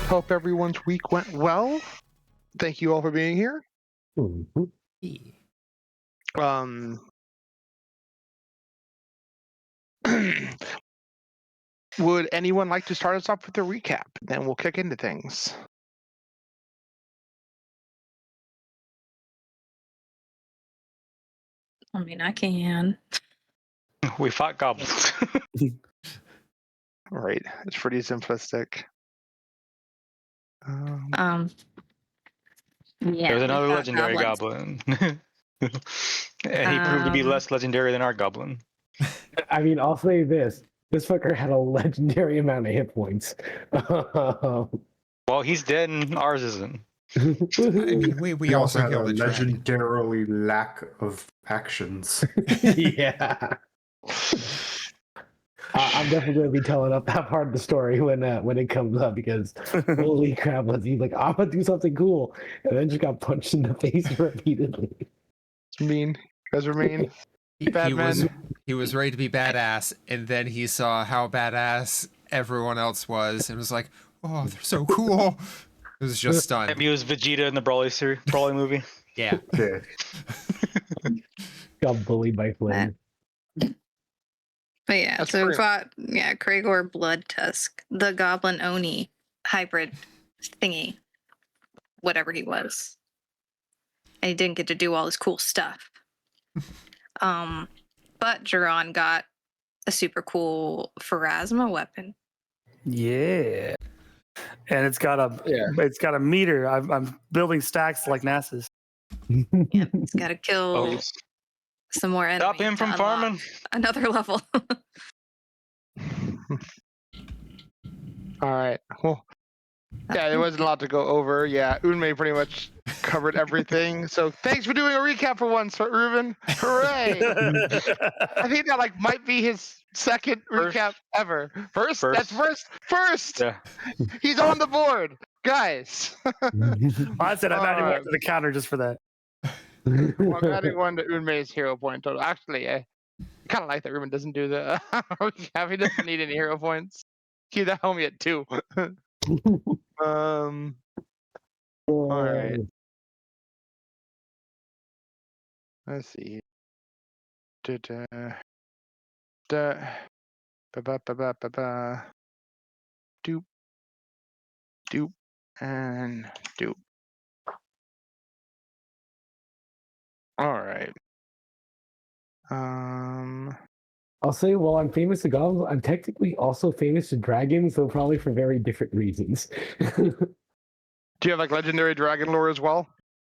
Hope everyone's week went well. Thank you all for being here. Would anyone like to start us off with a recap? Then we'll kick into things. I mean, I can. We fought goblins. Right, it's pretty simplistic. Yeah. There's another we fought legendary goblins. goblin. And he proved to be less legendary than our goblin. I mean, I'll say this. This fucker had a legendary amount of hit points. Well, he's dead and ours isn't. I mean, we also had a killed a dragon. legendarily lack of actions. Yeah. I'm definitely going to be telling up that part of the story when it comes up, because holy crap, was he like, I'm going to do something cool, and then just got punched in the face repeatedly. It's mean. You guys are mean. He was ready to be badass, and then he saw how badass everyone else was, and was like, "Oh, they're so cool." It was just stunned. Maybe it was Vegeta in the Broly movie. Yeah. Got bullied by Flynn. But yeah, That's so we pretty- fought Kragor Blood Tusk, the Goblin Oni hybrid thingy, whatever he was. And he didn't get to do all this cool stuff. But Jiron got a super cool Pharasma weapon. Yeah, and it's got a meter. I'm building stacks like NASA's. Yeah, he's got to kill Oh, some more enemies. stop him to from unlock farming. another level. All right. Well, yeah, there wasn't a lot to go over. Yeah, Unmei pretty much covered everything. So thanks for doing a recap for once, Ruben. Hooray! I think that might be his second recap ever. First. That's first. Yeah. He's on the board, guys. I said I'm adding one to the counter just for that. Well, I'm adding one to Unmei's hero point total. Actually, I kind of like that Ruben doesn't do the recap. He doesn't need any hero points. Keep that homie at 2. All right. Let's see. Doop. Doop. And doop. All right. I'll say, while I'm famous to goblins, I'm technically also famous to dragons, though probably for very different reasons. Do you have legendary dragon lore as well?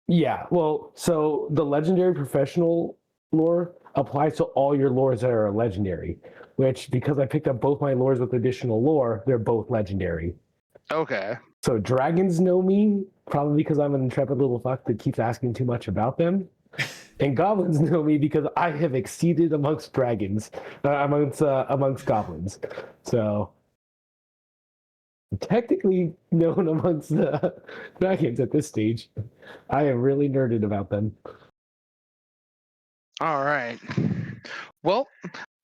Yeah, well, so the legendary professional lore applies to all your lores that are legendary, which, because I picked up both my lores with additional lore, they're both legendary. Okay. So dragons know me, probably because I'm an intrepid little fuck that keeps asking too much about them. And goblins know me because I have exceeded amongst dragons, amongst goblins. So technically known amongst the dragons at this stage. I am really nerded about them. All right. Well,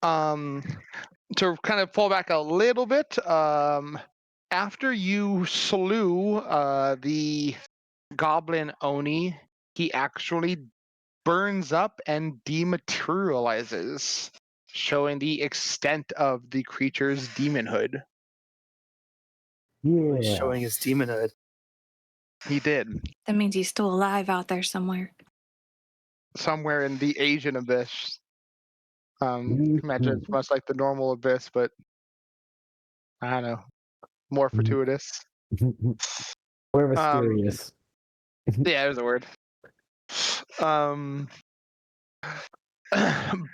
to kind of fall back a little bit, after you slew the goblin Oni, he actually burns up and dematerializes, showing the extent of the creature's demonhood. He's Yeah. showing his demonhood. He did. That means he's still alive out there somewhere. Somewhere in the Asian abyss. Imagine it's much like the normal abyss, but I don't know, more fortuitous. More mysterious. Yeah, there's a word.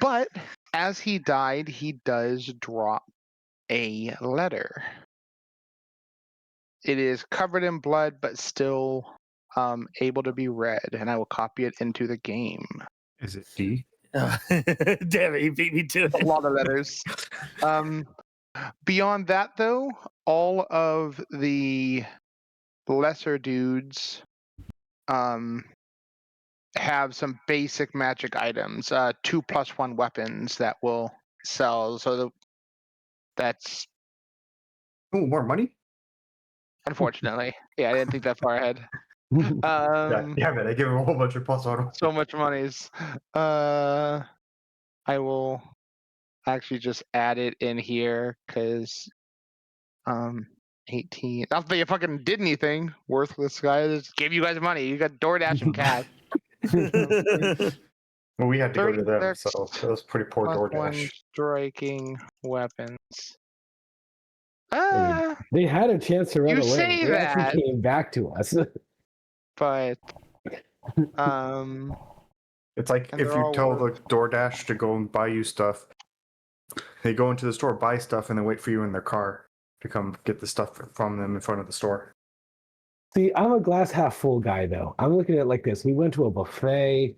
But as he died, he does drop a letter. It is covered in blood, but still able to be read, and I will copy it into the game. Is it D? Damn it, he beat me to A it. lot of letters. Beyond that, though, all of the lesser dudes have some basic magic items, 2+1 weapons that will sell. So that's Oh, more money? unfortunately, yeah, I didn't think that far ahead. Yeah, damn it! I give him a whole bunch of +1. So much monies. I will actually just add it in here because 18. Not that you fucking did anything, worthless guy. Just gave you guys money. You got DoorDash and cash. Well, we had to go to them, 36 so that was pretty poor +1 DoorDash. striking weapons. They had a chance to run You away. say They that. actually came back to us. But It's like And if they're you all tell the worth- DoorDash to go and buy you stuff, they go into the store, buy stuff, and then wait for you in their car to come get the stuff from them in front of the store. See, I'm a glass half full guy, though. I'm looking at it like this. We went to a buffet,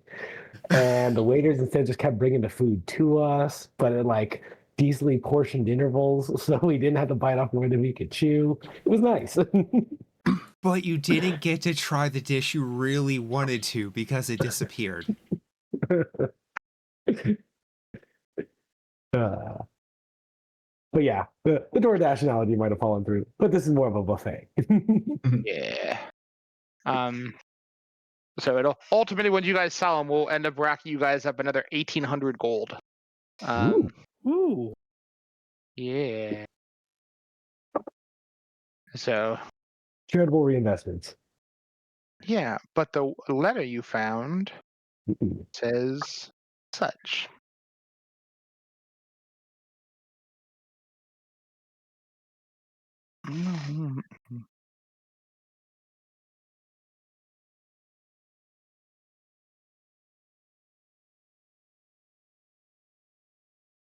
and the waiters instead just kept bringing the food to us, but at like decently portioned intervals, so we didn't have to bite off more than we could chew. It was nice. But you didn't get to try the dish you really wanted to because it disappeared. But yeah, the DoorDash analogy might have fallen through, but this is more of a buffet. yeah. So it'll ultimately, when you guys sell them, we'll end up racking you guys up another 1,800 gold. Ooh. Yeah. So Charitable reinvestments. yeah, but the letter you found says such.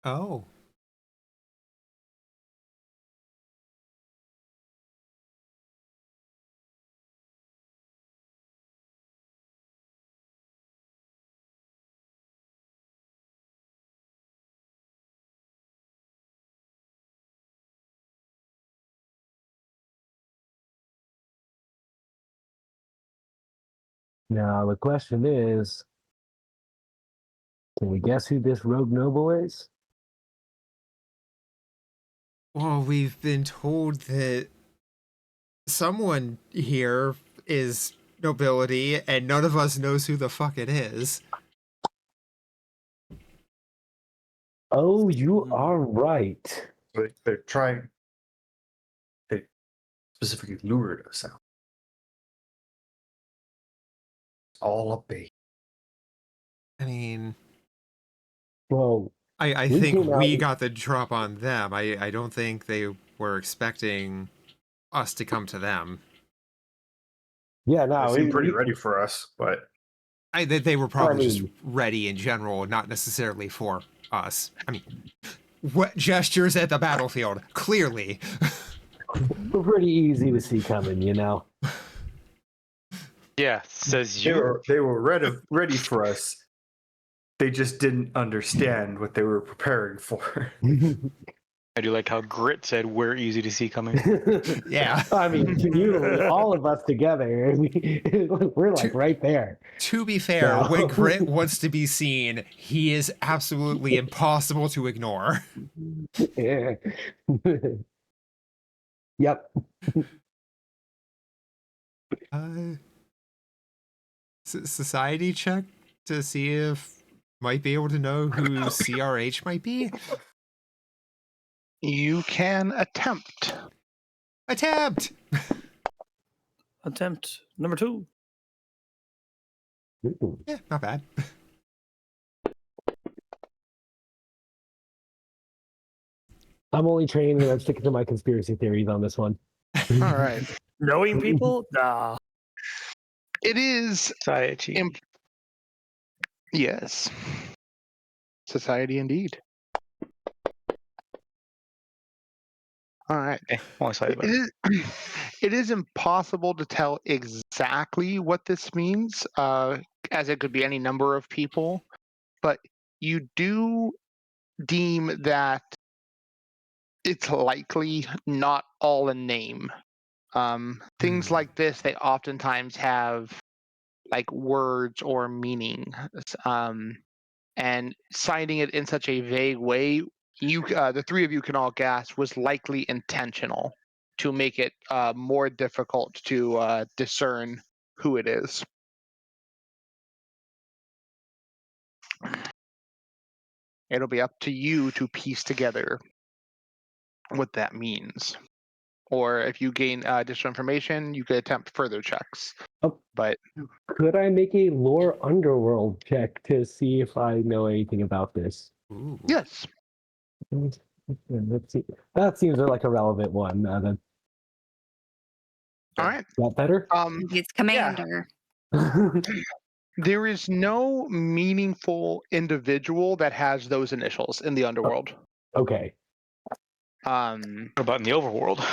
Oh. Now the question is, can we guess who this rogue noble is? Well, we've been told that someone here is nobility, and none of us knows who the fuck it is. Oh, you are right. They're trying. They specifically lured us out. It's all a bait. I mean, Well, I We think came out- we got the drop on them. I don't think they were expecting us to come to them. yeah, They no, seem pretty ready for us, but They were probably just mean- ready in general, not necessarily for us. I mean, what gestures at the battlefield? Clearly. we're pretty easy to see coming, you know. Yeah, says they you. were ready for us. They just didn't understand what they were preparing for. I do like how Grit said we're easy to see coming. Yeah. I mean, communally, all of us together, we're like right there. To be fair, No. when Grit wants to be seen, he is absolutely impossible to ignore. Yeah. Yep. Society check to see if might be able to know who CRH might be. You can attempt. Attempt. Attempt number 2. Yeah, not bad. I'm only training and I'm sticking to my conspiracy theories on this one. All right. Knowing people? Nah. It is Society. Yes. Society indeed. All right. Okay, well, It is, it is impossible to tell exactly what this means, as it could be any number of people, but you do deem that it's likely not all a name. Things like this, they oftentimes have like words or meaning. And citing it in such a vague way, the three of you can all guess was likely intentional to make it more difficult to discern who it is. It'll be up to you to piece together what that means. Or if you gain additional information, you could attempt further checks. Oh. But Could I make a lore underworld check to see if I know anything about this? Ooh. yes, Let's see. That seems like a relevant one. all right. That better? It's commander. There is no meaningful individual that has those initials in the underworld. Okay. Um, What about in the overworld?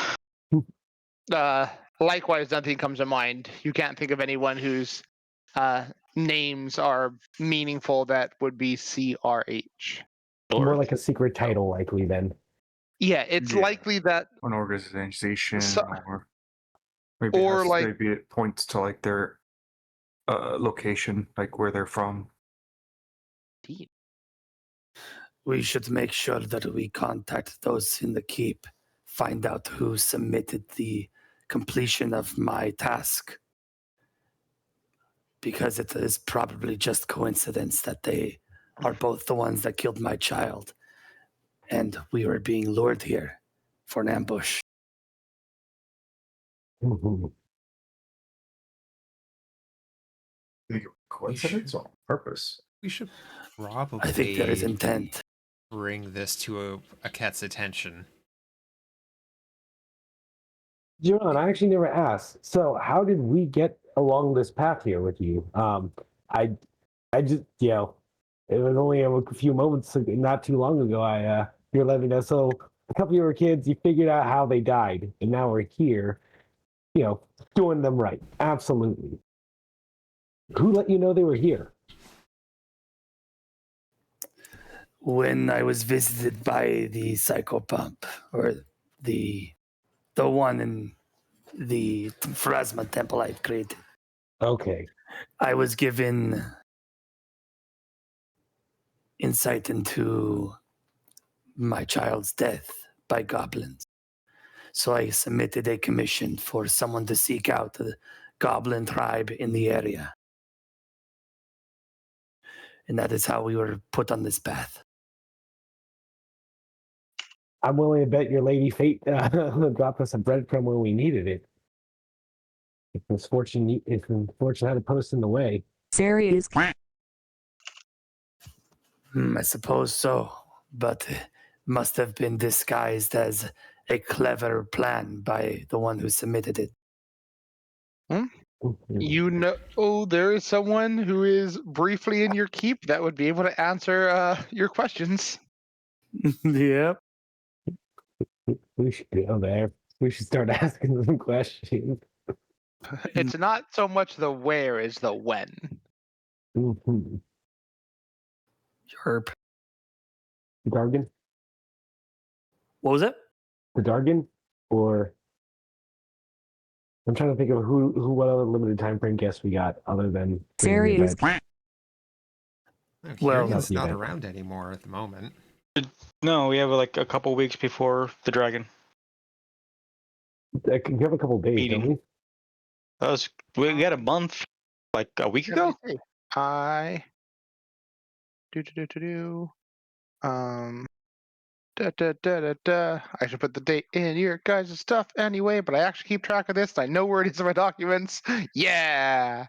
Likewise, nothing comes to mind. You can't think of anyone whose names are meaningful that would be CRH. More like a secret title, likely then. Yeah, it's Yeah. likely that, An organization, So- or maybe or like- maybe it points to like their location, like where they're from. We should make sure that we contact those in the keep, find out who submitted the completion of my task. Because it is probably just coincidence that they are both the ones that killed my child. And we were being lured here for an ambush. Mhm. Coincidence or purpose? We should probably I think there is intent. bring this to a cat's attention. John, I actually never asked. So, how did we get along this path here with you? I just, it was only a few moments, not too long ago. You were letting me know. So, a couple of your kids, you figured out how they died, and now we're here, doing them right. Absolutely. Who let you know they were here? When I was visited by the psychopomp, or the one in the Phrasma temple I created, Okay. I was given insight into my child's death by goblins. So I submitted a commission for someone to seek out the goblin tribe in the area. And that is how we were put on this path. I'm willing to bet your Lady Fate dropped us a breadcrumb when we needed it. If misfortune had a post in the way. Serious. I suppose so, but it must have been disguised as a clever plan by the one who submitted it. You know, there is someone who is briefly in your keep that would be able to answer your questions. Yep. We should go there. We should start asking some questions. It's not so much the where as the when. Mhm. Yerp. Gargan? What was it? The Dargan, or I'm trying to think of who what other limited time frame guests we got other than bringing the event. Well, Kieran's not the not event. around anymore at the moment. No, we have like a couple weeks before the dragon We have a couple of days, don't meeting. we? We got a month, like a week ago. I da, da, da, da, da. I should put the date in your guys' stuff anyway, but I actually keep track of this. And I know where it is in my documents. Yeah.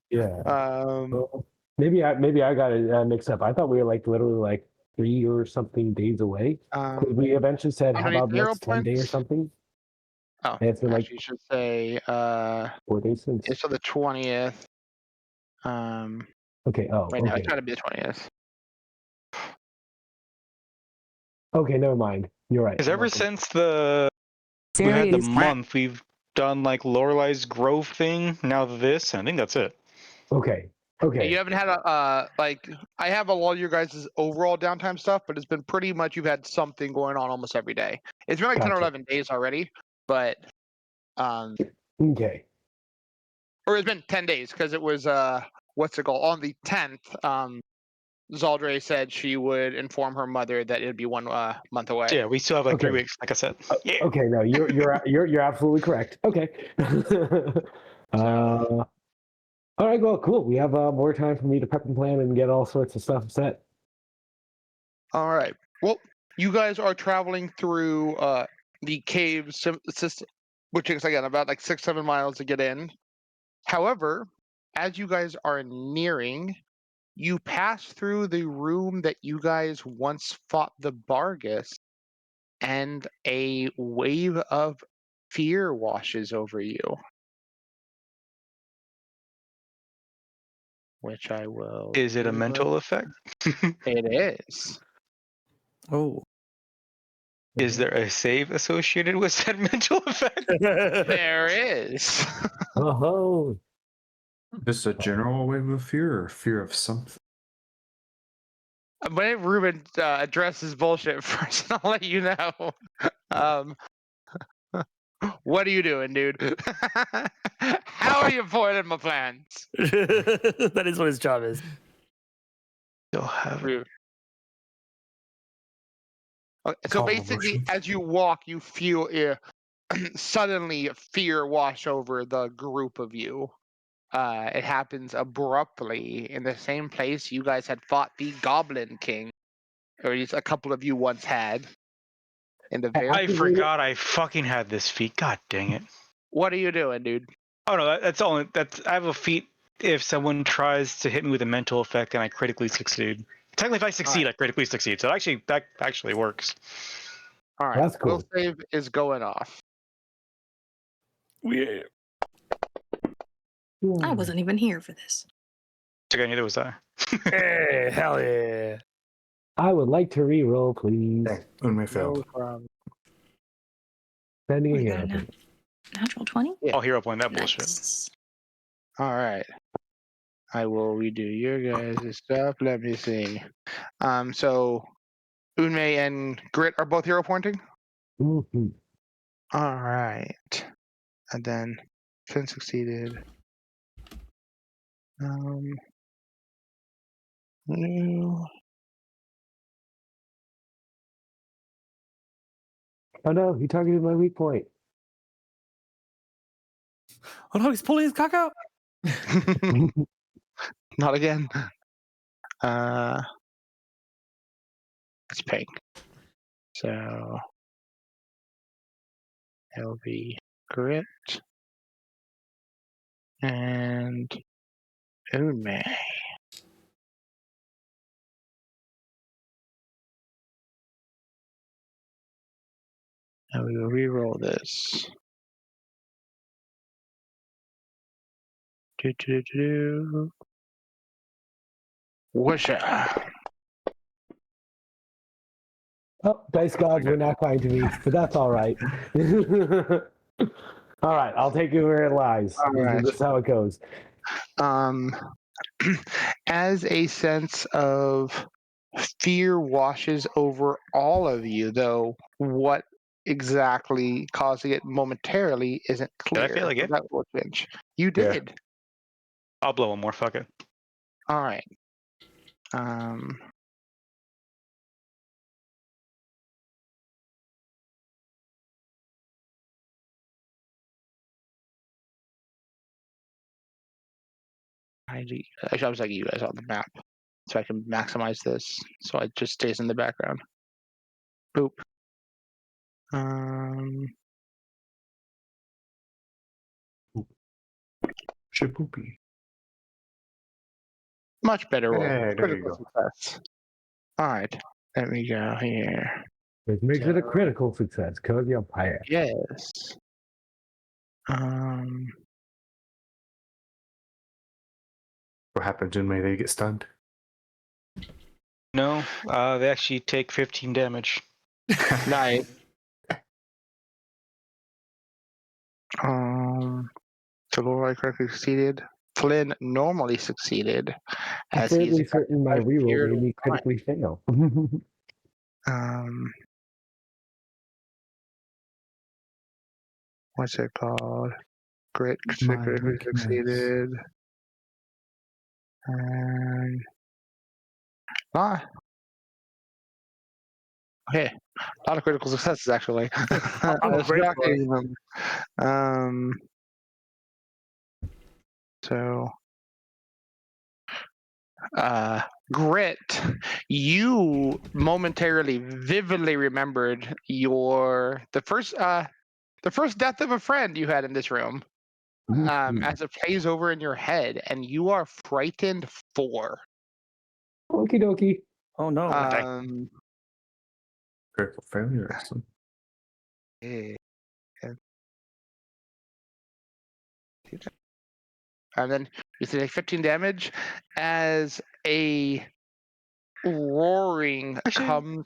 Yeah. um, Well, maybe I got it mixed up. I thought we were like literally like 3 or something days away. 'Cause we eventually said, how underneath about the arrow next 10 day or points? something? Oh, And it's been like actually, you should say 4 days since. it's on the 20th. Okay. Oh, Right now, it's okay. trying to be the 20th. Okay, never mind. You're right. Because I'm ever welcome. since we had the month, we've done like Lorelei's Grove thing. Now this, and I think that's it. Okay. Okay. You haven't had a like I have all your guys' overall downtime stuff, but it's been pretty much you've had something going on almost every day. It's been like 10 or Gotcha. 11 days already, but Okay. or it's been 10 days because it was what's it called on the 10th. Zaldre said she would inform her mother that it'd be 1 month away. Yeah, we still have like 3 Okay. weeks, like I said. Yeah. Okay. No, you're absolutely correct. Okay. All right. Well, cool. We have more time for me to prep and plan and get all sorts of stuff set. All right. Well, you guys are traveling through the cave system, which is again about like 6-7 miles to get in. However, as you guys are nearing, you pass through the room that you guys once fought the Bargus, and a wave of fear washes over you. Which I will. Is it a mental effect? It is. Oh. Is there a save associated with said mental effect? There is. Oh. Just a general wave of fear or fear of something? When Ruben addresses bullshit first, I'll let you know. What are you doing, dude? How are you foiling my plans? That is what his job is. Still have it. Okay, so Calm basically, emotions. as you walk, you feel suddenly fear wash over the group of you. It happens abruptly in the same place you guys had fought the Goblin King, or at least a couple of you once had. In the very. I forgot I fucking had this feat. God dang it. What are you doing, dude? Oh no, I have a feat if someone tries to hit me with a mental effect and I critically succeed. Technically, if I succeed, I critically succeed. So that actually works. All right. That's cool. Will save is going off. We I wasn't even here for this. Okay, neither was I. Hey, hell yeah. I would like to re-roll, please. Okay, Unmei failed. No problem. Spending a We hero got a point. natural 20? Yeah. Oh, hero point, that bullshit. Nice. All right. I will redo your guys' stuff. Let me see. So Unmei and Grit are both hero pointing. Mhm. All right. And then Finn succeeded. You. Oh no, he targeted my weak point. Oh no, he's pulling his cock out. Not again. It's pink. So it'll be Grit and Unmei. And we will re-roll this. Whoosha. Oh, dice gods were not kind to me, but that's all right. All right, I'll take it where it lies. All right. That's how it goes. As a sense of fear washes over all of you, though what exactly causing it momentarily isn't clear. Did I fail again? That will change. You Yeah. did. I'll blow one more. Fuck it. All right. Actually, I was like you guys on the map, so I can maximize this, so it just stays in the background. Boop. Shapoopy. Much better roll. Hey, there you Critical go. success. All right. Let me go here. Which makes it a critical success, because you're a pirate. Yes. What happens when they get stunned? No, they actually take 15 damage. Nice. Toloroi correctly succeeded. Flynn normally succeeded. I'm As he's fairly certain my reroll period made me of time. critically fail. What's it called? Grit My critically weakness. succeeded. And okay. A lot of critical successes actually. I'm a great boy. So Grit, you momentarily vividly remembered the first death of a friend you had in this room, as it plays over in your head, and you are frightened 4. Okie dokie. Oh no. Critical failure. Excellent. Yeah. And then you take 15 damage as a roaring Actually- comes.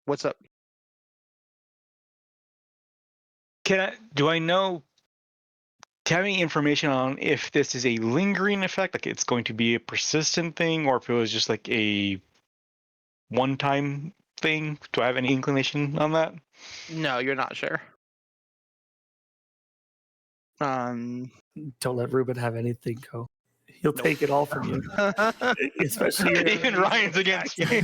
What's up? Do I know? Do you have any information on if this is a lingering effect, like it's going to be a persistent thing, or if it was just like a one-time thing? Do I have any inclination on that? No, you're not sure. Don't let Ruben have anything, go. He'll take it all from you. Especially Even Ryan's against me.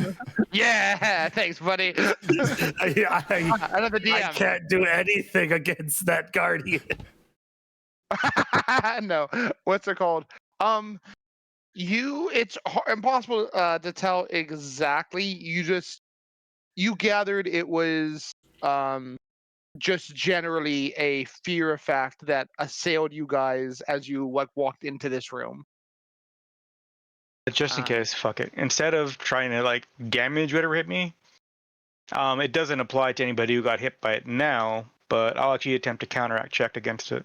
Yeah, thanks, buddy. Another I DM. can't do anything against that guardian. No, what's it called? It's impossible to tell exactly. You gathered it was just generally a fear effect that assailed you guys as you walked into this room. But just in case, fuck it. Instead of trying to like damage whatever hit me, it doesn't apply to anybody who got hit by it now. But I'll actually attempt to counteract check against it.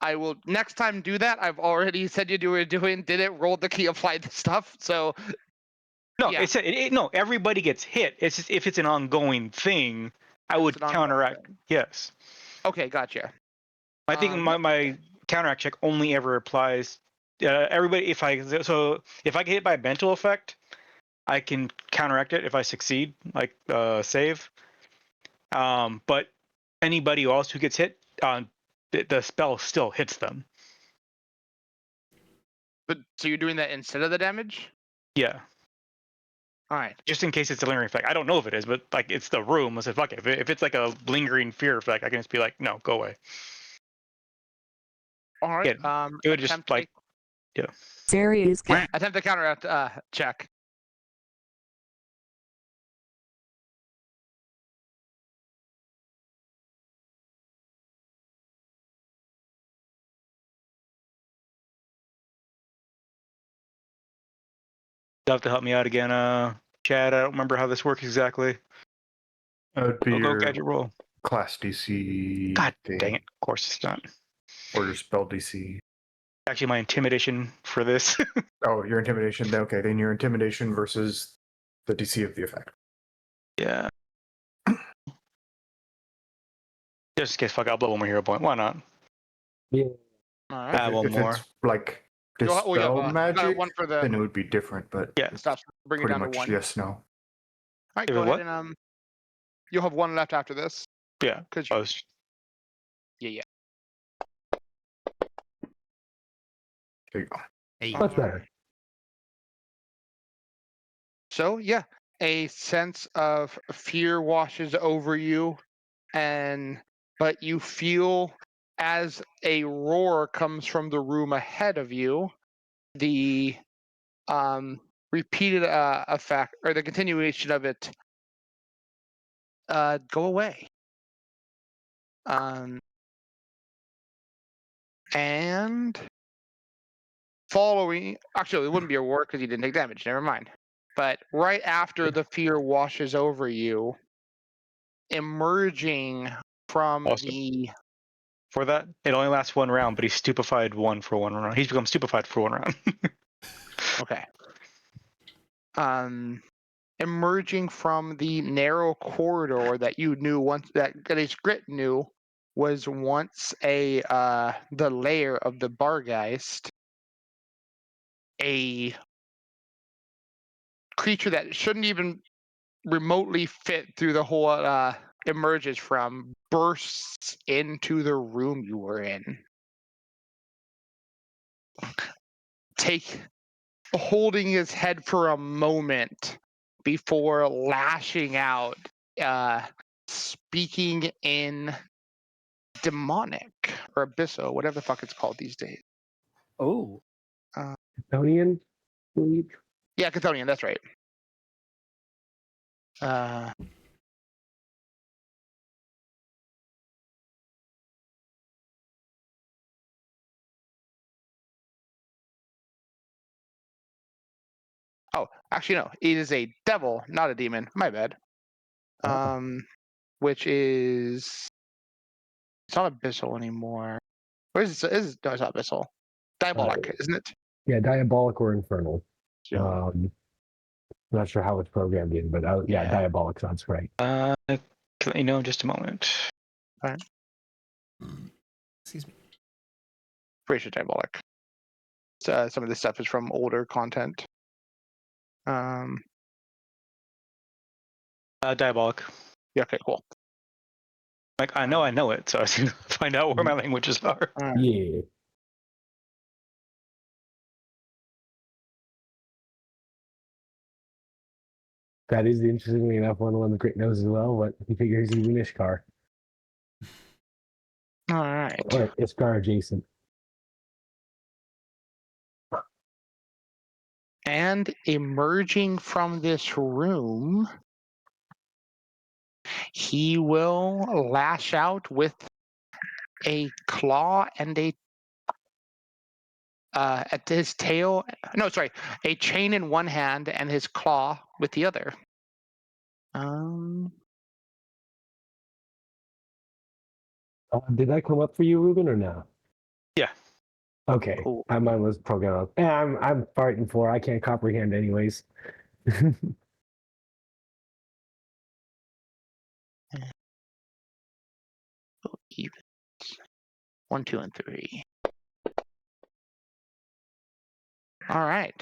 I will next time do that. I've already said you were did it, rolled the key, applied the stuff. So No, yeah. no. Everybody gets hit. It's just if it's an ongoing thing, I would counteract. Yes. Okay, gotcha. I think my counteract check only ever applies. Everybody, if I get hit by a mental effect, I can counteract it if I succeed, like save. But anybody else who gets hit, the spell still hits them. But so you're doing that instead of the damage? Yeah. All right. Just in case it's a lingering effect. I don't know if it is, but like it's the room. I said, fuck it. If it's like a lingering fear effect, I can just be like, no, go away. All right. It would just like, yeah. Serious. Attempt to counteract check. You'll have to help me out again, Chad. I don't remember how this works exactly. That would be Go your gadget roll. class DC. God thing, dang it! Of course it's not. Or your spell DC. Actually, my intimidation for this. Oh, your intimidation. Okay, then your intimidation versus the DC of the effect. Yeah. Just in case, fuck, I'll blow one more hero point. Why not? Yeah. All right. One if more. it's like dispel got magic, one for then the it would be different. But Yeah. it's stuff. Bring it pretty down to much one. yes, no. All right, Give go it ahead what? and you'll have one left after this. Yeah. Because I was- yeah. There you go. Hey, Much better. So yeah, a sense of fear washes over you, but you feel as a roar comes from the room ahead of you, the repeated effect or the continuation of it go away. And following, actually, it wouldn't be a roar because you didn't take damage. Never mind. But right after the fear washes over you, emerging from Awesome. the For that, it only lasts one round, but he's stupefied one for one round. He's become stupefied for one round. okay, emerging from the narrow corridor that you knew once that his grit knew was once the lair of the Bargeist, a creature that shouldn't even remotely fit through the hole emerges from, bursts into the room you were in. Holding his head for a moment before lashing out, speaking in demonic or abyssal, whatever the fuck it's called these days. Oh, Chthonian, believe. Yeah, Chthonian, that's right. Oh, actually, no. It is a devil, not a demon. My bad. Which is it's not abyssal anymore. Where is it? No, it's not abyssal. Diabolic, isn't it? Yeah, diabolic or infernal. Yeah. Not sure how it's programmed in, but yeah, Yeah. diabolic sounds right. Can let you know in just a moment. excuse me. Pretty sure diabolic. Some of this stuff is from older content. Diabolic. Yeah. Okay. Cool. Like I know it, so I have to find out where my languages are. Yeah. That is interestingly enough one the Grit knows as well, but he figures he's an Ishkar. All right. Or Ishkar adjacent. And emerging from this room, he will lash out with a claw and at his tail. No, sorry, a chain in one hand and his claw with the other. Did that come up for you, Ruben, or no? Yeah. Okay. Cool. Mine was programmed. I'm fighting for. I can't comprehend, anyways. Even 1, 2, and 3. All right.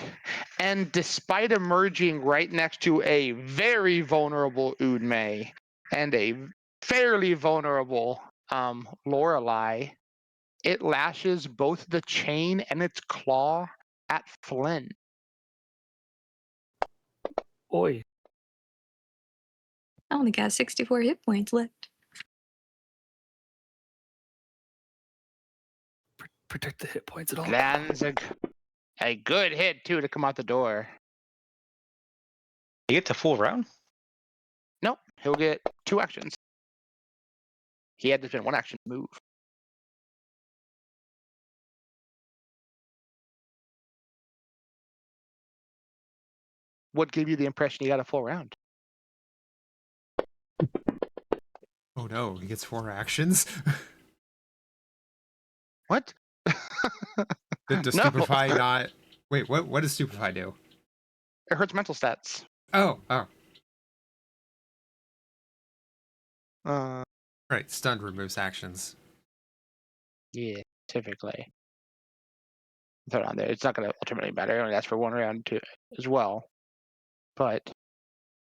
And despite emerging right next to a very vulnerable Udme and a fairly vulnerable Lorelei, it lashes both the chain and its claw at Flynn. oi. I only got 64 hit points left. Protect the hit points at all. Lands a good hit, too, to come out the door. You get to full round? Nope, he'll get 2 actions. He had to spend 1 action to move. What gave you the impression he got a full round? Oh no, he gets 4 actions. What? Does No. Stupefy not? Wait, what does Stupefy do? It hurts mental stats. Oh. Right, stunned removes actions. Yeah, typically. throw it on there. It's not going to ultimately matter. It only lasts for 1 round too, as well. But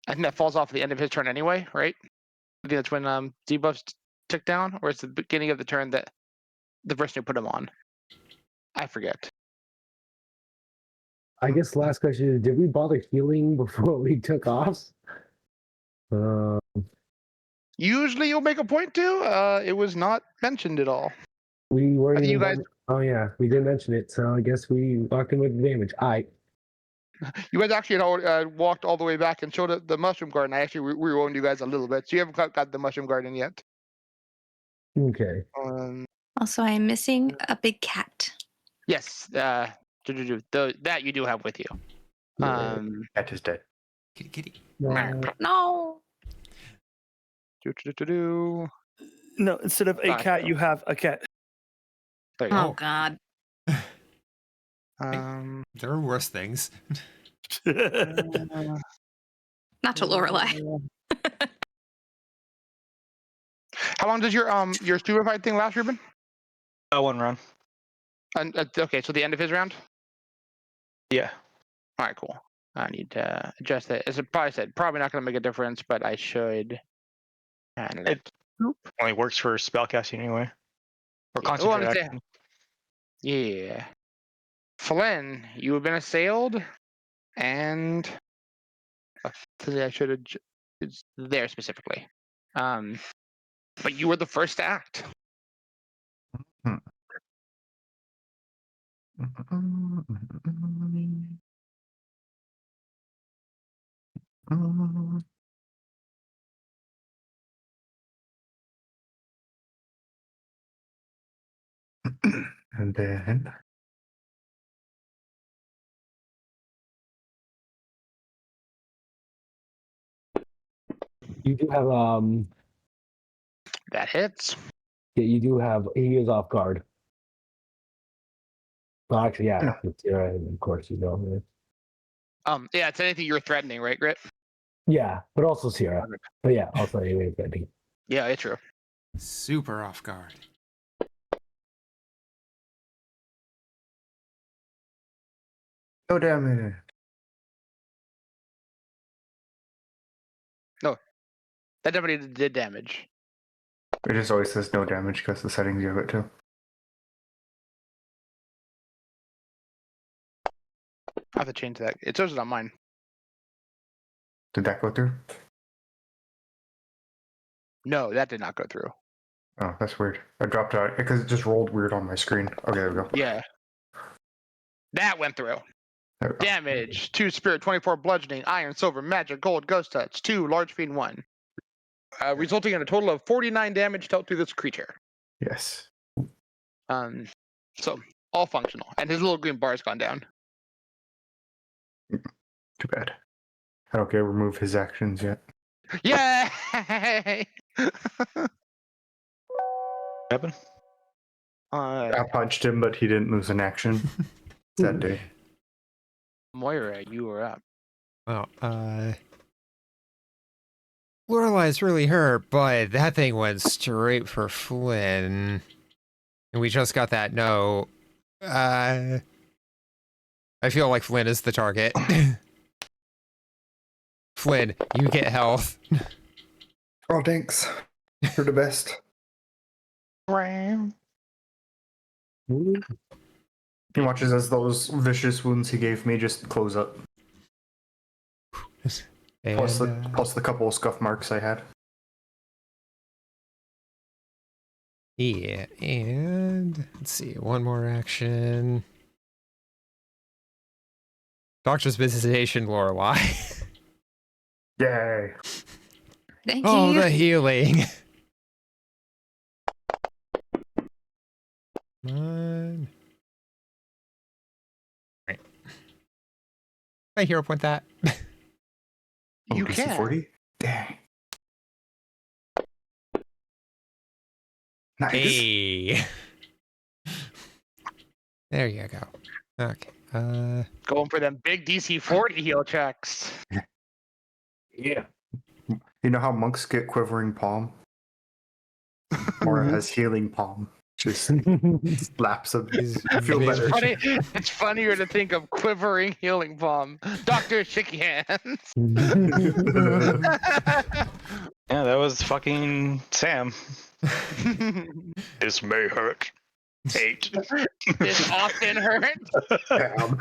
I think that falls off at the end of his turn anyway, right? I think that's when debuffs took down, or it's the beginning of the turn that the person who put him on. I forget. I guess last question is: did we bother healing before we took off? Usually you'll make a point to. It was not mentioned at all. We weren't I think even. you guys- Oh yeah, we didn't mention it, so I guess we walked in with the damage. You guys actually had walked all the way back and showed the mushroom garden. I actually rewound you guys a little bit, so you haven't got the mushroom garden yet. Okay. Also, I'm missing a big cat. Yes, that you do have with you. Cat is dead. Kitty, kitty. No. No, instead of a Gotcha. cat, you have a cat. There you Oh go. God. There are worse things. Not to Lorelai. How long does your stupefied thing last, Ruben? 1 round. And okay, so the end of his round. Yeah. All right, cool. I need to adjust that. As I probably said, probably not going to make a difference, but I should. And It only works for spellcasting anyway. Or Yeah, well, I'm concentrate saying- action. yeah. Flynn, you have been assailed, and I should have. It's there specifically. But you were the first to act. And then You do have That hits. Yeah, you do have. He is off guard. Well, actually, yeah. Of course, you know. Yeah, it's anything you're threatening, right, Grit? Yeah, but also Sierra. But yeah, also anyway, I think. Yeah, it's true. Super off guard. no damage. That definitely did damage. It just always says no damage because the settings you have it too. I have to change that. It says it on mine. Did that go through? No, that did not go through. Oh, that's weird. I dropped out because it just rolled weird on my screen. Okay, there we go. Yeah. That went through. There we go. Damage: 2 spirit, 24 bludgeoning, iron, silver, magic, gold, ghost touch, 2 large fiend, 1. Resulting in a total of 49 damage dealt to this creature. Yes. So all functional, and his little green bar has gone down. Too bad. I don't get to remove his actions yet. Yay! Happen? I punched him, but he didn't lose an action that day. Moira, you are up. Well, Lorelai's really hurt, but that thing went straight for Flynn. And we just got that note. I feel like Flynn is the target. Flynn, you get health. Oh, thanks. You're the best. He watches as those vicious wounds he gave me just close up. And, Plus the couple of scuff marks I had. yeah, and let's see, one more action. Doctor's visitation, Lorelai. Yay. Thank Oh, you. the healing. Come on. Right. I hero point that. You DC can. 40? Dang. Nice. Hey. There you go. Okay. Going for them big DC 40 heal checks. Yeah. You know how monks get quivering palm? Or has healing palm. Just slaps him. He's Feel very- better. Funny, it's funnier to think of quivering healing palm. Doctor, shake your hands. Yeah, that was fucking Sam. This may hurt. 8. This often hurts. Damn.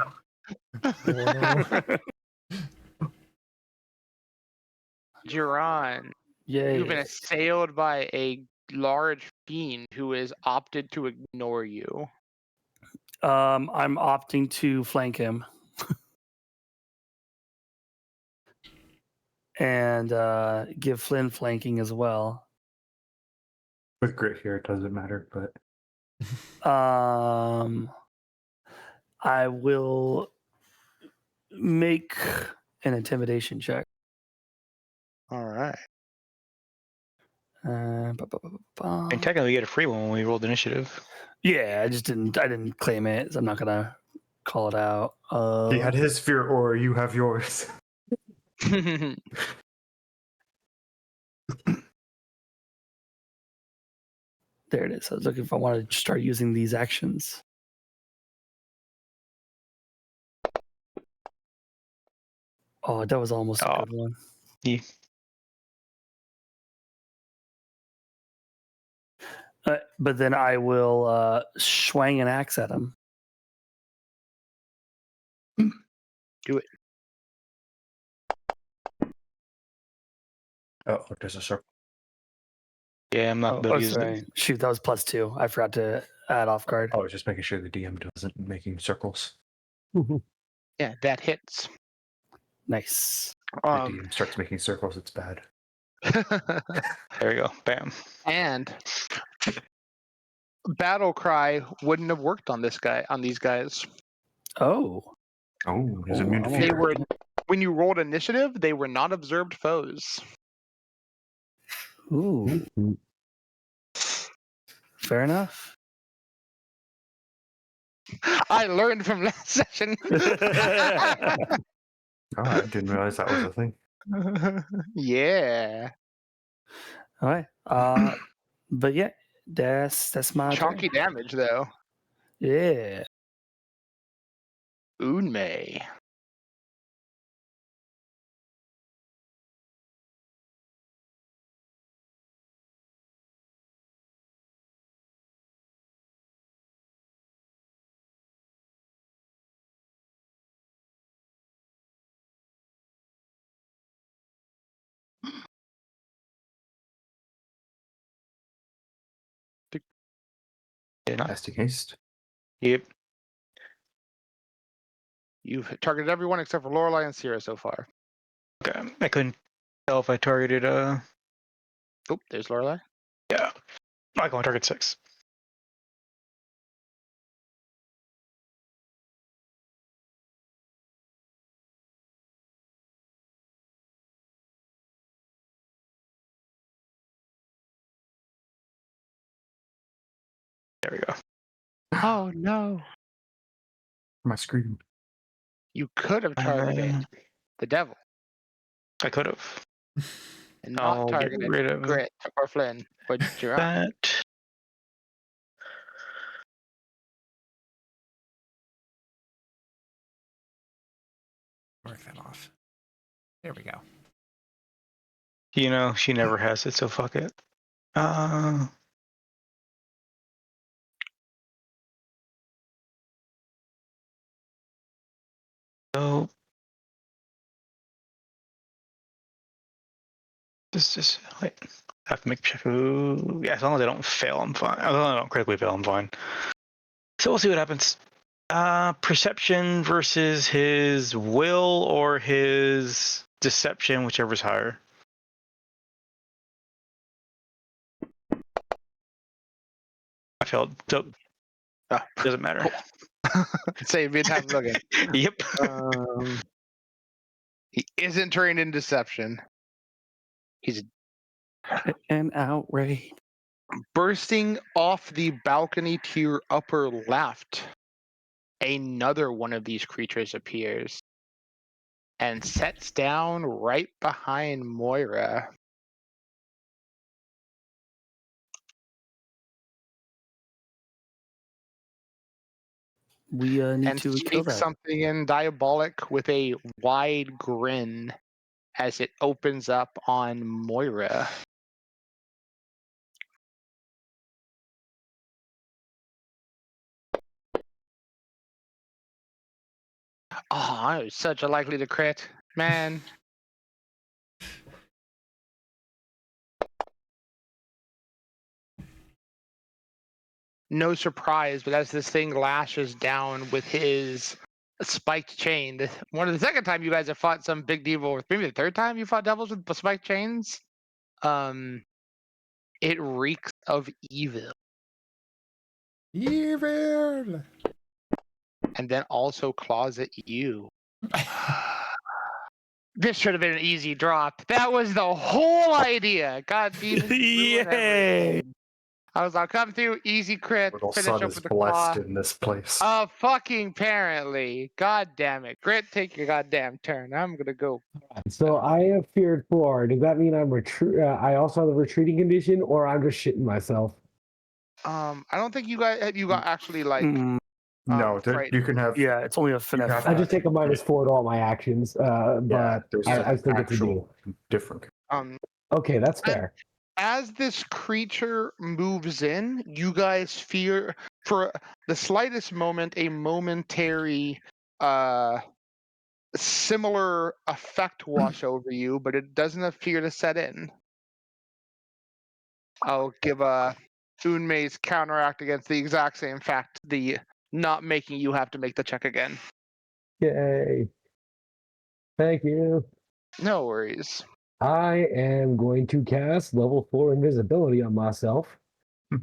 Jiran, Yay. you've been assailed by a large fiend who has opted to ignore you. I'm opting to flank him. And give Flynn flanking as well. With grit here, it doesn't matter, but I will make an intimidation check. All right. And technically, you get a free one when we rolled initiative. Yeah, I didn't claim it, so I'm not gonna call it out. he had his fear aura, you have yours. There it is. I was looking if I wanted to start using these actions. Oh, that was almost a good one. Yeah. But then I will swing an axe at him. Do it. Oh, there's a circle. Yeah, I'm not able to use sorry. it. Shoot, that was +2. I forgot to add off guard. I was just making sure the DM doesn't making circles. Yeah, that hits. Nice. The DM starts making circles, it's bad. There we go. Bam. And battle cry wouldn't have worked on these guys. Oh. Oh, he's immune to Oh, They fear. were, when you rolled initiative, they were not observed foes. Ooh. Fair enough. I learned from last session. Oh, I didn't realize that was a thing. Yeah. All right. But yeah, that's my Chunky turn. damage though. Yeah. Unmei. Yeah, not. Casting haste. Yep. You've targeted everyone except for Lorelei and Sierra so far. Okay. I couldn't tell if I targeted. Oh, there's Lorelei. Yeah. I can only target 6. There we go. Oh no. My screen. You could have targeted the devil I could have. and not I'll get targeted rid of Grit or Flynn or Jiran. that. Mark that off. There we go. You know, she never has it, so fuck it. So this wait. I have to make check. Ooh, yeah, as long as I don't fail, I'm fine. As long as I don't critically fail, I'm fine. So we'll see what happens. Perception versus his will or his deception, whichever's higher. I failed. So doesn't matter. Save me time looking. Yep. He isn't trained in deception. He's An outrage. bursting off the balcony to your upper left. Another one of these creatures appears and sets down right behind Moira. We need and to kill speaks that. something in diabolic with a wide grin as it opens up on Moira. Oh, I was such a likely to crit, man. No surprise, but as this thing lashes down with his spiked chain, the second time you guys have fought some big devil, maybe the third time you fought devils with spiked chains, it reeks of evil, Evil. and then also claws at you. This should have been an easy drop. That was the whole idea. God, demons ruin Yay! everything. I was like, come through, easy crit, Little finish son up is with the blessed claw. in this place. Fucking apparently. God damn it. Grit, take your goddamn turn. I'm gonna go. So I have feared 4. Does that mean I'm I also have a retreating condition, or I'm just shitting myself? I don't think you got actually like Mm, No, frightened. you can have. yeah, it's only a finesse. have I just take a -4 to all my actions, Yeah, but there's I an still get to do. actual different. Okay, that's fair. As this creature moves in, you guys fear for the slightest moment a momentary similar effect wash over you, but it doesn't appear to set in. I'll give Unmei's counteract against the exact same fact, the not making you have to make the check again. Yay. Thank you. No worries. I am going to cast level 4 invisibility on myself.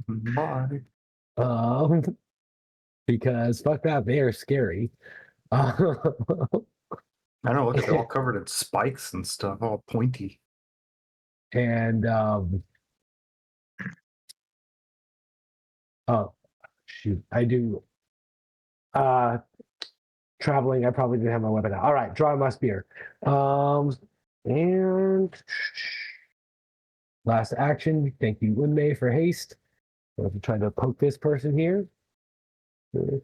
Bye. Because fuck that, they are scary. I know. Look, they're all covered in spikes and stuff, all pointy. And oh shoot, I do. Traveling, I probably didn't have my weapon out. All right, draw my spear. And last action. Thank you, Unmei, for haste. I'm trying to poke this person here. With,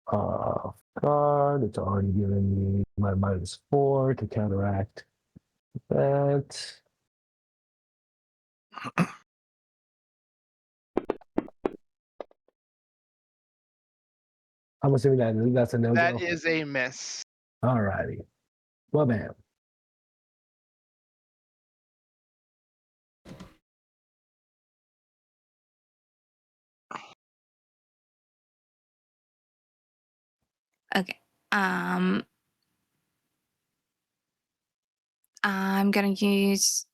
card. It's already given me my -4 to counteract that. I'm assuming that's a no-go. That is a miss. All righty. Well, bam. Okay. I'm gonna use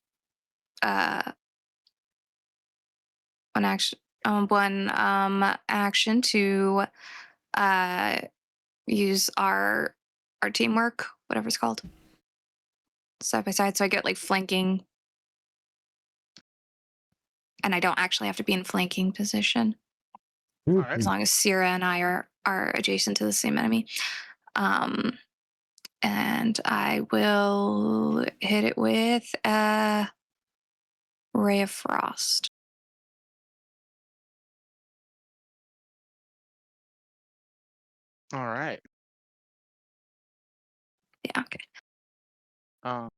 one action to use our teamwork, whatever it's called, side by side, so I get like flanking, and I don't actually have to be in flanking position All right. as long as Sierra and I are adjacent to the same enemy. And I will hit it with a Ray of Frost. All right. Yeah, okay. Um,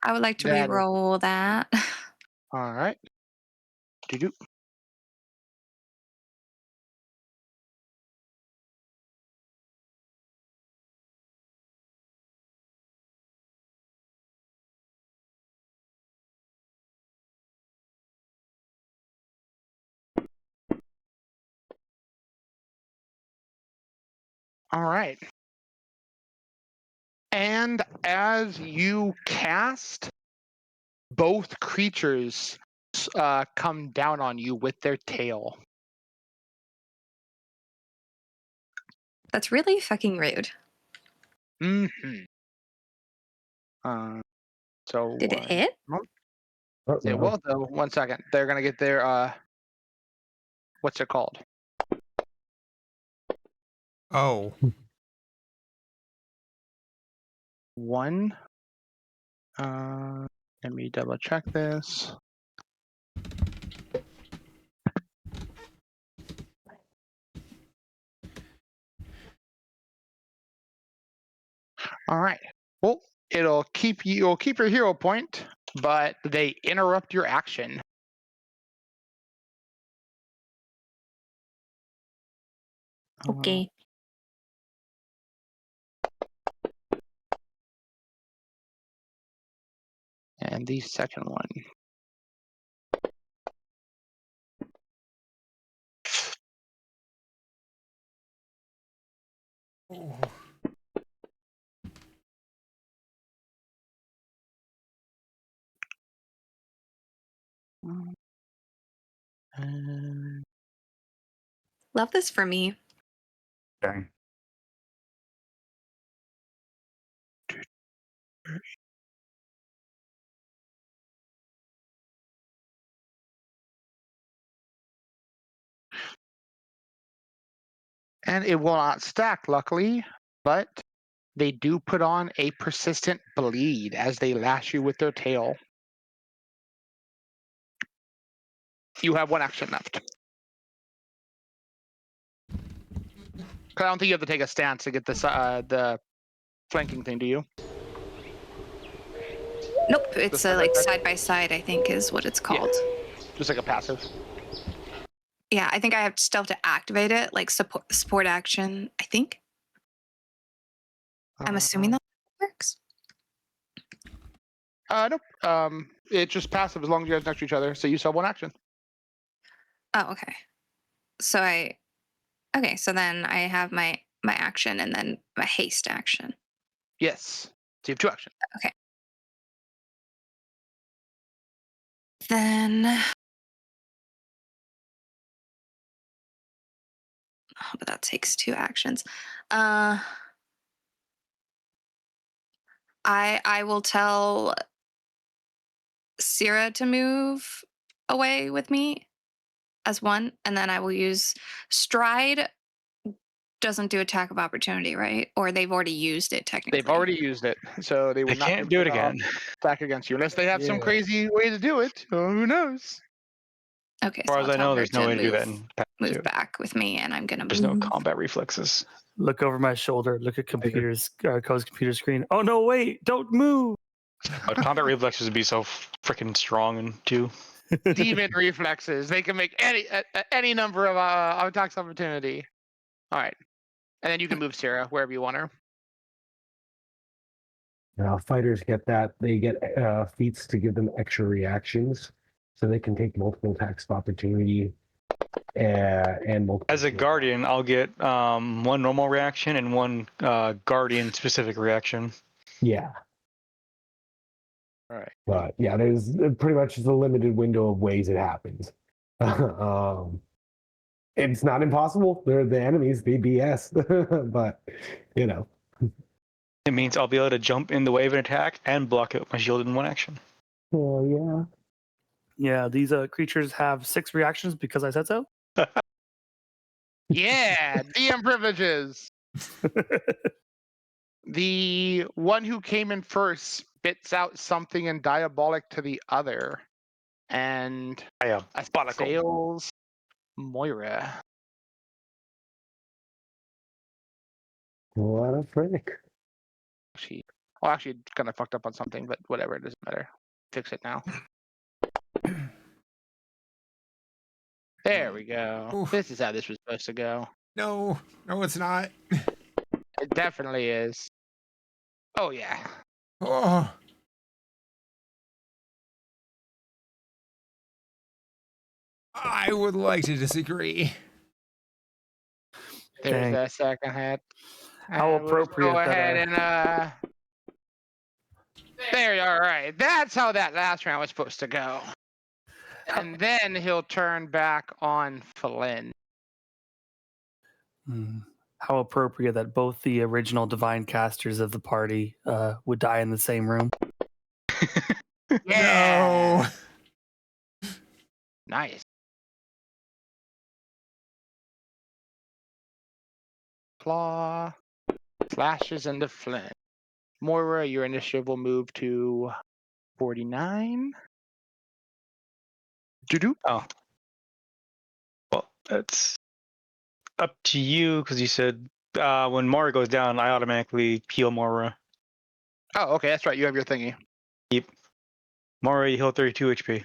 I would like to That is- re-roll that. all right. Do-do. All right. And as you cast, both creatures come down on you with their tail. That's really fucking rude. Mm-hmm. So Did it hit? It will though. 1 second. They're gonna get their what's it called? Oh. 1. Let me double check this. All right. Well, it'll keep you'll keep your hero point, but they interrupt your action. Okay. And the second one. And Love this for me. Okay. it will not stack, luckily, but they do put on a persistent bleed as they lash you with their tail. You have 1 action left. 'Cause I don't think you have to take a stance to get this the flanking thing, do you? Nope, it's side by like side? side by side, I think is what it's called. Just like a passive. Yeah, I think I have still have to activate it, like support action, I think. I'm assuming that works. Nope. It's just passive as long as you guys next to each other. So you still have 1 action. Oh, okay. So so then I have my action and then my haste action. Yes. So you have 2 actions. Then but that takes 2 actions. I will tell Syrah to move away with me as 1, and then I will use stride. Doesn't do attack of opportunity, right? Or they've already used it technically. They've already used it, so they They would not can't do it again. attack against you unless they have some Yeah. crazy way to do it. Who knows? Okay, As far so as I'll I tell know, her there's no to way to do that move, in Path move 2. back with me, and I'm gonna There's no move. combat reflexes. Look over my shoulder. Look at Co's computer screen. Oh no! Wait! Don't move. But combat reflexes would be so freaking strong in 2. Demon reflexes. They can make any number of attacks of opportunity. All right, and then you can move Sarah wherever you want her. Fighters get that. They get feats to give them extra reactions, so they can take multiple attacks of opportunity and multiple. As a guardian, I'll get 1 normal reaction and 1 guardian specific reaction. Yeah, All right. but yeah, there's pretty much the limited window of ways it happens. It's not impossible. They're the enemies. They BS, but you know. It means I'll be able to jump in the way of an attack and block it with my shield in 1 action. Oh yeah. Yeah, these creatures have 6 reactions because I said so. Yeah, DM privileges. The one who came in first spits out something and diabolic to the other, and Diabolical. assails Moira. What a frick. Actually, kind of fucked up on something, but whatever, it doesn't matter. Fix it now. There we go. Oof. This is how this was supposed to go. No, it's not. It definitely is. Oh yeah. Oh. I would like to disagree. There's Dang. that second hat. How And we'll just appropriate go that, ahead and there you are. Right. That's how that last round was supposed to go. And then he'll turn back on Flynn. How appropriate that both the original divine casters of the party would die in the same room. Yeah. No. Nice. Claw slashes into Flynn. Moira, your initiative will move to 49. Doo-doo. Oh. Well, it's up to you because you said when Mora goes down, I automatically heal Mora. Oh, okay, that's right. You have your thingy. Mora, you heal 32 HP.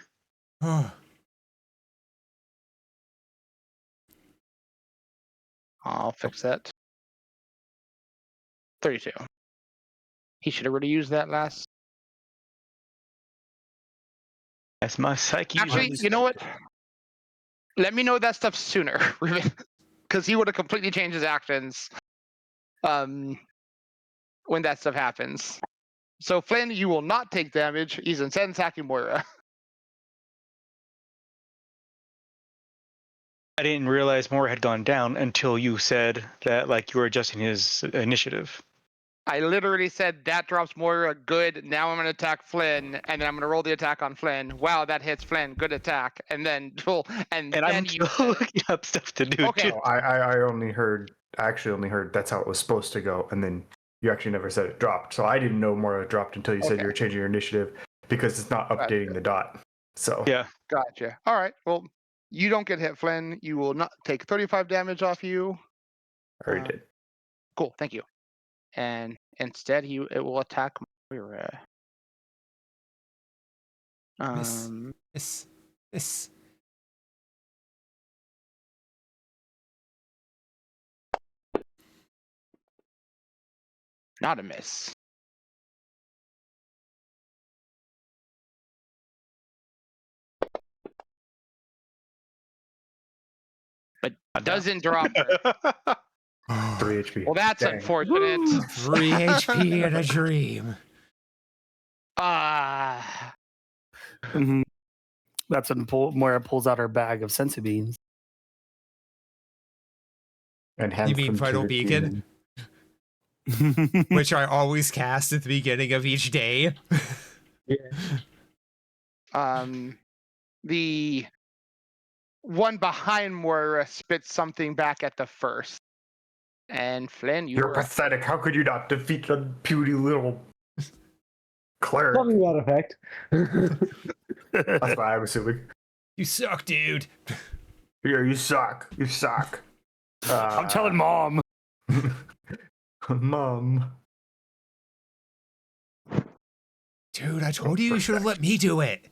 I'll fix that. 32. He should have already used that last. That's my psyche. Actually, you know what? Let me know that stuff sooner, because he would have completely changed his actions. When that stuff happens. So Flynn, you will not take damage. He's instead attacking Moira. I didn't realize Mora had gone down until you said that like you were adjusting his initiative. I literally said that drops Moira. Good. Now I'm going to attack Flynn, and then I'm going to roll the attack on Flynn. Wow, that hits Flynn. Good attack. And then And then I'm you. still looking up stuff to do. Okay. Too. Oh, I actually only heard that's how it was supposed to go, and then you actually never said it dropped. So I didn't know Mora dropped until you said Okay. you were changing your initiative because it's not updating the dot. So Yeah. Gotcha. All right. Well, you don't get hit, Flynn. You will not take 35 damage off you. I already did. Cool. Thank you. And instead, it will attack Moira. Miss. Not a miss. But doesn't drop her. 3 HP. Well, that's Dang. unfortunate. 3 HP in a dream. Ah. Mhm. That's when Moira pulls out her bag of sensu beans. And hands You mean them to Vital the Beacon? demon. Which I always cast at the beginning of each day. The one behind Moira spits something back at the first. And Flynn, You're were pathetic. How could you not defeat the puny little cleric? Something to that effect. That's what I'm assuming. You suck, dude. Here, you suck. You suck. I'm telling Mom. Mom. Dude, I told you should have let me do it.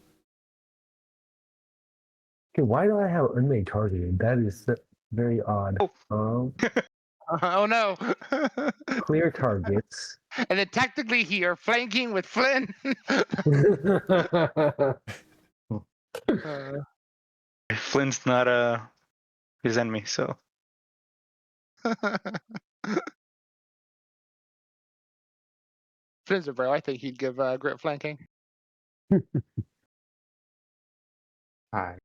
Okay, why do I have unmade targeted? That is very odd. oh no. Clear targets. And then technically here, flanking with Flynn. Flynn's not his enemy, so Flynn's a bro. I think he'd give Grit flanking. Hi.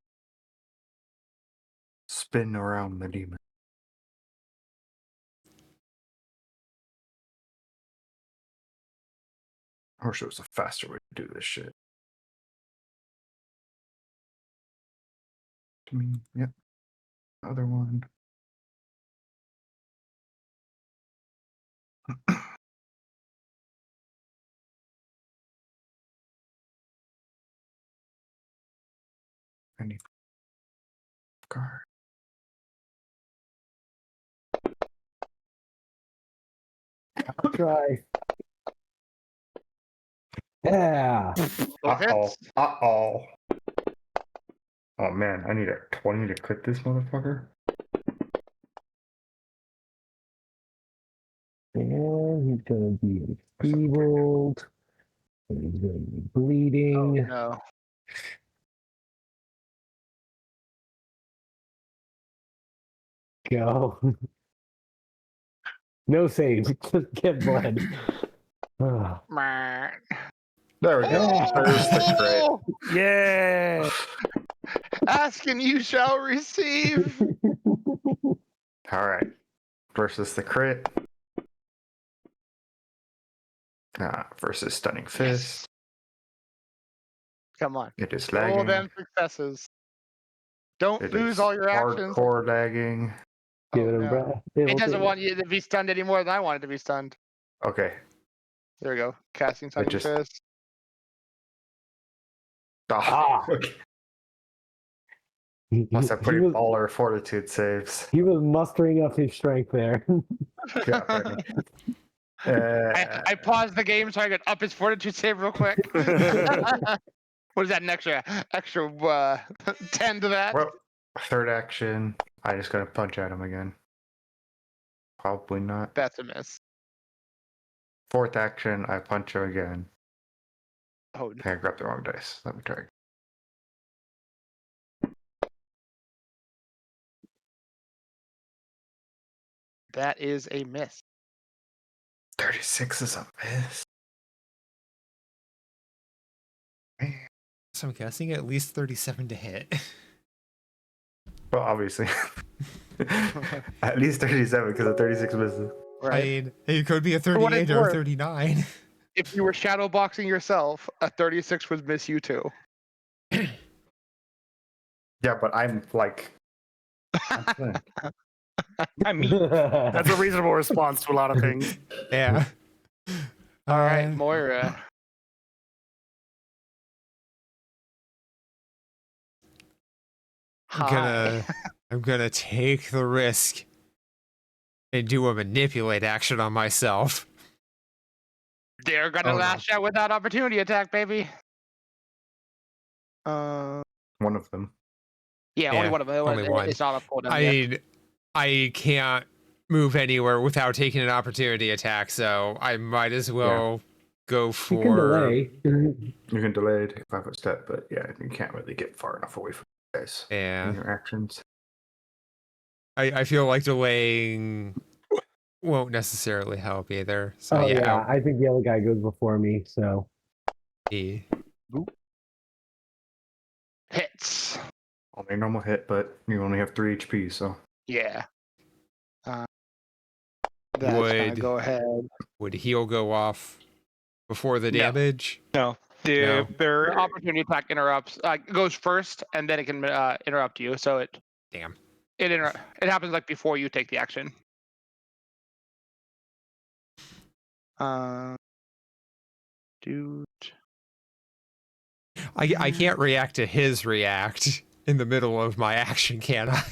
Spin around the demon. I wish there was a faster way to do this shit. I mean, yep. Other one. I need card. I'll try. Yeah. Both hits. Uh-oh. Oh man, I need a 20 to crit this motherfucker. And he's gonna be enfeebled. And he's gonna be bleeding. No. Go. No save. Just get blood. Ah. Meh. There we go. There's the crit. Yeah. Ask and you shall receive. All right. Versus the crit. Versus stunning fist. Come on. It is Roll lagging. them successes. Don't It lose is all your actions. hardcore lagging. Give it a no. breath. It doesn't want you to be stunned any more than I wanted to be stunned. Okay. There we go. Casting Sunny just- Fist. Ah. Okay. He, Plus, I he put in was, baller fortitude saves. he was mustering up his strength there. Yeah, apparently. I paused the game so I could up his fortitude save real quick. What is that? An extra 10 to that? Well, third action. I just gotta punch at him again. Probably not. That's a miss. Fourth action, I punch him again. Oh, no. Okay, I grabbed the wrong dice. Let me try. That is a miss. 36 is a miss. Man. So I'm guessing at least 37 to hit. Well, obviously. At least 37 because of 36 misses. I Right. mean, it could be a For what it's 38 or a worth. 39. If you were shadow boxing yourself, a 36 would miss you too. Yeah, but I'm like. I mean, That's a reasonable response to a lot of things. Yeah. All right, Moira. I'm gonna take the risk and do a manipulate action on myself. They're gonna Oh, no. lash out without opportunity attack, baby. One of them. Yeah, Yeah, only one of them. only one. It's not a cooldown I yet. mean, I can't move anywhere without taking an opportunity attack, so I might as well go You for. can delay. You can delay it, take a 5-foot step, but yeah, you can't really get far enough away from you guys Yeah, in your actions. I feel like delaying won't necessarily help either. So Oh yeah, yeah, I think the other guy goes before me. So yeah. Hits. Only a normal hit, but you only have 3 HP, so. Yeah. That's gonna Would- go ahead. Would heal go off before the No. damage? no. No. The opportunity attack interrupts. Goes first, and then it can interrupt you. So it Damn. it happens like before you take the action. Dude. I can't react to his react in the middle of my action, can I?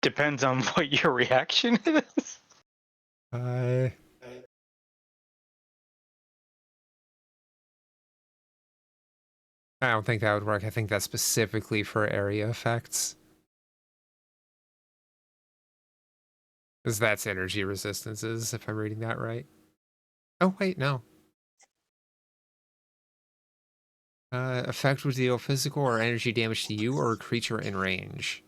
Depends on what your reaction is. I don't think that would work. I think that's specifically for area effects. Because that's energy resistances, if I'm reading that right. Oh, wait, no. Effect would deal physical or energy damage to you or a creature in range.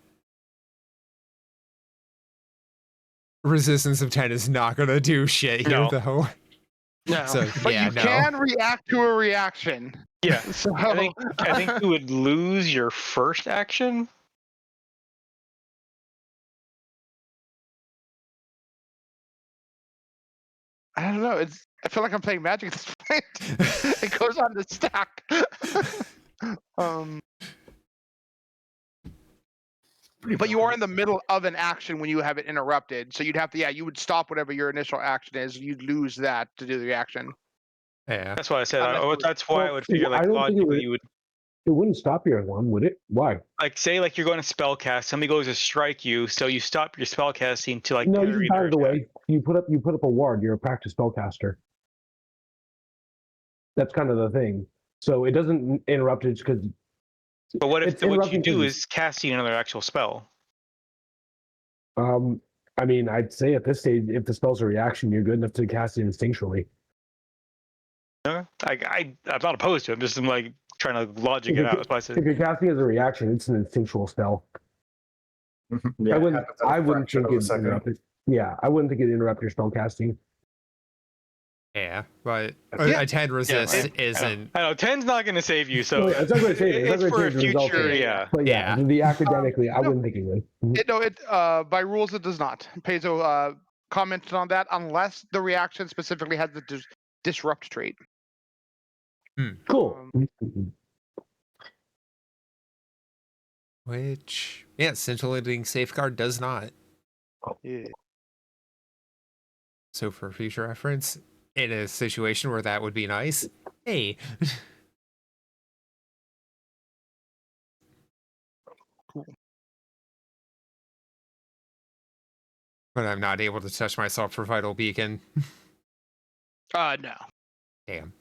Resistance of 10 is not going to do shit here, No. though. No. So, But yeah, you no. can react to a reaction. Yeah. So I think you would lose your first action. I don't know. I feel like I'm playing Magic at this point. It goes on the stack. But you are in the middle of an action when you have it interrupted. So you'd have to, you would stop whatever your initial action is. You'd lose that to do the reaction. Yeah. That's why I said. Unless you would- That's why I would figure I like don't think it logically would- you would it wouldn't stop your one, would it? Why? like say like you're going to spell cast. Somebody goes to strike you, so you stop your spell casting to like No, you parry just out their of the attack. way. You put up a ward. You're a practice spellcaster. That's kind of the thing. So it doesn't interrupt it because But what if It's what you interrupting do because- is casting another actual spell? I mean, I'd say at this stage, if the spell's a reaction, you're good enough to cast it instinctually. I'm not opposed to it. I'm just like trying to logic it out. That's why I said If you're casting as a reaction, it's an instinctual spell. Yeah, I it wouldn't. happens at a I wouldn't fraction think of a it second. interrupted. Yeah, I wouldn't think it interrupt your spell casting. Yeah, but Yeah. a 10 resist I know. isn't. I know 10's not going to save you, so No, it's not going to save it. It's not it's going for to a change the result. future. Yeah. Yeah. But yeah, Yeah. the academically, I wouldn't think it would. By rules, it does not. Paizo commented on that unless the reaction specifically has the disrupt trait. Cool. Which, yeah, scintillating safeguard does not. Yeah. So for future reference, in a situation where that would be nice, hey, but I'm not able to touch myself for Vital Beacon. No. Damn.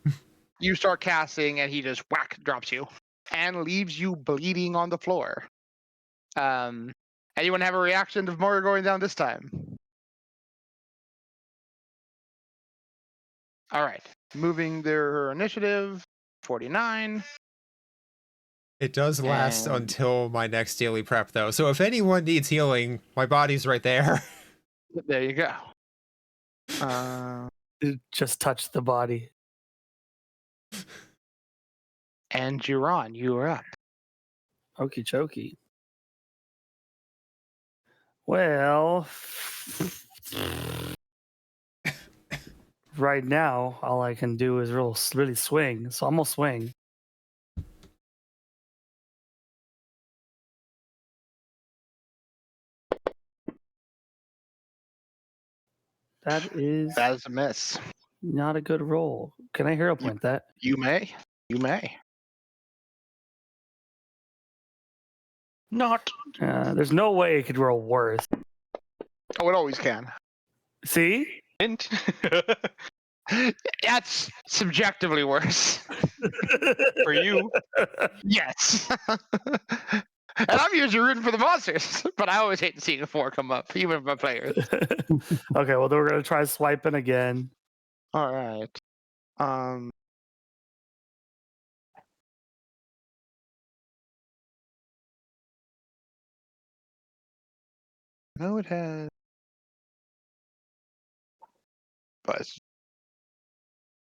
You start casting, and he just whack drops you, and leaves you bleeding on the floor. Anyone have a reaction to Moira going down this time? All right, moving their initiative. 49. It does last And- until my next daily prep, though. So if anyone needs healing, my body's right there. There you go. It just touched the body. And Jiron, you are up. Okie chokie. Well, right now, all I can do is really swing. So I'm going to swing. That is That is a miss. not a good roll. Can I hero point that? You may. You may. Not. There's no way it could roll worse. Oh, it always can. See? Hint. That's subjectively worse. For you. Yes. And I'm usually rooting for the monsters, but I always hate seeing a 4 come up, even for my players. Okay, well, then we're going to try swiping again. All right. No, it has. But it's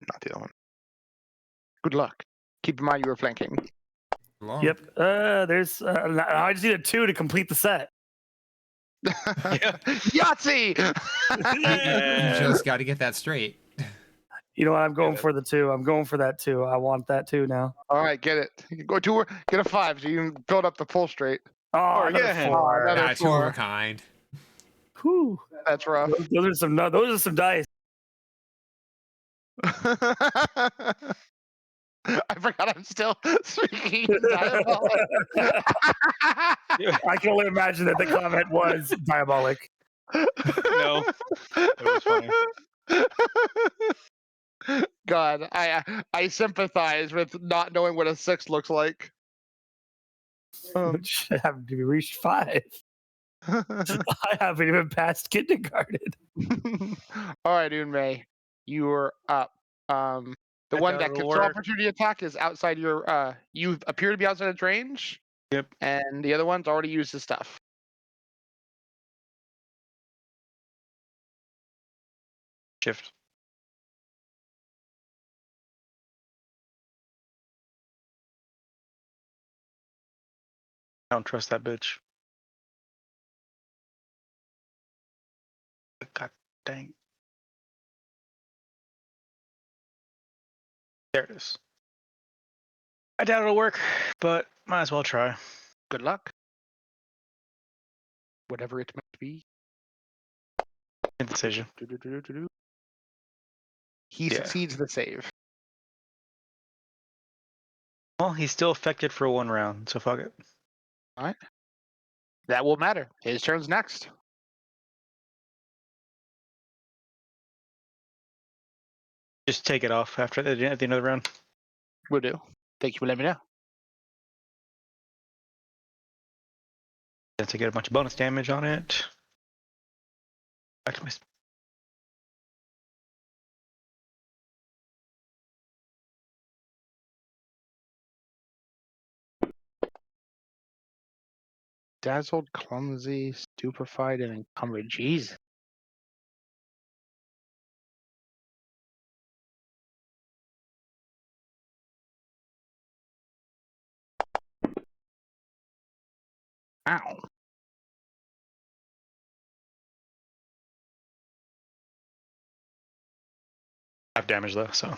not the other one. Good luck. Keep in mind you were flanking. Long. Yep. There's. I just need a 2 to complete the set. Yahtzee! You just got to get that straight. You know what? I'm going for the 2. I'm going for that 2. I want that 2 now. All right, get it. You can go to get a 5 so you can build up the full straight. Oh, another again. 4. Another Ah, two of a 4. kind. Whew. That's rough. Those are some. Those are some dice. I forgot I'm still speaking diabolic. I can only imagine that the comment was diabolic. No, it was funny. God, I sympathize with not knowing what a 6 looks like. Which haven't even reached 5. I haven't even passed kindergarten. All right, Unmei, you are up. The one that That'll can still work. opportunity attack is outside your. You appear to be outside its range. Yep. And the other one's already used his stuff. Shift. I don't trust that bitch. God dang. There it is. I doubt it'll work, but might as well try. Good luck. Whatever it might be. Indecision. He Yeah. succeeds the save. Well, he's still affected for 1 round, so fuck it. That will matter. His turn's next. Just take it off after at the end of the round. Will do. Thank you for letting me know. To get a bunch of bonus damage on it. Back to my Dazzled, clumsy, stupefied, and encumbered. Jeez. Ow. half damage though, so.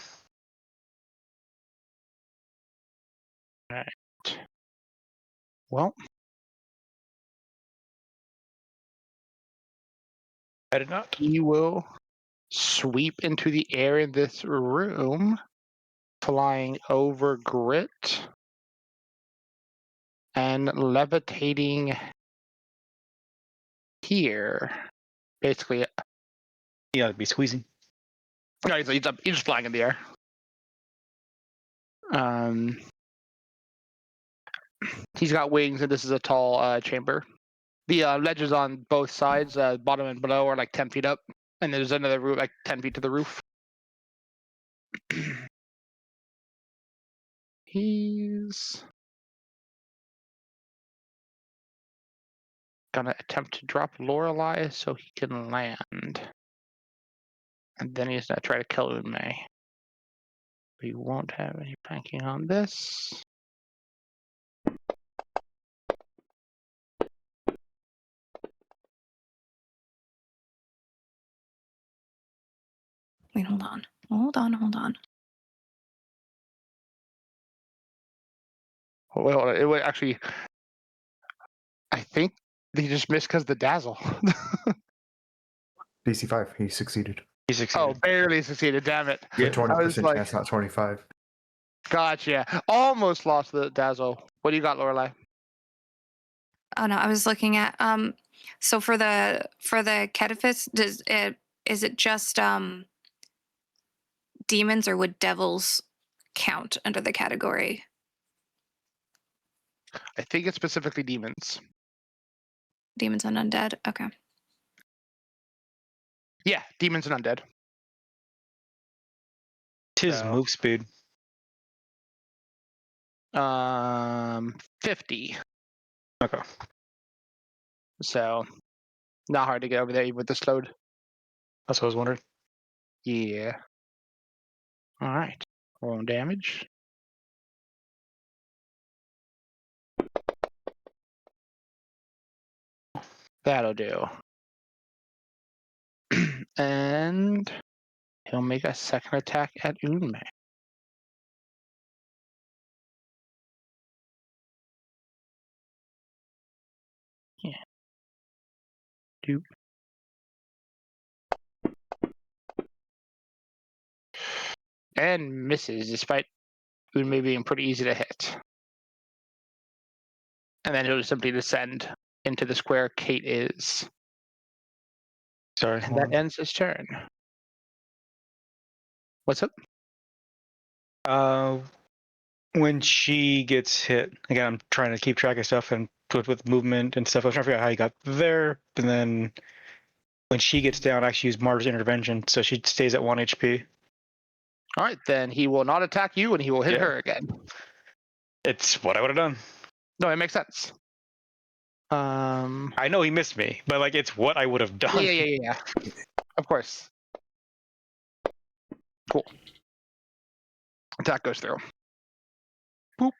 Well, I did not. He will sweep into the air in this room, flying over Grit and levitating here. Basically, Yeah, it'd be squeezing. no, he's just flying in the air. He's got wings, and this is a tall chamber. The ledges on both sides, bottom and below, are like 10 feet up, and there's another roof like 10 feet to the roof. He's gonna attempt to drop Lorelei so he can land, and then he's gonna try to kill Unmei. We won't have any banking on this. Wait, hold on. Hold on. Oh, wait, hold on. It would actually. I think he just missed because the dazzle. DC 5. He succeeded. He succeeded. Oh, barely succeeded. Damn it. Yeah, I was 20% like- chance, not 25. Gotcha. Almost lost the dazzle. What do you got, Lorelei? Oh no, I was looking at so for the Cetaphis, is it just demons, or would devils count under the category? I think it's specifically demons. Demons and undead? Okay. Yeah, demons and undead. Tis So- move speed. 50. Okay. So, not hard to get over there even with this load. That's what I was wondering. Yeah. All right. Roll damage. That'll do. And he'll make a second attack at Unmei. Yeah. Doop. And misses, despite Unmei being pretty easy to hit. And then he'll just simply descend into the square Kate is. Sorry. And hold that on. ends his turn. What's up? When she gets hit, again, I'm trying to keep track of stuff and with movement and stuff. I was trying to figure out how you got there. And then when she gets down, I actually use Marty's intervention, so she stays at 1 HP. All right, then he will not attack you, and he will hit Yeah. her again. It's what I would have done. No, it makes sense. I know he missed me, but like it's what I would have done. Yeah. Of course. Cool. Attack goes through. Boop.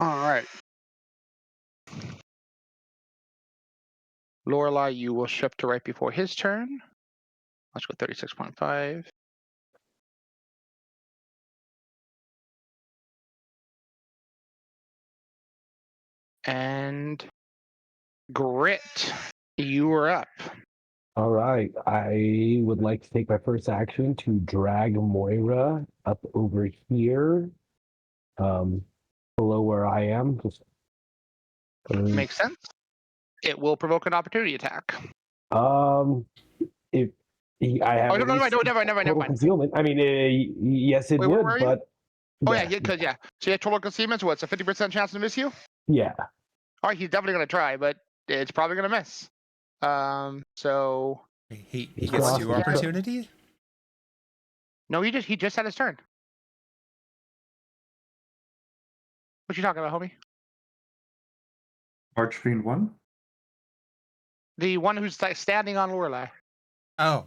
All right. Lorelei, you will shift to right before his turn. Let's go 36.5. And Grit, you are up. All right. I would like to take my first action to drag Moira up over here, below where I am. Just, Makes sense. It will provoke an opportunity attack. if I have Oh, no, at least never total mind. concealment. I mean, yes, it Wait, where would, were you? but Oh, yeah, because, yeah. So you have total concealment, so what's a 50% chance to miss you? yeah. All right, he's definitely going to try, but it's probably going to miss. So He He's gets awesome. 2 opportunity? no, he just had his turn. What you talking about, homie? Archfiend 1? The one who's like standing on Lorelei. Oh.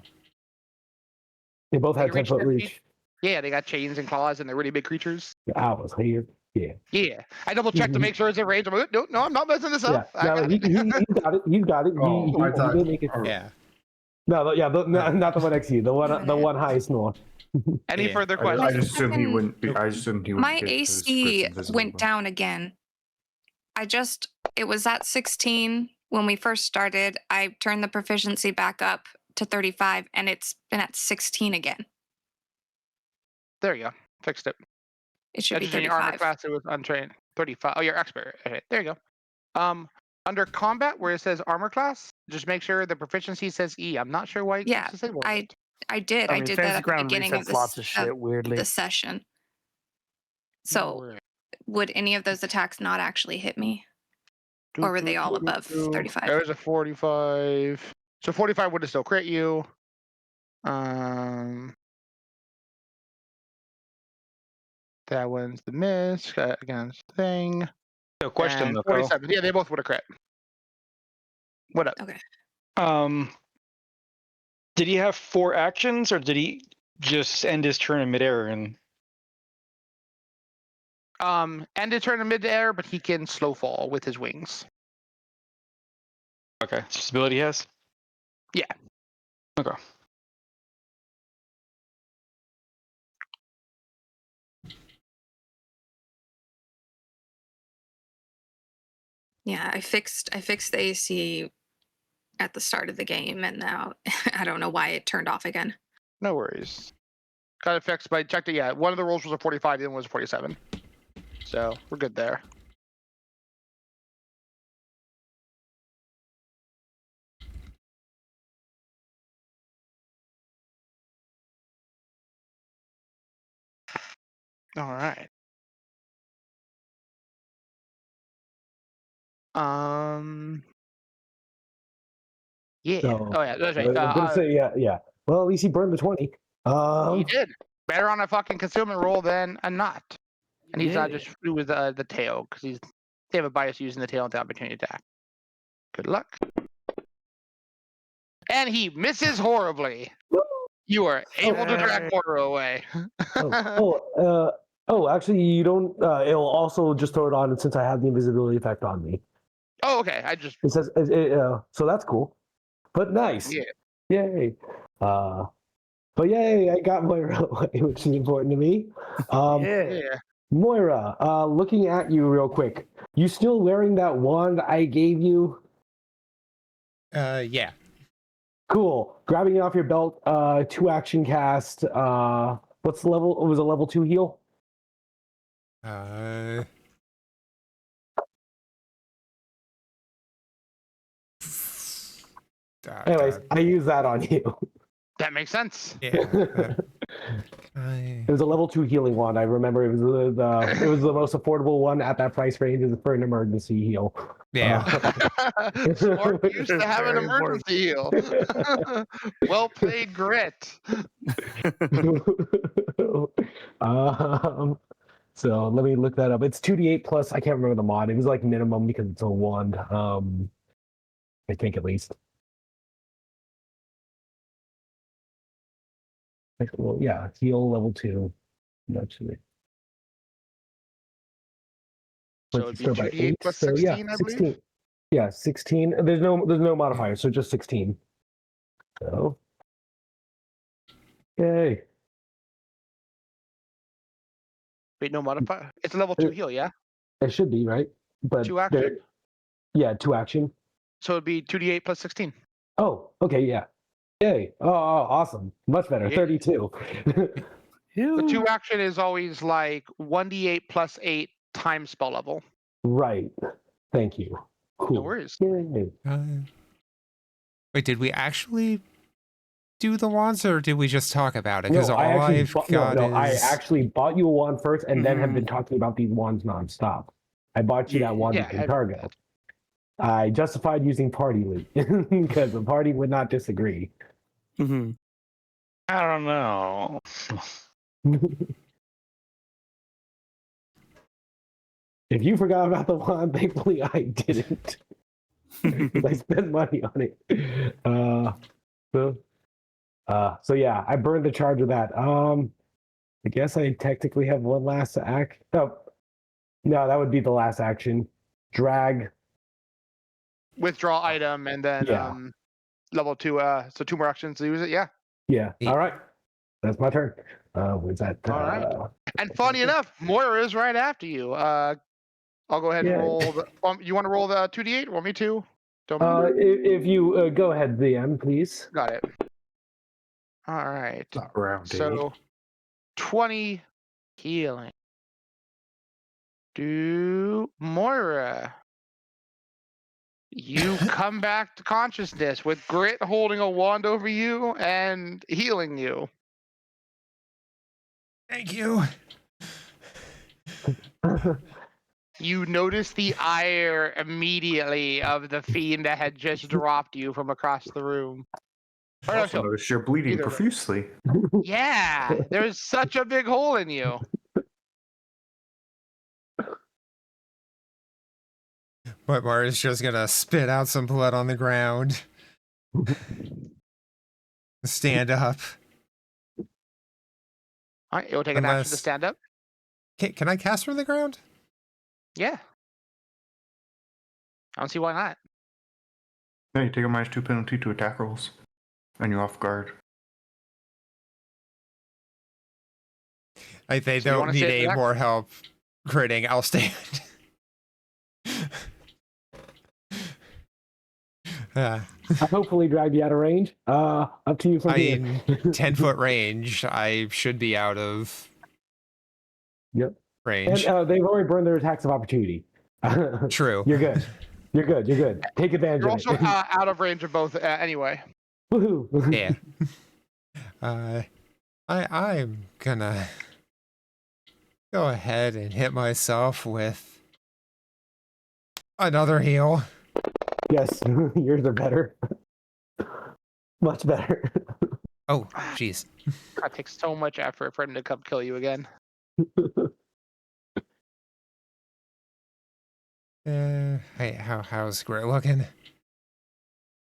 They both They had 10 reach foot 10 feet. reach. Yeah, they got chains and claws, and they're really big creatures. I was here. Yeah. Yeah, I double checked to make sure it's in range. I'm like, no, I'm not messing this Yeah. up. I No, got he it. got it. You got it. Oh, I thought- He did make it. oh. Yeah. No, yeah, not the one next to you. The one highest north. Any Yeah. further I questions? just assumed he Fucking- wouldn't be. I assumed he wouldn't My get 'cause AC Grit's invisible, went but- down again. It was at 16 when we first started. I turned the proficiency back up to 35, and it's been at 16 again. There you go. Fixed it. It should be Just in your armor 35. class, it was untrained. 35. Oh, you're expert. Okay, there you go. Under combat, where it says armor class, just make sure the proficiency says E. I'm not sure why it Yeah, keeps disabled. I did. I I mean, did that Fantasy at the Ground beginning of resets lots of shit weirdly. the session. No So, worries. would any of those attacks not actually hit me? Or were they all above 35? There's a 45. So 45 would have still crit you. That one's the miss against thing. So question And though, Kyle. 47. Yeah, they both would have crit. What up? Okay. Did he have 4 actions, or did he just end his turn in midair? And End his turn in mid-air, but he can slow fall with his wings. okay, it's just ability he has. Yeah. Okay. Yeah, I fixed the AC at the start of the game, and now I don't know why it turned off again. No worries. Got it fixed, but I checked it. Yeah, one of the rolls was a 45, the other one was a 47. So we're good there. All right. Yeah. So, Oh yeah, that's I right. was gonna say yeah. Well, at least he burned the 20. He did better on a fucking concealment roll than a not. And he's Yeah. just through with the tail because they have a bias using the tail at the opportunity attack. Good luck. And he misses horribly. You are able to drag Porter away. Actually, you don't. It'll also just throw it on since I have the invisibility effect on me. Oh, okay. I just It says so that's cool, but nice. Yeah. Yay. But yay, I got Moira away, which is important to me. yeah. Moira, looking at you real quick, you still wearing that wand I gave you? Yeah. Cool. Grabbing it off your belt, 2 action cast. What's the level? It was a level 2 heal? Anyways, I use that on you. That makes sense. Yeah. It was a level 2 healing wand. I remember it was the most affordable one at that price range for an emergency heal. Yeah. Smart used to have an Very emergency heal. Well played, Grit. So let me look that up. It's 2d8 plus. I can't remember the mod. It was like minimum because it's a wand. I think at least. Well, yeah, heal level 2. Actually. So it'd be 2d8 plus 16, I believe. 16. Yeah, 16. There's no modifier, so just 16. So, yay. Wait, no modifier? It's a level 2 heal, yeah? It should be, right? But 2 action? Yeah, 2 action. So it'd be 2d8 plus 16. Oh, okay, yeah. Yay. Oh, awesome. Much better. Yeah. 32. The 2 action is always like 1d8 plus 8 times spell level. Right. Thank you. Cool. No worries. Yay. Wait, did we actually do the wands, or did we just talk about it? Because No, all I've got is... I actually bought you a wand first and then have been talking about these wands nonstop. I bought you that wand in cargo. I justified using party loot because the party would not disagree. I don't know. If you forgot about the wand, thankfully I didn't. I spent money on it. So yeah, I burned the charge of that. I guess I technically have one last act. No, that would be the last action. Drag. Withdraw item and then level 2. So 2 more actions to use it. Yeah. Yeah. All right. That's my turn. Was that? All right. And funny enough, Moira is right after you. I'll go ahead and Yeah. roll the. You want to roll the 2d8? Want me to? Don't If you go ahead, DM, please. Got it. All right. Not round So 20 healing. Do Moira. You come back to consciousness with Grit holding a wand over you and healing you. Thank you. You notice the ire immediately of the fiend that had just dropped you from across the room. Or no, Also so, notice you're bleeding either way. profusely. Yeah, there's such a big hole in you. But Mara's just gonna spit out some blood on the ground. Stand up. All right, you'll take an action to Unless- stand up. Can I cast from the ground? Yeah. I don't see why not. Yeah, you take a -2 penalty to attack rolls. And you're off guard. If they So you don't wanna need save any that? more help critting, I'll stand. I hopefully drive you out of range. Up to you from I here. mean, 10-foot range, I should be out of Yep. range. And they've already burned their attacks of opportunity. True. You're good. You're good. You're good. Take advantage You're of also it. out of range of both anyway. Woohoo. Yeah. I'm gonna go ahead and hit myself with another heal. Yes, yours are better. Much better. Oh, jeez. That takes so much effort for him to come kill you again. Hey, how's Grit looking?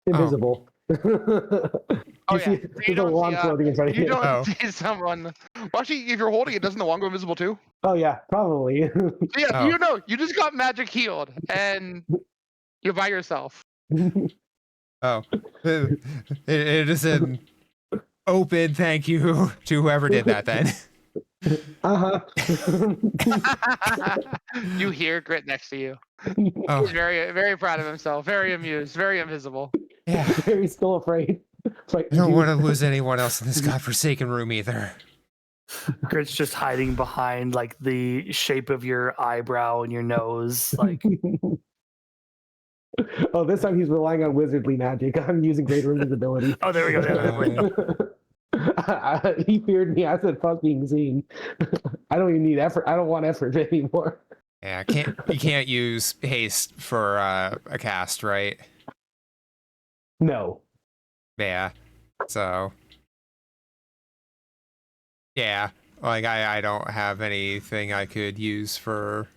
Invisible. Oh, You yeah. see, You there's a don't wand see, floating in front of You you. don't Oh. see someone. Well, actually, if you're holding it, doesn't the wand go invisible too? Oh yeah, probably. So yeah, Oh. you know, you just got magic healed, and you're by yourself. Oh, it is an open thank you to whoever did that then. Uh-huh. You hear Grit next to you. Oh, He's very, very proud of himself, very amused, very invisible. yeah. He's still afraid. It's like, I don't dude, want to lose anyone else in this godforsaken room either. Grit's just hiding behind like the shape of your eyebrow and your nose. Like oh, this time he's relying on wizardly magic. I'm using greater invisibility. oh, there we go. He feared me. I said, "Fuck being seen." I don't even need effort. I don't want effort anymore. Yeah, you can't use haste for a cast, right? No. Yeah. So yeah, like I don't have anything I could use for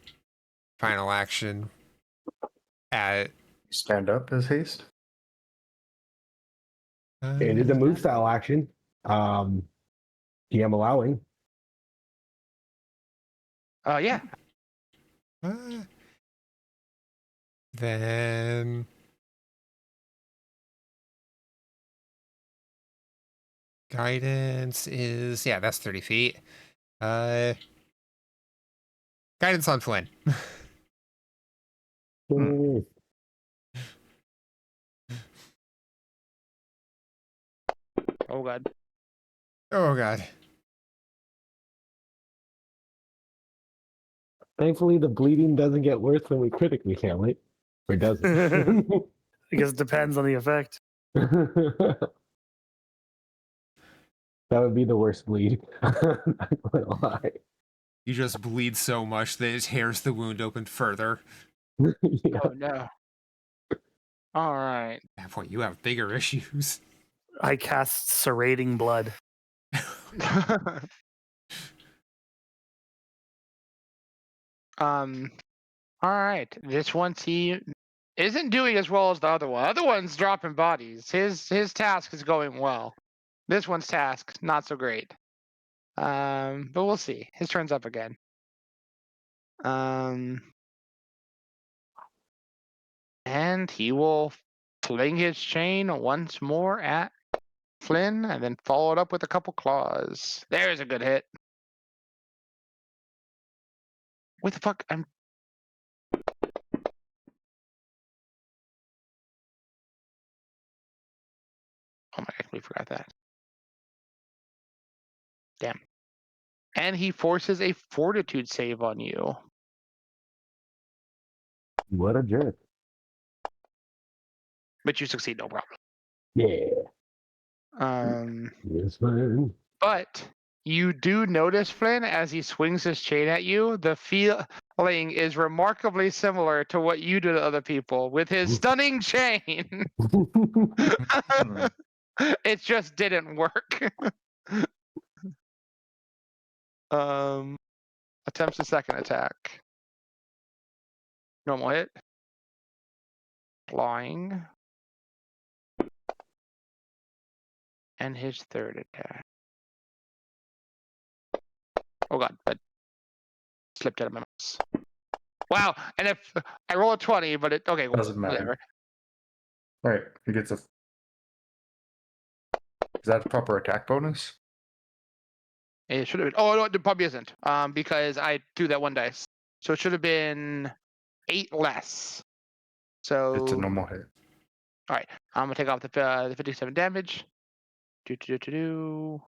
final action at Stand up as haste. It is a move style action. DM allowing. Yeah. Then guidance is, yeah, that's 30 feet. Guidance on Flynn. Mm. Oh god. Oh god. Thankfully, the bleeding doesn't get worse when we critically fail it. Or does it? I guess it depends on the effect. That would be the worst bleed. Not gonna lie. You just bleed so much that it tears the wound open further. Yeah. Oh no. All right. At that point, you have bigger issues. I cast serrating blood. All right. This one isn't doing as well as the other one. Other one's dropping bodies. His task is going well. This one's task not so great. But we'll see. His turn's up again. And he will fling his chain once more at Flynn, and then follow it up with a couple claws. There's a good hit. What the fuck? totally forgot that. Damn. And he forces a fortitude save on you. What a jerk. But you succeed, no problem. Yeah. Yes, man. But you do notice, Flynn, as he swings his chain at you, the feeling is remarkably similar to what you do to other people with his stunning chain. It just didn't work. Attempts a second attack. Normal hit. Flying. And his third attack. Oh god, that slipped out of my mouse. Wow, and if I roll a 20, but it okay, well, Doesn't matter. whatever. Right. He gets a. Is that a proper attack bonus? It should have been. Oh no, it probably isn't. Because I threw that one dice, so it should have been 8 less. So It's a normal hit. all right, I'm gonna take off the 57 damage. Take up to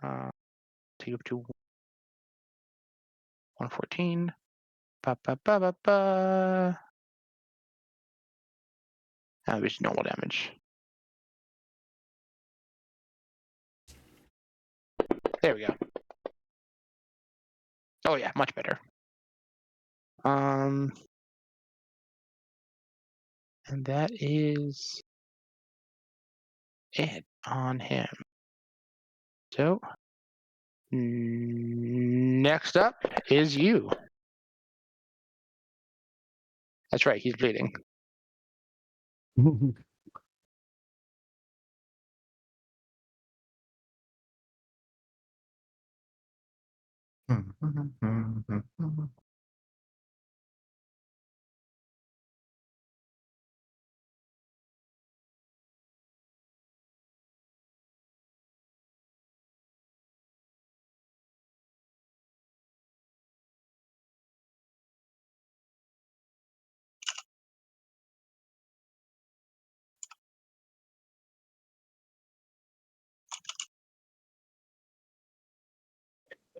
114. Ba ba ba ba ba. That was normal damage. There we go. Oh yeah, much better. And that is it on him. So next up is you. That's right, he's bleeding.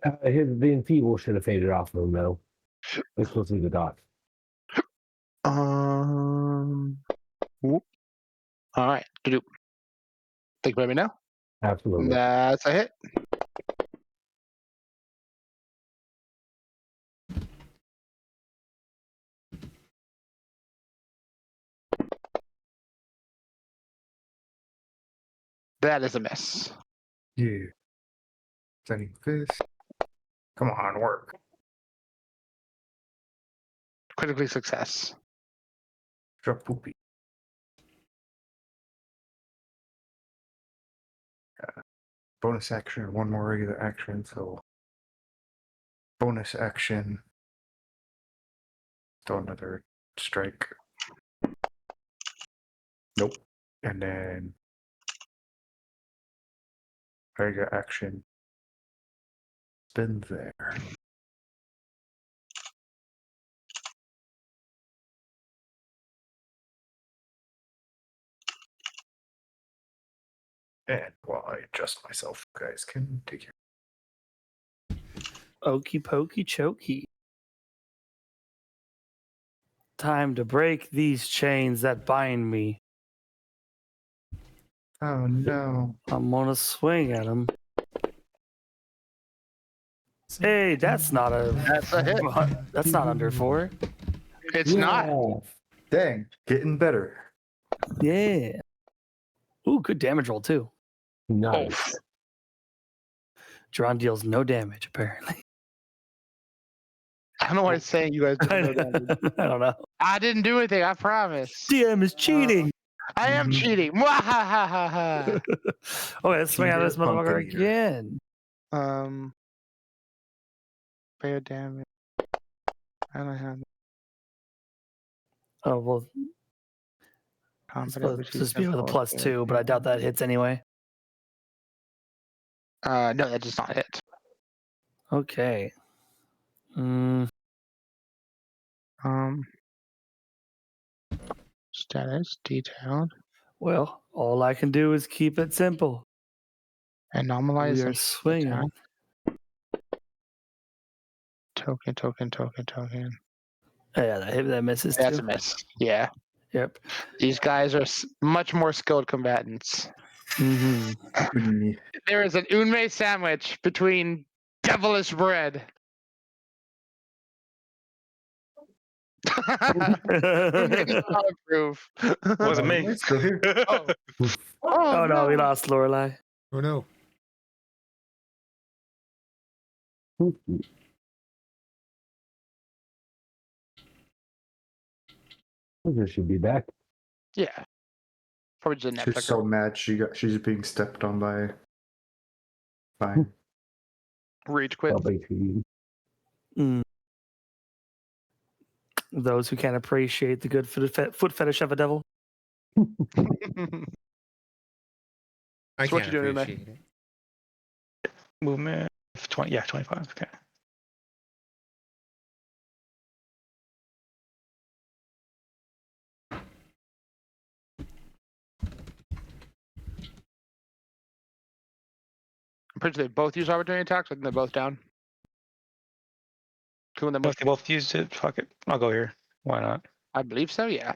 The enfeeble should have faded off of him, though. Especially the dot. Whoop. All right. Think about me now. Absolutely. That's a hit. That is a miss. Yeah. Sending fist. Come on, work. Critically success. Drop poopy. Bonus action, one more regular action, so bonus action. Throw another strike. Nope. And then regular action. Spin there. And while I adjust myself, you guys can take your. Okey pokey chokey. Time to break these chains that bind me. Oh no. I'm gonna swing at him. Hey, that's not a. That's a hit. That's not under 4. It's not. Dang, getting better. Yeah. Ooh, good damage roll too. Nice. Dron deals no damage apparently. I don't know why it's saying you guys I don't know that. don't know. I didn't do anything, I promise. DM is cheating. I am cheating. Mwahahaha. Okay, let's swing at this Cheater motherfucker hunter here. again. Fair damage. I don't have Oh well, it's supposed to be with a +2, but I doubt that hits anyway. No, that does not hit. Okay. Status detailed. Well, all I can do is keep it simple. Anomalize. We are swinging. Token. Yeah, that misses That's too. a miss. Yeah. Yep. These guys are much more skilled combatants. Mm-hmm. Mm, There is an unmei sandwich between devilish bread. Unmei does not approve. Wasn't me. Nice, go here. Oh. Oh no, we lost Lorelai. Oh no. Should be back. Yeah. Probably just a net She's flicker. so mad. She's being stepped on by. Fine. Rage quit. Mm. Those who can't appreciate the good foot fetish of a devil. I So what can't you doing, man? appreciate it. Movement 20. Yeah, 25. Okay. I'm pretty sure they both use opportunity attacks. I think they're both down. Killing them If both. they both used it, fuck it. I'll go here. Why not? I believe so. Yeah.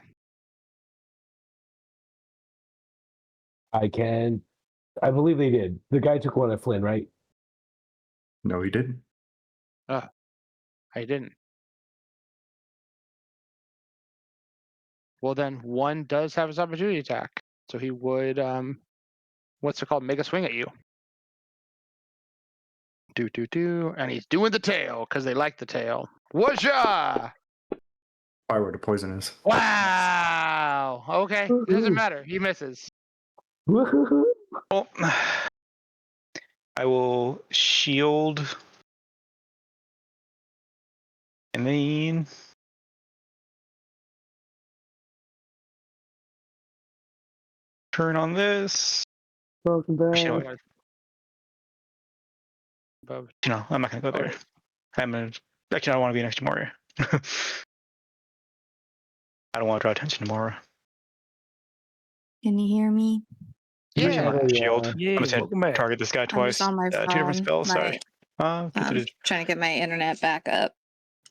I believe they did. The guy took one at Flynn, right? No, he didn't. I didn't. Well, then one does have his opportunity attack, so he would what's it called? Make a swing at you. And he's doing the tail because they like the tail. Whoosha! Fire where the poison is. Wow. Okay, it doesn't matter. He misses. Woohoo! Oh, I will shield. And then turn on this. Welcome back. You know, Above. I'm not gonna go there. I'm gonna. Actually, I don't want to be next to Moria. I don't want to draw attention to Moria. Can you hear me? Yeah. Shield. Yeah, I'm just welcome gonna back. target this guy I'm twice. just on my phone. Two different spells. Sorry. I'm trying to get my internet back up.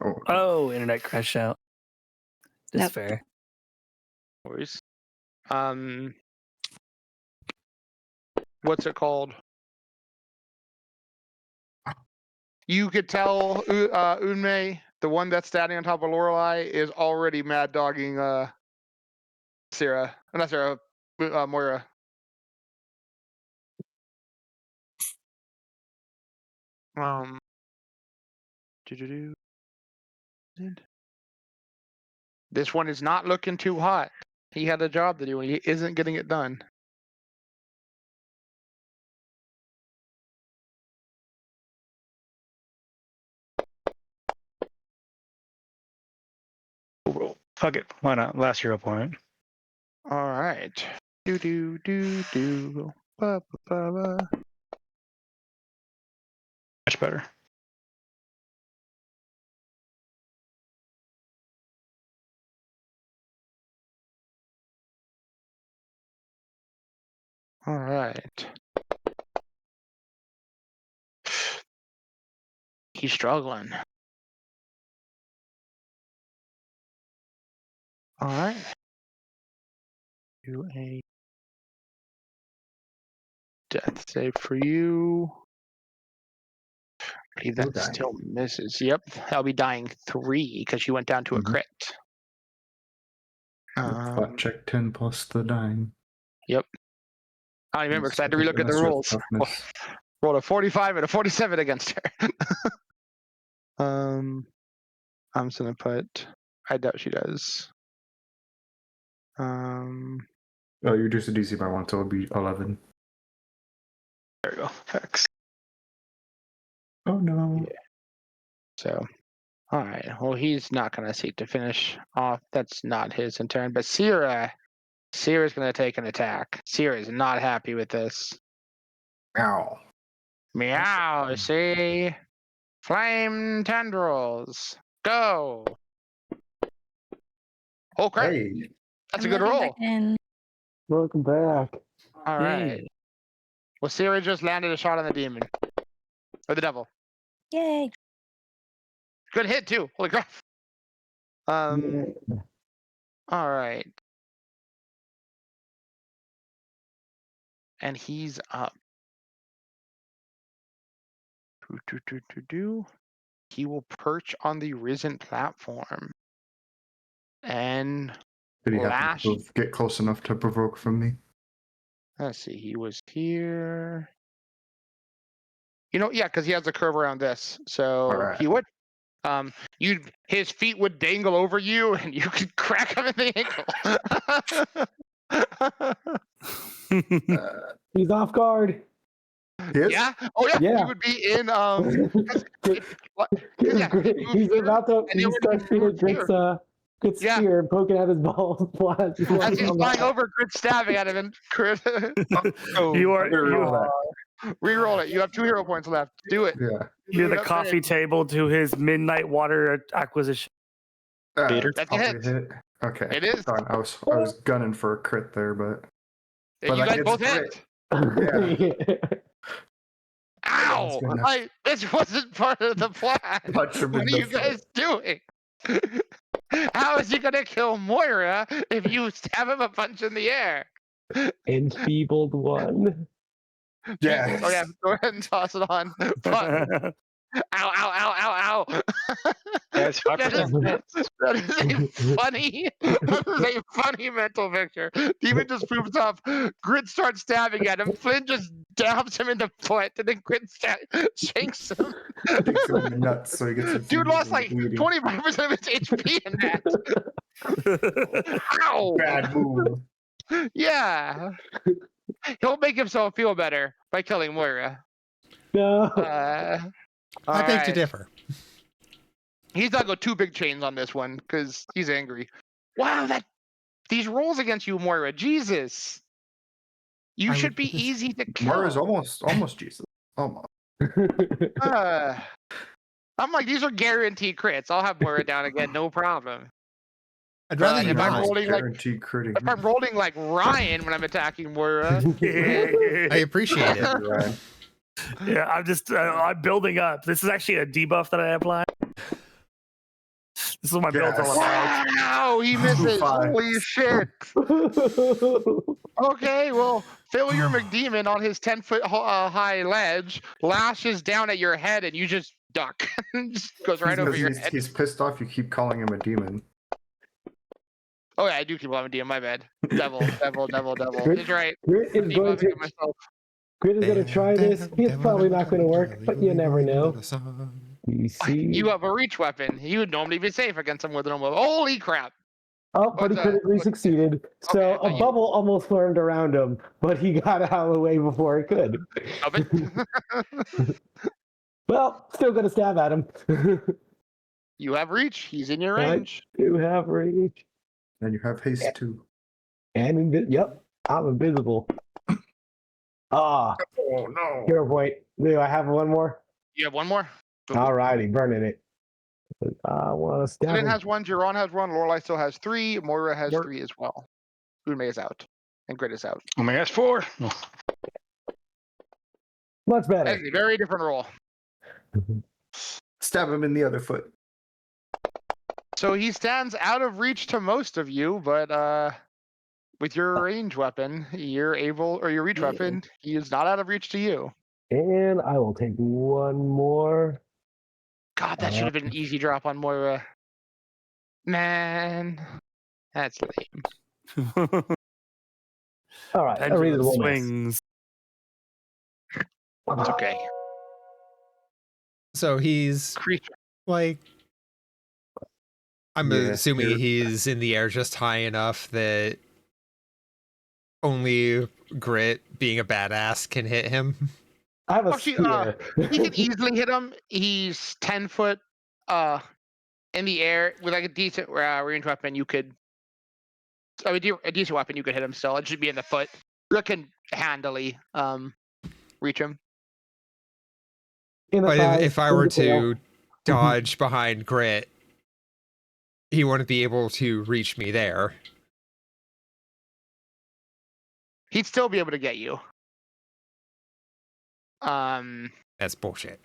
Oh, Oh, internet crash out. That's Yep. fair. Worries. What's it called? You could tell Unmei, the one that's standing on top of Lorelei, is already mad dogging Sarah. Not Sarah, Moira. Doo-doo-doo. This one is not looking too hot. He had a job to do and he isn't getting it done. Fuck it. Why not? Last hero point. All right. Do do do do. Ba, ba, ba, ba. Much better. All right. He's struggling. All right. Do a death save for you. I believe that Okay. still misses. Yep. I'll be dying 3 because you went down to a Mhm. crit. Flat check 10 plus the dying. Yep. I remember because I had to relook at the Lesser rules. toughness. Rolled a 45 and a 47 against her. I'm just gonna put. I doubt she does. Oh, you reduce the DC by 1, so it'll be 11. There we go. Hex. Oh no. Yeah. So, all right. Well, he's not gonna seek to finish off. That's not his in turn. But Sierra's gonna take an attack. Sierra's not happy with this. Ow. Meow. See, flame tendrils. Go. Oh crap! Hey. That's I'm a good loading roll. back in. Welcome back. All right. Well, Sarah just landed a shot on the demon. Or the devil. Yay. Good hit, too. Holy crap. All right. And he's up. He will perch on the risen platform. And Did he lash. happen to get close enough to provoke from me? Let's see. He was here. You know, yeah, because he has a curve around this. So Alright. he would. His feet would dangle over you, and you could crack him in the ankle. He's off guard. Yes? Yeah. Oh yeah. Yeah. He would be in. He's about to. and He it would starts move feeling Grit's Yeah. spear and poking at his balls. As he's flying over, Grit stabbing at him, and Grit. You are Reroll that. Reroll it. You have 2 hero points left. Do it. Yeah. you're the Up coffee there. table to his midnight water acquisition. Peter? That's a probably hit. Okay. It is. Darn, I was gunning for a crit there, but You that guys gets both crit. hit. That's Ow! good enough. This wasn't part of the plan. Punch him What in are the you guys doing? How is he gonna kill Moira if you stab him a punch in the air? Enfeebled one. Yeah. Oh yeah, go ahead and toss it on. Fuck. Ow, ow, ow, ow, ow. Yeah, it's 5%. That is a funny mental picture. Demon just poops up. Grit starts stabbing at him. Flynn just dabs him in the foot, and then Grit shanks him. Kicks him in the nuts so he gets Dude lost like bleeding. 25% of his HP in that. Ow! Bad move. Yeah. He'll make himself feel better by killing Moira. No. I beg to alright. differ. He's not go 2 big chains on this one because he's angry. Wow, these rolls against you, Moira. Jesus. You I should would- be easy to kill. Moira's almost Jesus. Almost. Uh, I'm like, these are guaranteed crits. I'll have Moira down again, no problem. I'd rather But you if I'm not. rolling like Guaranteed critting. if I'm rolling like Ryan when I'm attacking Moira, I appreciate it. Ryan. Yeah, I'm building up. This is actually a debuff that I applied. This is my build all about. wow, he misses. Fine. Holy shit. Okay, well, Failure McDemon on his 10-foot high ledge lashes down at your head, and you just duck. Just goes right over your head. He's pissed off. You keep calling him a demon. Oh yeah, I do keep on DM. My bad. Devil. Good. He's right. Grit is going to. Myself. Grit is going to try this. It's probably not going to work, but you never know. You see. You have a reach weapon. You would normally be safe against someone with a normal. Holy crap! Oh, but he critically succeeded. So Okay, a bubble almost formed around him, but he got out of the way before it could. Stop it. Well, still going to stab at him. You have reach. He's in your Right. range. You have reach. And you have haste too. And yep, I'm invisible. Ah, Oh no. hero point. Do I have one more? You have one more. Alrighty, burning it. I want to stab Flynn him. has one. Jiron has one. Lorelai still has 3. Moira has Yep. 3 as well. Unmei is out. And Grit is out. Oh my gosh, 4. Much better. That is a very different roll. Stab him in the other foot. So he stands out of reach to most of you, but with your range weapon, you're able, or your reach weapon, he is not out of reach to you. And I will take one more. God, that should have been an easy drop on Moira. Man, that's lame. All right, a Pendulum reasonable miss. swings. It's okay. So he's Creature. like, I'm Yeah, assuming here. he's in the air just high enough that only Grit, being a badass, can hit him. I have a Actually, spear. He can easily hit him. He's 10 foot in the air with like a decent range weapon. You could, a decent weapon, you could hit him still. It should be in the foot. You can handily reach him. In the But thighs, if I in were the tail. to dodge behind Grit, he wouldn't be able to reach me there. He'd still be able to get you. That's bullshit.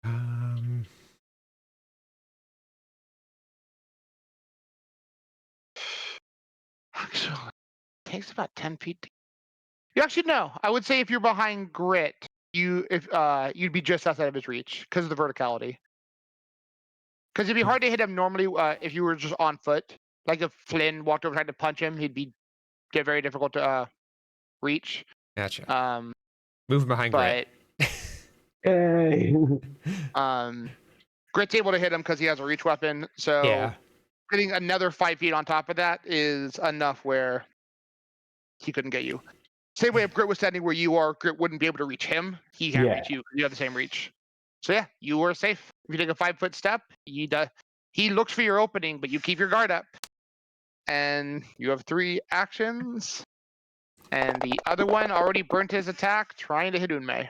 um, Actually, it takes about 10 feet. You actually no. I would say if you're behind Grit, you'd be just outside of his reach because of the verticality. Because it'd be hard to hit him normally if you were just on foot. Like if Flynn walked over trying to punch him, get very difficult to reach. gotcha. Move behind Grit. But Hey. Grit's able to hit him because he has a reach weapon. So Yeah. getting another 5 feet on top of that is enough where he couldn't get you. Same way if Grit was standing where you are, Grit wouldn't be able to reach him. He can't Yeah. reach you. You have the same reach. So yeah, you were safe. If you take a 5-foot step, he looks for your opening, but you keep your guard up. And you have 3 actions. And the other one already burnt his attack trying to hit Unmei.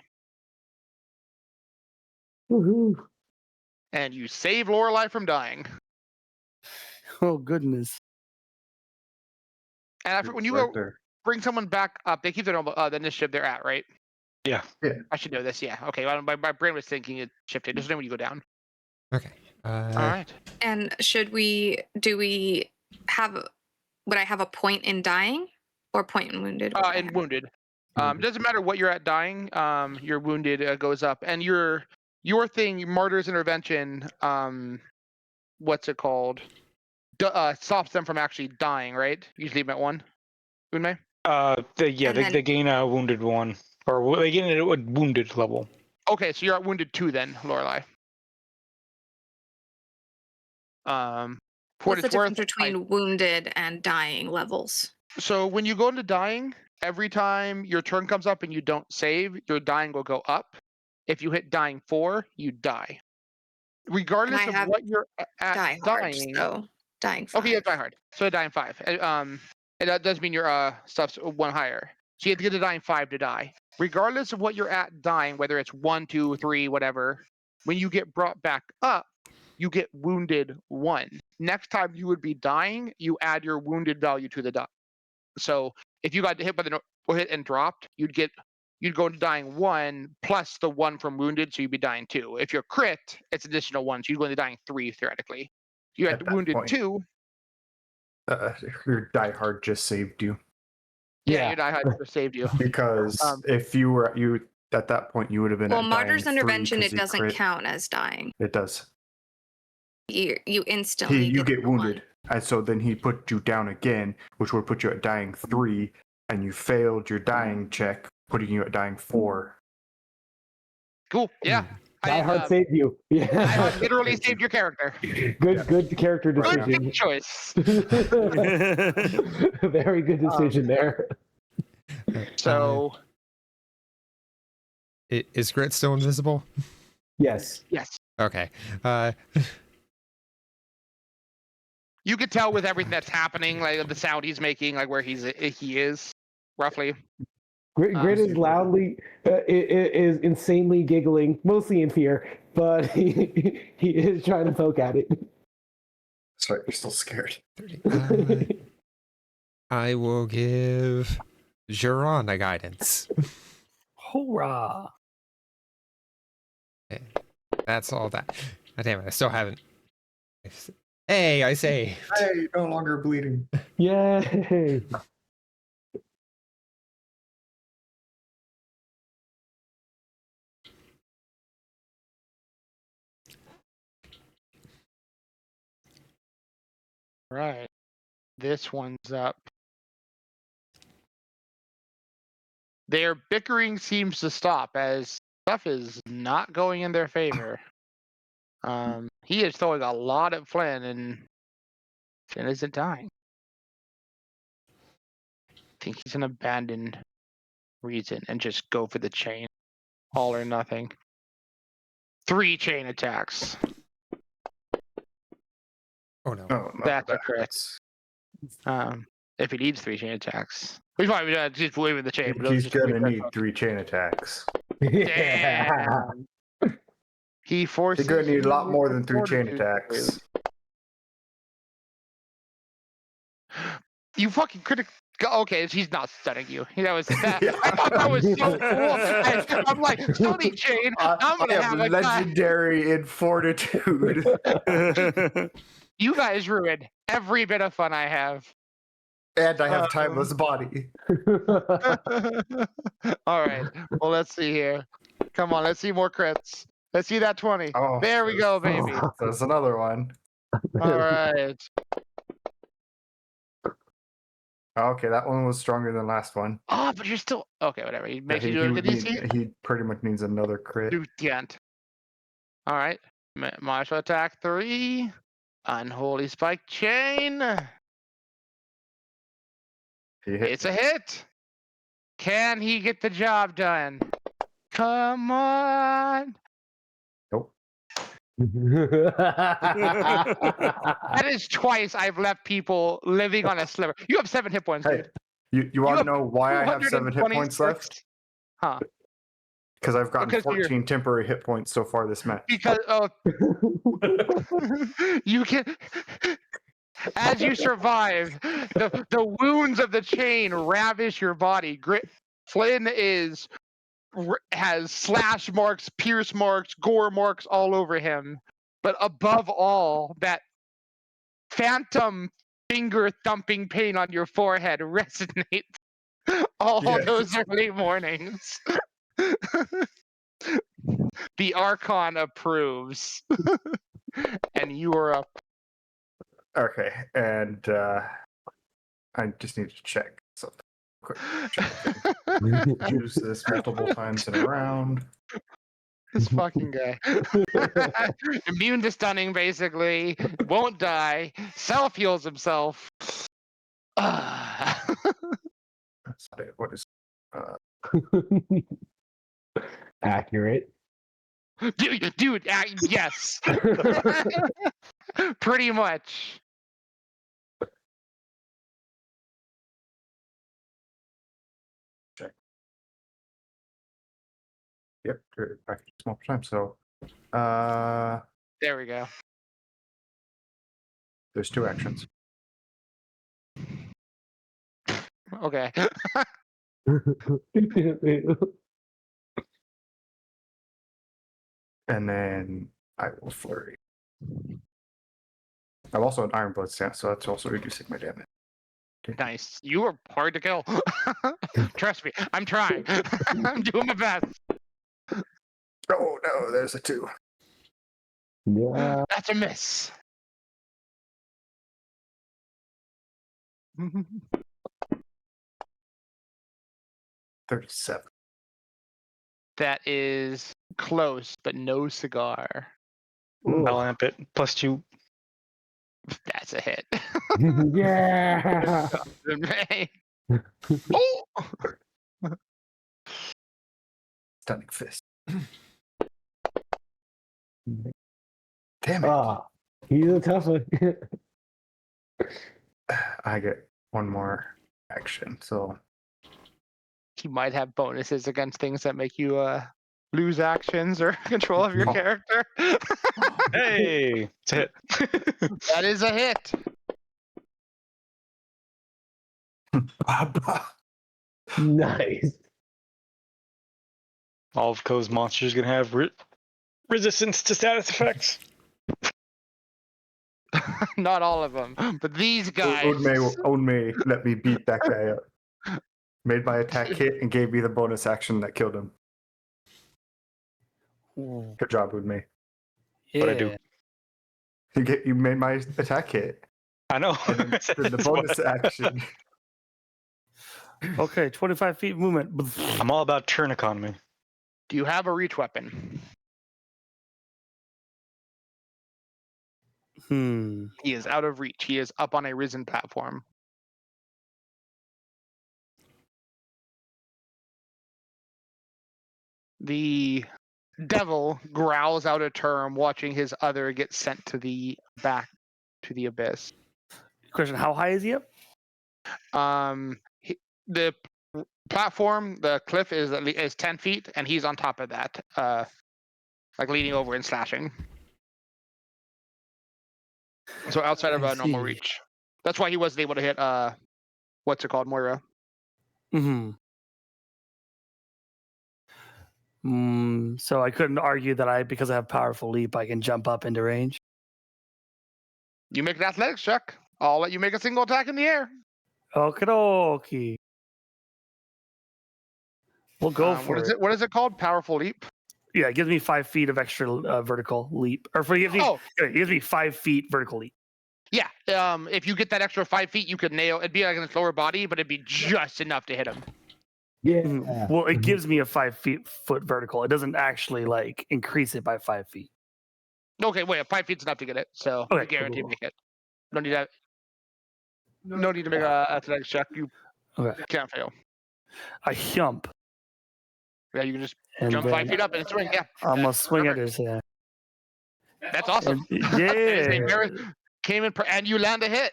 Woohoo. And you save Lorelei from dying. Oh goodness. And when you Right go there. bring someone back up, they keep their the initiative they're at, right? Yeah. I should know this. Yeah. Okay. Well, my brain was thinking it shifted. Just know when you go down. Okay. All right. And do we have, would I have a point in dying or point in wounded? What would I And have? wounded. It doesn't matter what you're at dying. Your wounded goes up, and your thing, Martyr's Intervention. What's it called? Stops them from actually dying, right? Usually at 1. Unmei? They gain a wounded 1, or they gain a wounded level. Okay, so you're at wounded 2 then, Lorelei. For What's the what it's worth, difference between wounded and dying levels? so when you go into dying, every time your turn comes up and you don't save, your dying will go up. If you hit dying 4, you die. Regardless I of have what you're at Die hard, dying. so dying 5. Okay, yeah, die hard. So dying 5. And that does mean your stuff's 1 higher. So you have to get to dying 5 to die. Regardless of what you're at dying, whether it's 1, 2, 3, whatever, when you get brought back up, you get wounded 1. Next time you would be dying, you add your wounded value to the die. So if you got hit by the hit and dropped, you'd go into dying 1 plus the 1 from wounded, so you'd be dying 2. If you're crit, it's additional 1, so you'd go into dying 3 theoretically. You At had that wounded point. 2. Your Die Hard just saved you Yeah, your die hard just saved you. because if you were at that point, you would have been. Well, at Martyr's dying 3 Intervention, 'cause it he doesn't crit. count as dying. It does. You instantly You get the one. wounded, and so then he put you down again, which would put you at dying 3, and you failed your dying check, putting you at dying 4. Cool. Yeah. Die Hard saved you. Die Yeah. Hard literally saved your character. Good character Good decision. choice. Very good decision there. So Is Grit still invisible? Yes. yes, Okay. you could tell with everything that's happening, like the sound he's making, like where he is roughly. Grit is loudly, is insanely giggling, mostly in fear, but he is trying to poke at it. Sorry, you're still scared. 30. I will give Juron a guidance. Hoorah! Okay. That's all that. God damn it, I still haven't. Hey, I saved. Hey, no longer bleeding. Yay! Right. This one's up. Their bickering seems to stop as stuff is not going in their favor. He is throwing a lot at Flynn, and Flynn isn't dying. I think he's gonna abandon reason and just go for the chain. All or nothing. 3 chain attacks. Oh no. Oh, no, That's a crit. that's- If he needs 3 chain attacks. He's probably just waving the chain. But He's just gonna wave need that 3 chain attacks. Damn. He forces. He's gonna need a lot you more to than 3 chain fortitude attacks. You fucking critic. Okay, he's not stunning you. That was that. Yeah. I thought that was so cool. I'm like, Tony Chain, I'm I gonna have am a guy. legendary in fortitude. You guys ruined every bit of fun I have. And I have timeless body. All right. Well, let's see here. Come on, let's see more crits. Let's see that 20. Oh, There we go, baby. There's another one. All right. Okay, that one was stronger than last one. Oh, but you're still okay. Whatever. He Yeah, makes he, you he do a would good DC. need, he pretty much needs another crit. Do can't. All right. Martial attack 3. Unholy spike chain. He hit It's a hit. Can he get the job done? Come on. Nope. That is twice I've left people living on a sliver. You have 7 hit points, Hey, dude. you want to have know why I have 7 hit points 226? left? Huh. Because I've gotten Because you're- 14 temporary hit points so far this match. Because you can, as you survive, the wounds of the chain ravish your body. Flynn has slash marks, pierce marks, gore marks all over him. But above all, that phantom finger thumping pain on your forehead resonates all Yes. those early mornings. The Archon approves. And you are up. Okay, and I just need to check something quick. Use this multiple times in a round. This fucking guy. Immune to stunning, basically. Won't die. Self heals himself. That's not it. What is Accurate. Dude, yes. Pretty much. Yep, back multiple times. So There we go. there's 2 actions. Okay. And then I will flurry. I'm also an Iron Blood stance, so that's also reducing my damage. Nice. You are hard to kill. Trust me, I'm trying. I'm doing my best. Oh no, there's a 2. Yeah. That's a miss. 37. That is close, but no cigar. I'll amp it. +2. That's a hit. Yeah. Oh! Stunning fist. Damn it. Ah, he's a tough one. I get 1 more action, so He might have bonuses against things that make you lose actions or control of your Oh. character. Hey, it's a hit. That is a hit. Nice. All of Ko's monsters gonna have resistance to status effects. Not all of them, but these guys. Onme let me beat that guy up. Made my attack hit and gave me the bonus action that killed him. Ooh, Good job, Unme. What I do. You made my attack hit. I know. And then the bonus action. Okay, 25 feet movement. I'm all about turn economy. Do you have a reach weapon? Hmm. He is out of reach. He is up on a risen platform. The devil growls out a term, watching his other get sent to the back to the abyss. Question: how high is he up? The platform, the cliff is 10 feet, and he's on top of that, like leaning over and slashing. So outside of I normal see. reach. That's why he wasn't able to hit what's it called, Moira? So I couldn't argue that because I have powerful leap, I can jump up into range. You make an athletics check. I'll let you make a single attack in the air. Okie dokie. We'll go for it. What is it called? Powerful leap? Yeah, it gives me 5 feet of extra vertical leap. Or it gives me 5 feet vertical leap. Yeah. If you get that extra 5 feet, you could nail. It'd be like in his lower body, but it'd be just enough to hit him. Yeah. Well, it gives me a 5 foot vertical. It doesn't actually like increase it by 5 feet. Okay, wait. 5 feet's enough to get it, so Okay, I guarantee cool. make it. No need to. No need to make a athletics check. You can't fail. I jump. Yeah, you can just And jump 5 feet up and swing. Yeah. I'm gonna swing at perfect. his. Yeah. That's awesome. Yeah. Came in and you land a hit.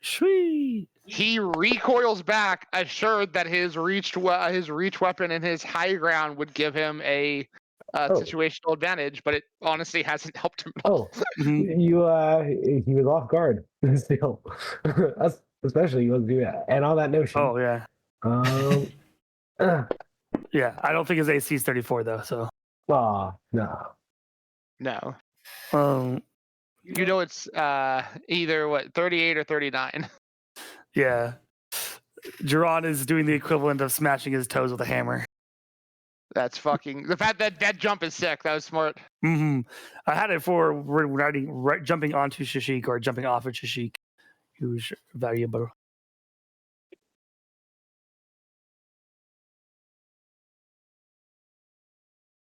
Sweet. He recoils back, assured that his reach weapon and his high ground would give him a situational advantage, but it honestly hasn't helped him at all. He was off guard still. Especially he wasn't doing that. And on that notion. Oh yeah. Yeah, I don't think his AC is 34 though. So. No. No. You know it's either 38 or 39. Yeah. Jiran is doing the equivalent of smashing his toes with a hammer. That's fucking the fact that jump is sick. That was smart. I had it for jumping onto Shashik or jumping off of Shashik. It was valuable.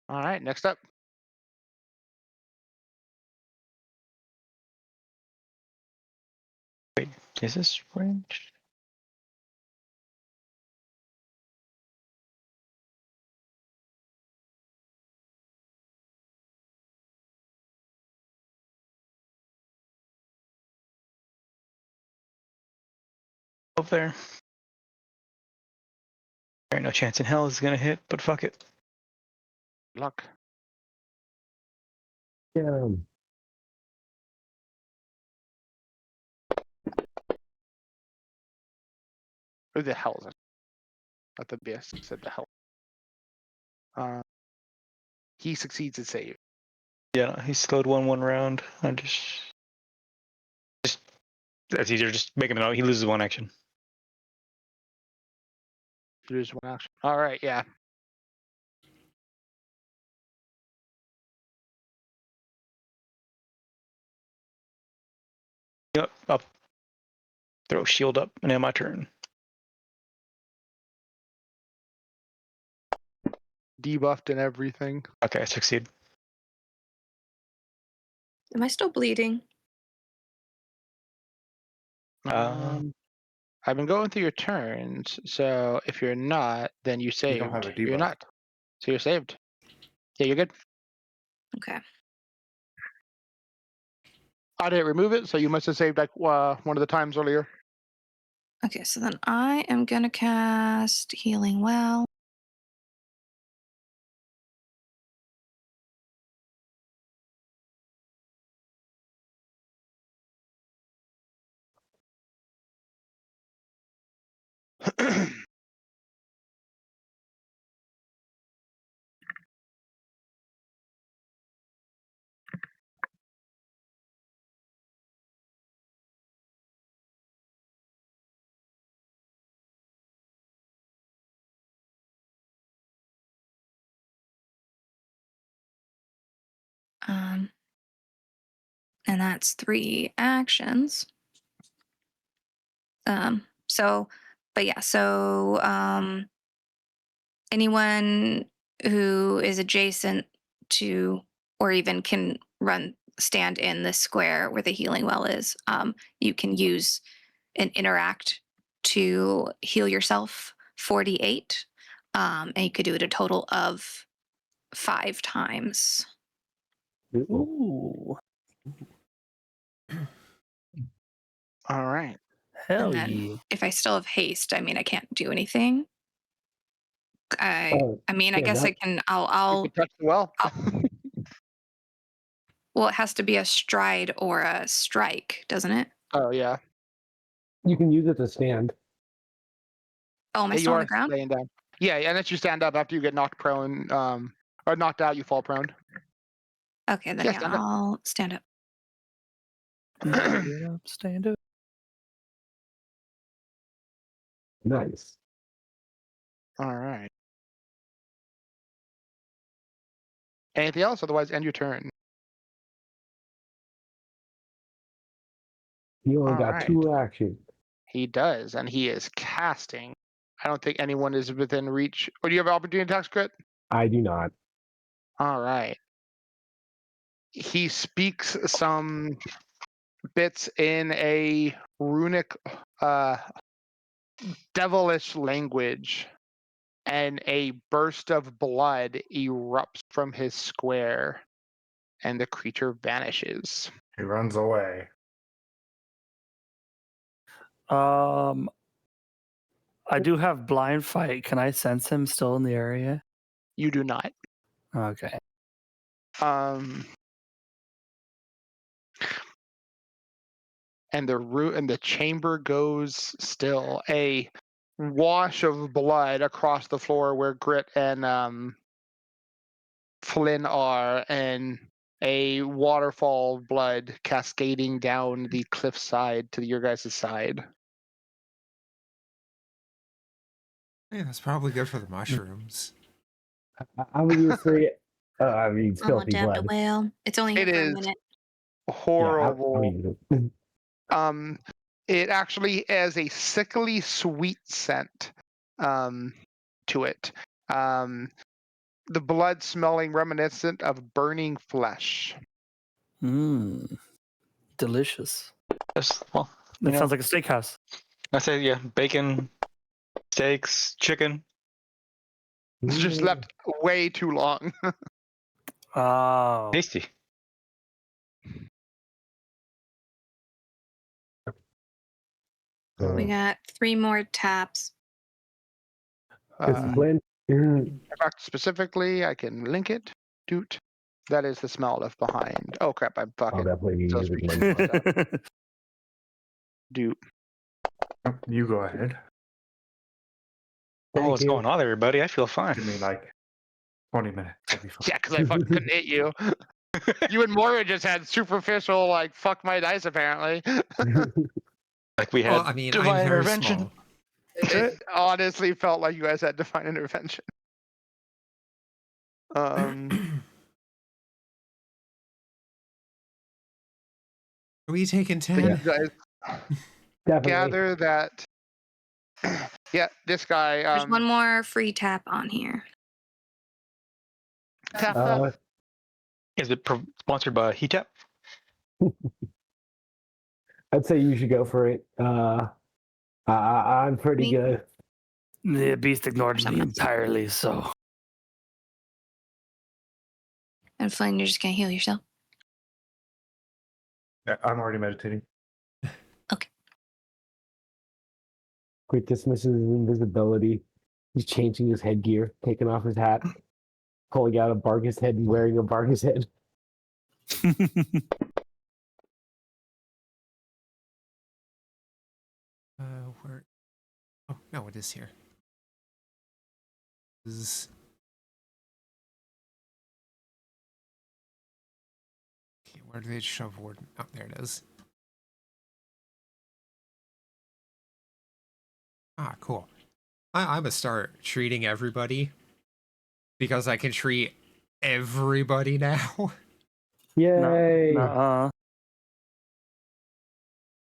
All right, next up. Wait, is this range? Up there. There ain't no chance in hell is gonna hit, but fuck it. Luck. Yeah. Who the hell is it? Not the BS said the hell. He succeeds at save. Yeah, no, he slowed one round. I just that's easier. Just make him know he loses 1 action. Lose 1 action. All right, yeah. Yep, up. Throw shield up, and now my turn. Debuffed and everything. Okay, I succeed. Am I still bleeding? I've been going through your turns, so if you're not, then you saved. You don't have a You're debuff. not, so you're saved. Yeah, you're good. Okay. I didn't remove it, so you must have saved like one of the times earlier. Okay, so then I am gonna cast Healing Well. And that's 3 actions. Anyone who is adjacent to or even can stand in the square where the healing well is, you can use and interact to heal yourself 48. And you could do it a total of 5 times. Ooh. All right. Hell And then yeah. if I still have haste, I mean, I can't do anything. I guess I can. I'll You can touch the well. Well, it has to be a stride or a strike, doesn't it? Oh yeah. You can use it to stand. Oh, am I Yeah, still you on are the ground? laying down. Yeah, unless you stand up after you get knocked prone, or knocked out, you fall prone. Okay, then Yeah, yeah, stand up. I'll stand up. Get up, stand up. Nice. All right. Anything else? Otherwise, end your turn. He only All got right. 2 actions. He does, and he is casting. I don't think anyone is within reach. Or do you have opportunity attacks, crit? I do not. All right. He speaks some bits in a runic, devilish language, and a burst of blood erupts from his square, and the creature vanishes. He runs away. I do have blind fight. Can I sense him still in the area? You do not. Okay. And the chamber goes still. A wash of blood across the floor where Grit and Flynn are, and a waterfall of blood cascading down the cliffside to your guys' side. Yeah, that's probably good for the mushrooms. I'm gonna use 3. I mean, it's I'm gonna filthy dab the blood. whale. It's only here It for a is minute. Yeah, horrible. I'll use it. It actually has a sickly sweet scent to it. The blood smelling reminiscent of burning flesh. Mmm. Delicious. Yes, well, That Yeah. sounds like a steakhouse. I say yeah, bacon, steaks, chicken. It's just left way too long. Oh. Tasty. We Uh, got 3 more taps. It's Uh, Flynn. in fact, specifically, I can link it. Doot. That is the smell left behind. Oh crap! I'm I'll fucking. definitely So use it. speaking When, about that. Doot. You go ahead. Oh, Thank what's you. going on, everybody? I feel fine. Give me like 20 minutes. I'll be fine. Yeah, because I fucking couldn't hit you. You and Moira just had superficial like fuck my dice apparently. Like we had Well, I mean, I'm divine very intervention. small. It honestly felt like you guys had divine intervention. Are we taking But 10? you guys Definitely. gather that. Yeah, this guy. There's one more free tap on here. Tap up. Is it sponsored by Heatap? I'd say you should go for it. I'm pretty Me? good. The beast ignored me Something else. entirely, so And Flynn, you're just gonna heal yourself. I'm already meditating. Quick dismisses his invisibility. He's changing his headgear, taking off his hat, pulling out a Bargus head and wearing a Bargus head. Where? Oh, no, it is here. Okay, where do they shove Warden? Oh, there it is. Ah, cool. I'm gonna start treating everybody because I can treat everybody now. Yay! Nuh-uh.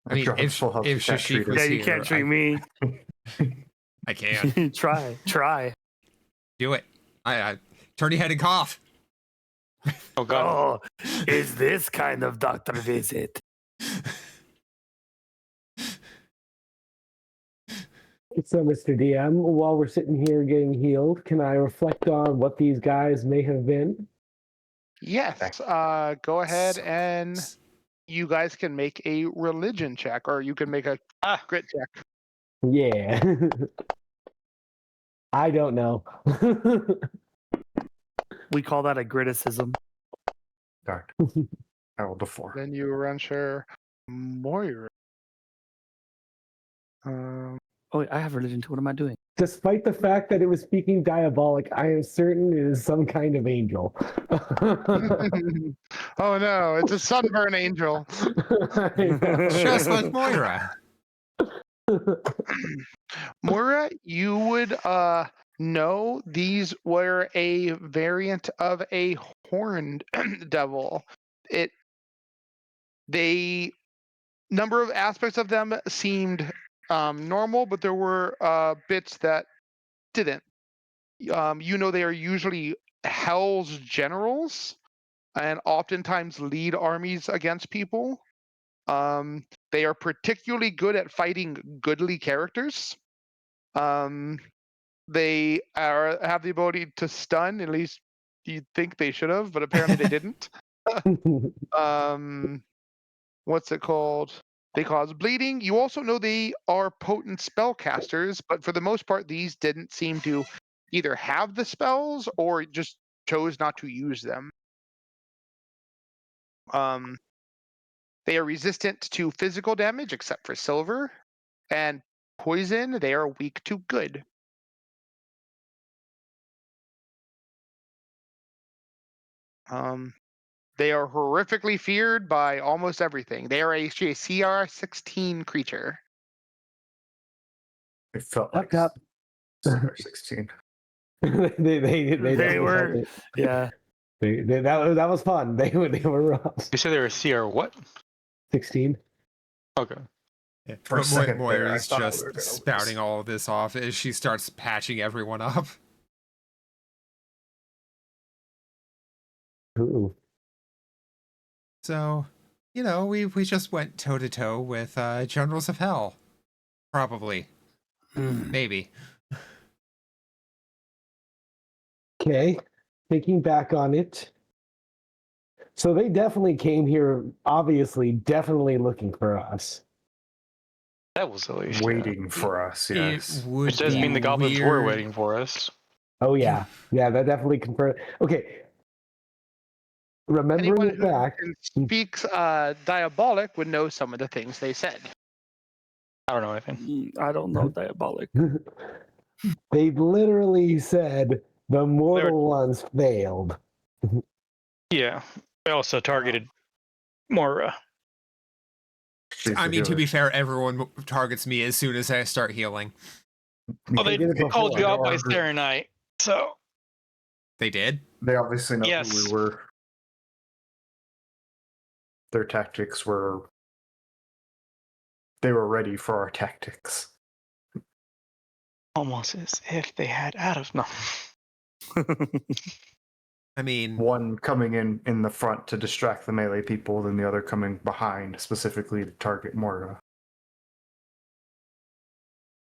I mean, if Shashik was Yeah, here, you can't treat me. I can Try. do it. I turn your head and cough. Oh god. Oh, is this kind of doctor visit? So, Mr. DM, while we're sitting here getting healed, can I reflect on what these guys may have been? Yes. Go ahead So and close. you guys can make a religion check, or you can make a grit check. Yeah. I don't know. We call that a criticism. Darn. I rolled a 4. Then you run sure Moira. Oh, wait, I have religion too. What am I doing? Despite the fact that it was speaking diabolic, I am certain it is some kind of angel. Oh no, it's a sunburn angel. Just like Moira. Moira, you would know these were a variant of a horned devil. They number of aspects of them seemed normal, but there were bits that didn't. You know, they are usually Hell's generals and oftentimes lead armies against people. They are particularly good at fighting goodly characters. They have the ability to stun. At least you'd think they should have, but apparently they didn't. What's it called? They cause bleeding. You also know they are potent spellcasters, but for the most part, these didn't seem to either have the spells or just chose not to use them. They are resistant to physical damage except for silver, and poison. They are weak to good. They are horrifically feared by almost everything. They are actually a CR16 creature. It felt like Up. 16. They were, yeah. That was fun. They were rough. You said they were CR what? 16. Okay. Yeah. For a second there, I Moira's thought we just were gonna spouting lose. all of this off as she starts patching everyone up. Ooh. So, you know, we just went toe to toe with Generals of Hell. Probably. Maybe. Okay. Thinking back on it. So they definitely came here, obviously, definitely looking for us. That was at least Waiting for us, yes. It would Which does be mean the goblins weird. were waiting for us. Oh, yeah. Yeah, that definitely confirmed. Okay. Remembering Anyone it who back. speaks diabolic would know some of the things they said. I don't know anything. I don't know diabolic. They literally said the mortal ones failed. Yeah. They also targeted Moira. I mean, to be fair, everyone targets me as soon as I start healing. Well, they did it called you before. out by Serenite, so They did? They obviously know Yes. who we were. Their tactics were. They were ready for our tactics. almost as if they had out of no. I mean, One coming in the front to distract the melee people, then the other coming behind specifically to target Moira.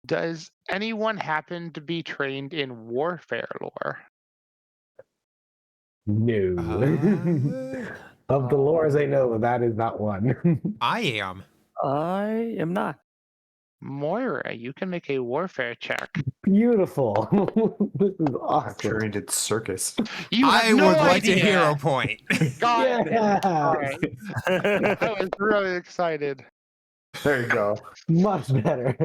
Does anyone happen to be trained in warfare lore? No. Of the lores I know, that is not one. I am. I am not. Moira, you can make a warfare check. Beautiful. This is I'm awesome. sure he did circus. You I have no would like to idea. hero point. God, Yeah. all right. I was really excited. There you go. Much better.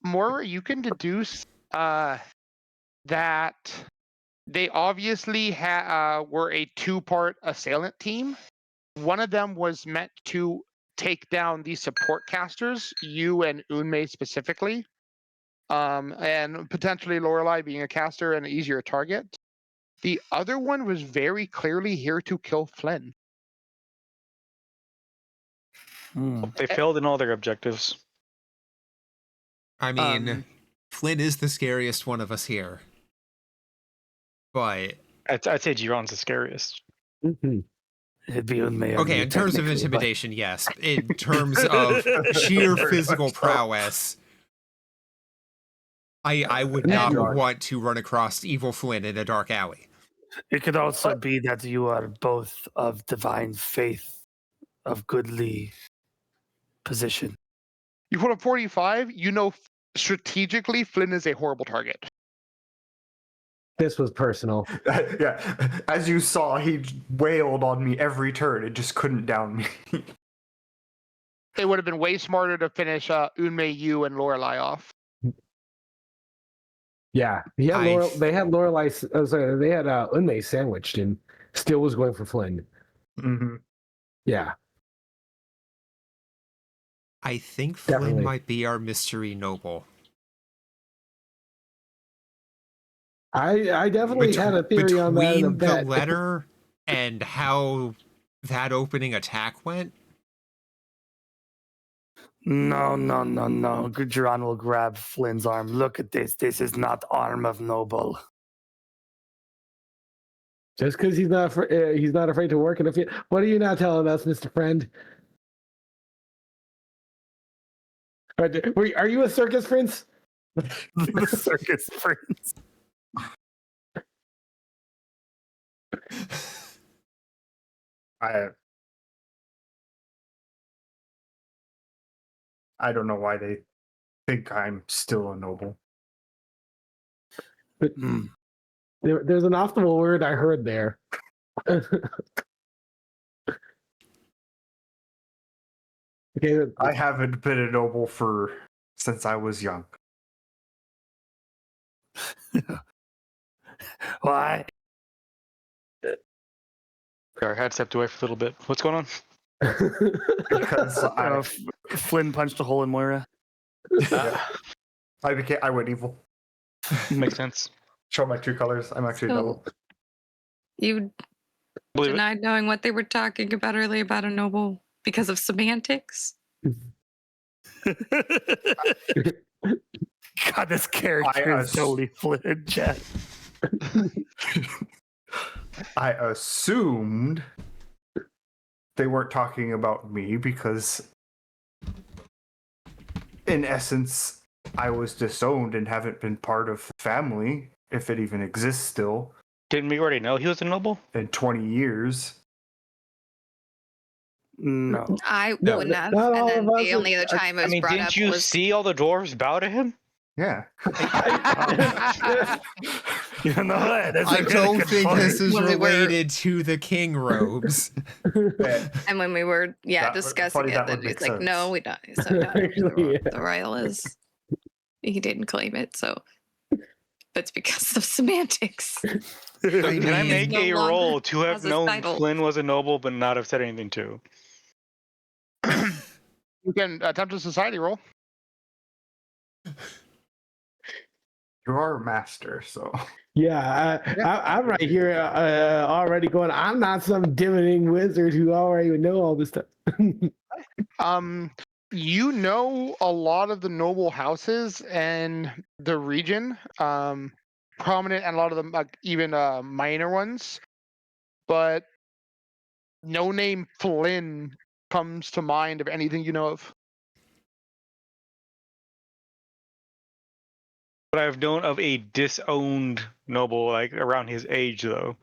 Moira, you can deduce that they obviously were a two-part assailant team. One of them was meant to take down the support casters, you and Unmei specifically, and potentially Lorelei being a caster and an easier target. The other one was very clearly here to kill Flynn. They failed in all their objectives. I mean, Flynn is the scariest one of us here. But I'd say Giron's the scariest. Mhm. It'd be Unmei. okay, in terms of intimidation, yes. In terms of sheer Very physical much so. prowess, I would not want to run across evil Flynn in a dark alley. It could also be that you are both of divine faith, of goodly position. You put a 45, you know strategically Flynn is a horrible target. This was personal. Yeah, as you saw, he wailed on me every turn. It just couldn't down me. It would have been way smarter to finish Unmei, you, and Lorelei off. Yeah, he had they had Lorelei. Sorry, they had Unmei sandwiched, and still was going for Flynn. Mm-hmm. Yeah, I think Flynn Definitely. might be our mystery noble. I definitely had a theory on that in a Between the bet. letter and how that opening attack went. No. Gudran will grab Flynn's arm. Look at this. This is not arm of noble. Just because he's not afraid to work in a field. What are you now telling us, Mr. Friend? Are you a circus prince? The circus prince. I don't know why they think I'm still a noble. But there's an optimal word I heard there. Okay, I haven't been a noble since I was young. Why? Our head stepped away for a little bit. What's going on? Because Flynn punched a hole in Moira. I went evil. Makes sense. Show my true colors. I'm actually a So- noble. You Believe it. denied knowing what they were talking about earlier about a noble because of semantics. God, this character is totally Flynn, Jeff. I assumed they weren't talking about me because, in essence, I was disowned and haven't been part of the family, if it even exists still, Didn't we already know he was a noble? in 20 years. No. I No, wouldn't have. not And all then of us the only other time it was brought didn't up you was see all the dwarves bow to him? Yeah. You know what? That's I a really don't good think point. this is When we were- related to the king robes. and when we were discussing funny, it, that then would he's make like, sense. no, we don't. So no, Actually, yeah. the royal is he didn't claim it, so that's because of semantics. Can I mean, make no a longer roll to have has a known title. Flynn was a noble but not have said anything to? You can attempt a society roll. You are a master, so. Yeah, I'm right here already going. I'm not some dimming wizard who already would know all this stuff. You know a lot of the noble houses and the region, prominent and a lot of them, even minor ones, but no name Flynn comes to mind of anything you know of. But I've known of a disowned noble like around his age though.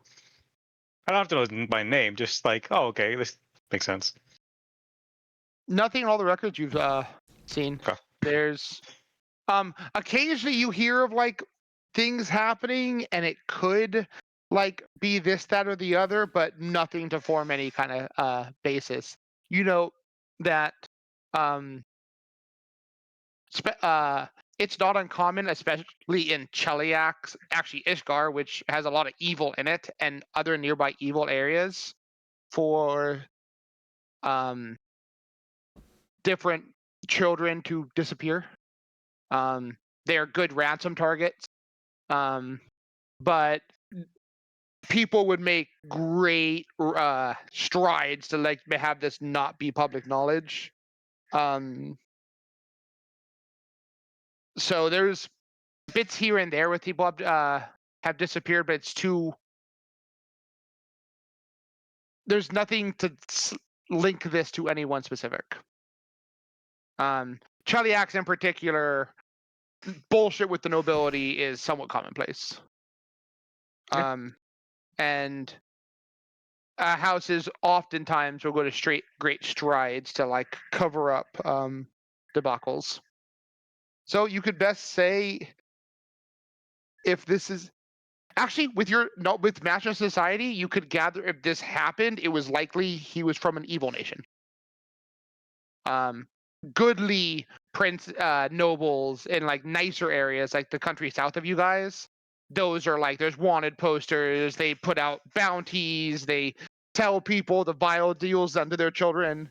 I don't have to know his by name, just like, oh okay, this makes sense. Nothing in all the records you've seen. Okay. There's occasionally you hear of like things happening and it could like be this, that, or the other, but nothing to form any kind of basis. You know that it's not uncommon, especially in Cheliax, actually Ishgar, which has a lot of evil in it, and other nearby evil areas, for different children to disappear. They're good ransom targets, but people would make great strides to like have this not be public knowledge. So there's bits here and there with people have disappeared, but it's too. There's nothing to link this to anyone specific. Cheliax in particular, bullshit with the nobility is somewhat commonplace. And houses oftentimes will go to great strides to like cover up debacles. So you could best say, if this is actually with Master Society, you could gather if this happened, it was likely he was from an evil nation. goodly nobles in like nicer areas, like the country south of you guys. Those are like there's wanted posters. They put out bounties. They tell people the vile deals done to their children.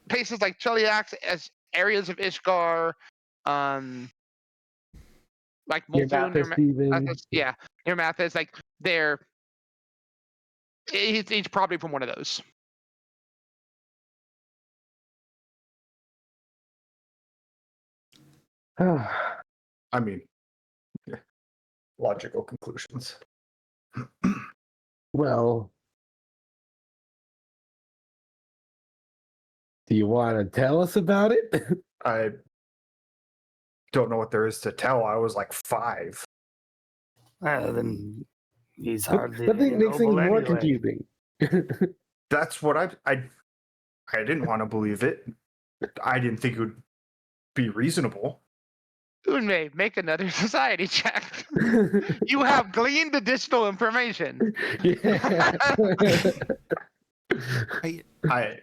Places like Cheliax, as areas of Ishgar, like Your Muldoon, Mathis even. Your Mathis, like they're. He's probably from one of those. I mean, yeah, logical conclusions. Well, do you want to tell us about it? I don't know what there is to tell. I was like 5. Then he's hardly That thing makes things noble more anyway. confusing. That's what I didn't want to believe it. I didn't think it would be reasonable. Unmei, make another society check. You have gleaned additional information. Yeah. I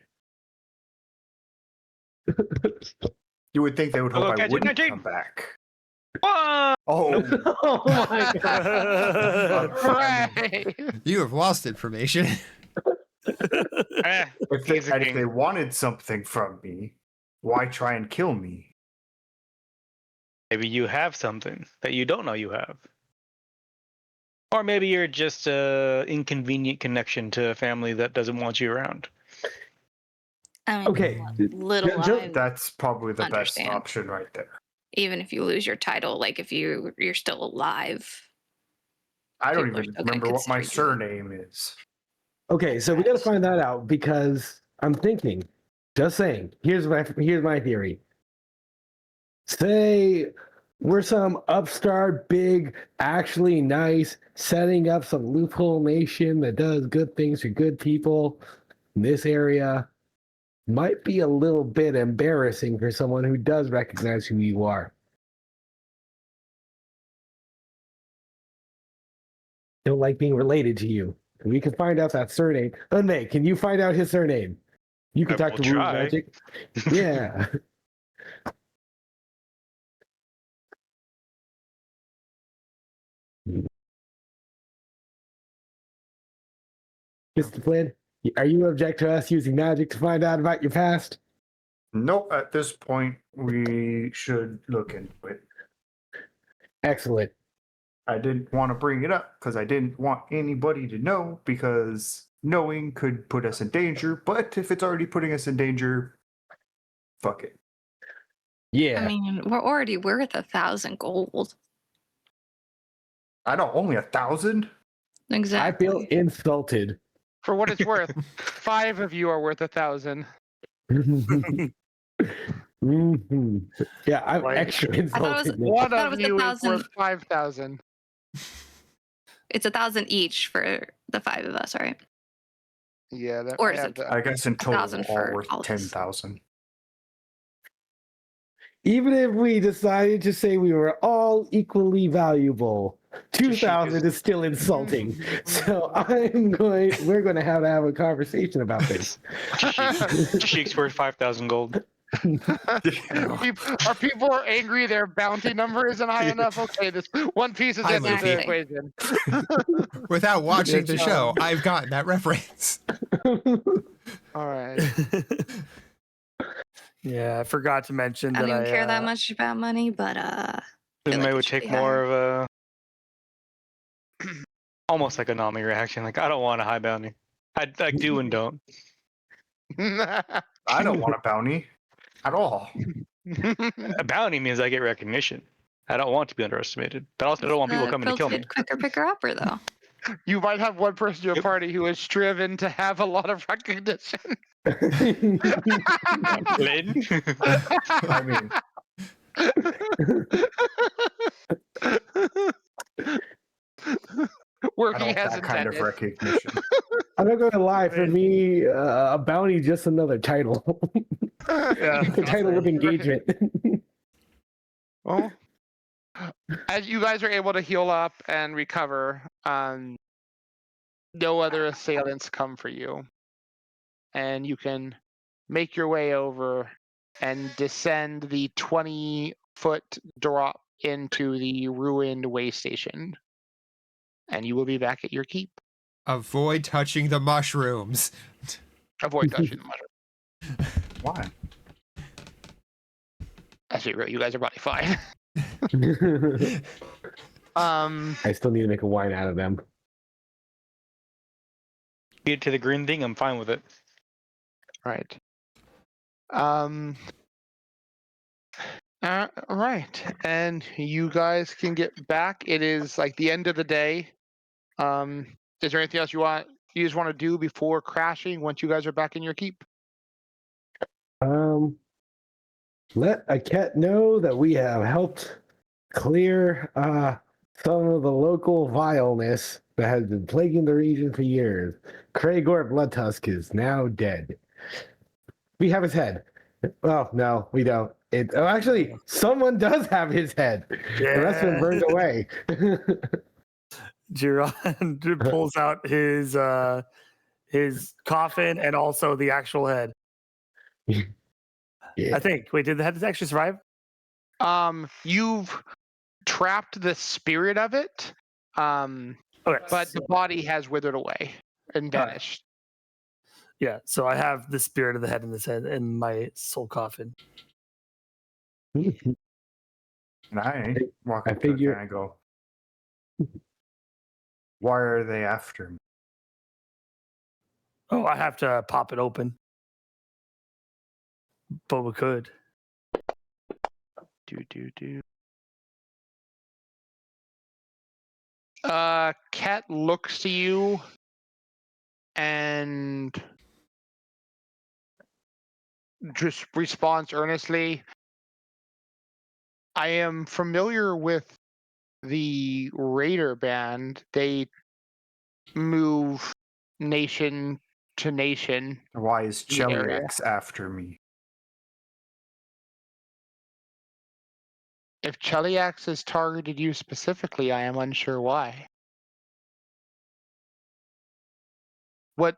You would think they would I'll hope go I catch it, wouldn't 19. come back. What? Oh, Oh my god. Hooray! You have lost information. Eh, if he's a if king. they wanted something from me, why try and kill me? Maybe you have something that you don't know you have. Or maybe you're just a inconvenient connection to a family that doesn't want you around. I mean, Okay, little Joe, I That's probably the Understand. best option right there. even if you lose your title, like if you're still alive. I don't People are even still gonna remember what my consider you. surname is. Okay, so we got to find that out because I'm thinking. Just saying. Here's my theory. Say we're some upstart, big, actually nice, setting up some loophole nation that does good things for good people in this area. Might be a little bit embarrassing for someone who does recognize who you are. Don't like being related to you. We can find out that surname. Unmei, can you find out his surname? You can I talk will to Woo try. Magic. Yeah. Mr. Flynn, are you object to us using magic to find out about your past? Nope, at this point, we should look into it. Excellent. I didn't want to bring it up because I didn't want anybody to know because knowing could put us in danger. But if it's already putting us in danger, fuck it. Yeah. I mean, we're already worth 1,000 gold. I know, only 1,000? Exactly. I feel insulted. For what it's worth, 5 of you are worth 1,000. Mm-hmm. Yeah, I'm Like, extra I thought it insulted. was- One thought it of was you is 1,000. worth 5,000. It's 1,000 each for the 5 of us, right? Yeah, that Or I is have it- that. I guess in total, 1,000 we're all for worth all of us. 10,000. Even if we decided to say we were all equally valuable, 2,000 is still insulting. So we're going to have a conversation about this. Sheik's worth 5,000 gold. Our people are angry their bounty number isn't high enough. Okay, this one piece is Hi, into the Luffy. equation. Without watching the It's, show, I've gotten that reference. All right. Yeah, I forgot to mention I that don't even care that uh, much about money, but feel Then like they it would should take be more higher. of a almost like a Nami reaction. Like, I don't want a high bounty. I like do and don't. I don't want a bounty at all. A bounty means I get recognition. I don't want to be underestimated, but also I don't want people coming to kill me. Quicker picker upper though. You might have one person in your Yep. party who is striven to have a lot of recognition. Lynn? I mean, I Working don't as that kind of intended. recognition. I'm not going to lie. For me, a bounty is just another title. yeah, The title of engagement. Well, as you guys are able to heal up and recover, no other assailants come for you, and you can make your way over and descend the 20-foot drop into the ruined way station. And you will be back at your keep. Avoid touching the mushrooms. Avoid touching the mushroom. Why? Actually, you guys are probably fine. I still need to make a wine out of them. Get to the green thing. I'm fine with it. Right. Right. And you guys can get back. It is like the end of the day. Is there anything else you just want to do before crashing once you guys are back in your keep? Let a cat know that we have helped clear some of the local vileness that has been plaguing the region for years. Kraegor Bloodtusk is now dead. We have his head. Well, no, we don't. Actually, someone does have his head. The rest been burned away. Jiron pulls out his coffin and also the actual head. Yeah. I think. Wait, did the head actually survive? You've trapped the spirit of it, Okay. but the body has withered away and vanished. Yeah, so I have the spirit of the head in this head in my soul coffin. And I walk I up to it figure- and I go, why are they after me? Oh, I have to pop it open. But we could. Cat looks to you and just responds earnestly. I am familiar with the Raider band. They move nation to nation. Why is The area. Cheliax after me? If Cheliax has targeted you specifically, I am unsure why. What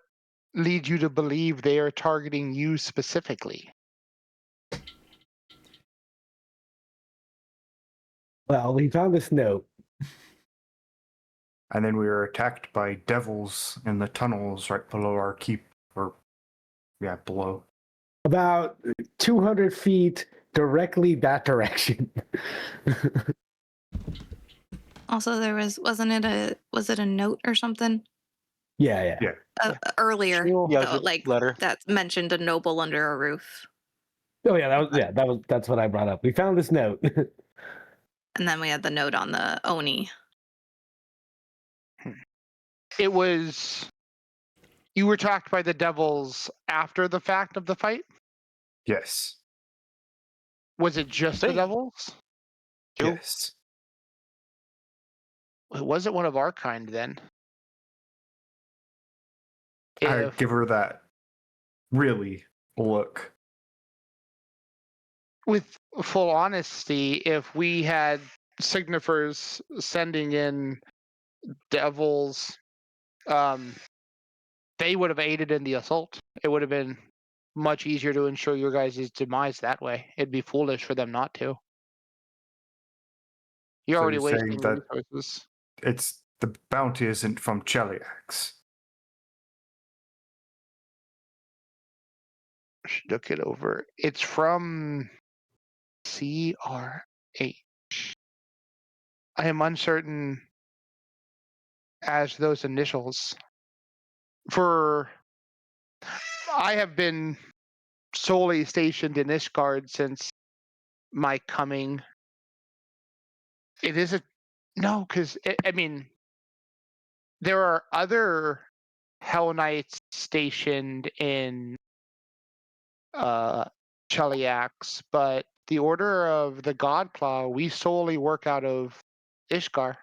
leads you to believe they are targeting you specifically? Well, we found this note. And then we were attacked by devils in the tunnels right below our keep. Below. About 200 feet directly that direction. Also, there was it a note or something Yeah. earlier? Yeah, though, it was a like letter. that mentioned a noble under a roof, Oh yeah, that's what I brought up. We found this note. and then we had the note on the Oni. It was. You were attacked by the devils after the fact of the fight? Yes. Was it just the Say- devils? Yes. It wasn't one of our kind then. I If give her that really look. with full honesty, if we had signifers sending in devils, they would have aided in the assault. It would have been much easier to ensure your guys' demise that way. It'd be foolish for them not to. You're So already you're saying wasting that- resources. It's the bounty isn't from Cheliax. Should look it over. It's from CRH. I am uncertain as those initials. I have been solely stationed in Ishgard since my coming. It is no, because I mean, there are other Hell Knights stationed in Cheliax, but the Order of the Godclaw, we solely work out of Ishgar.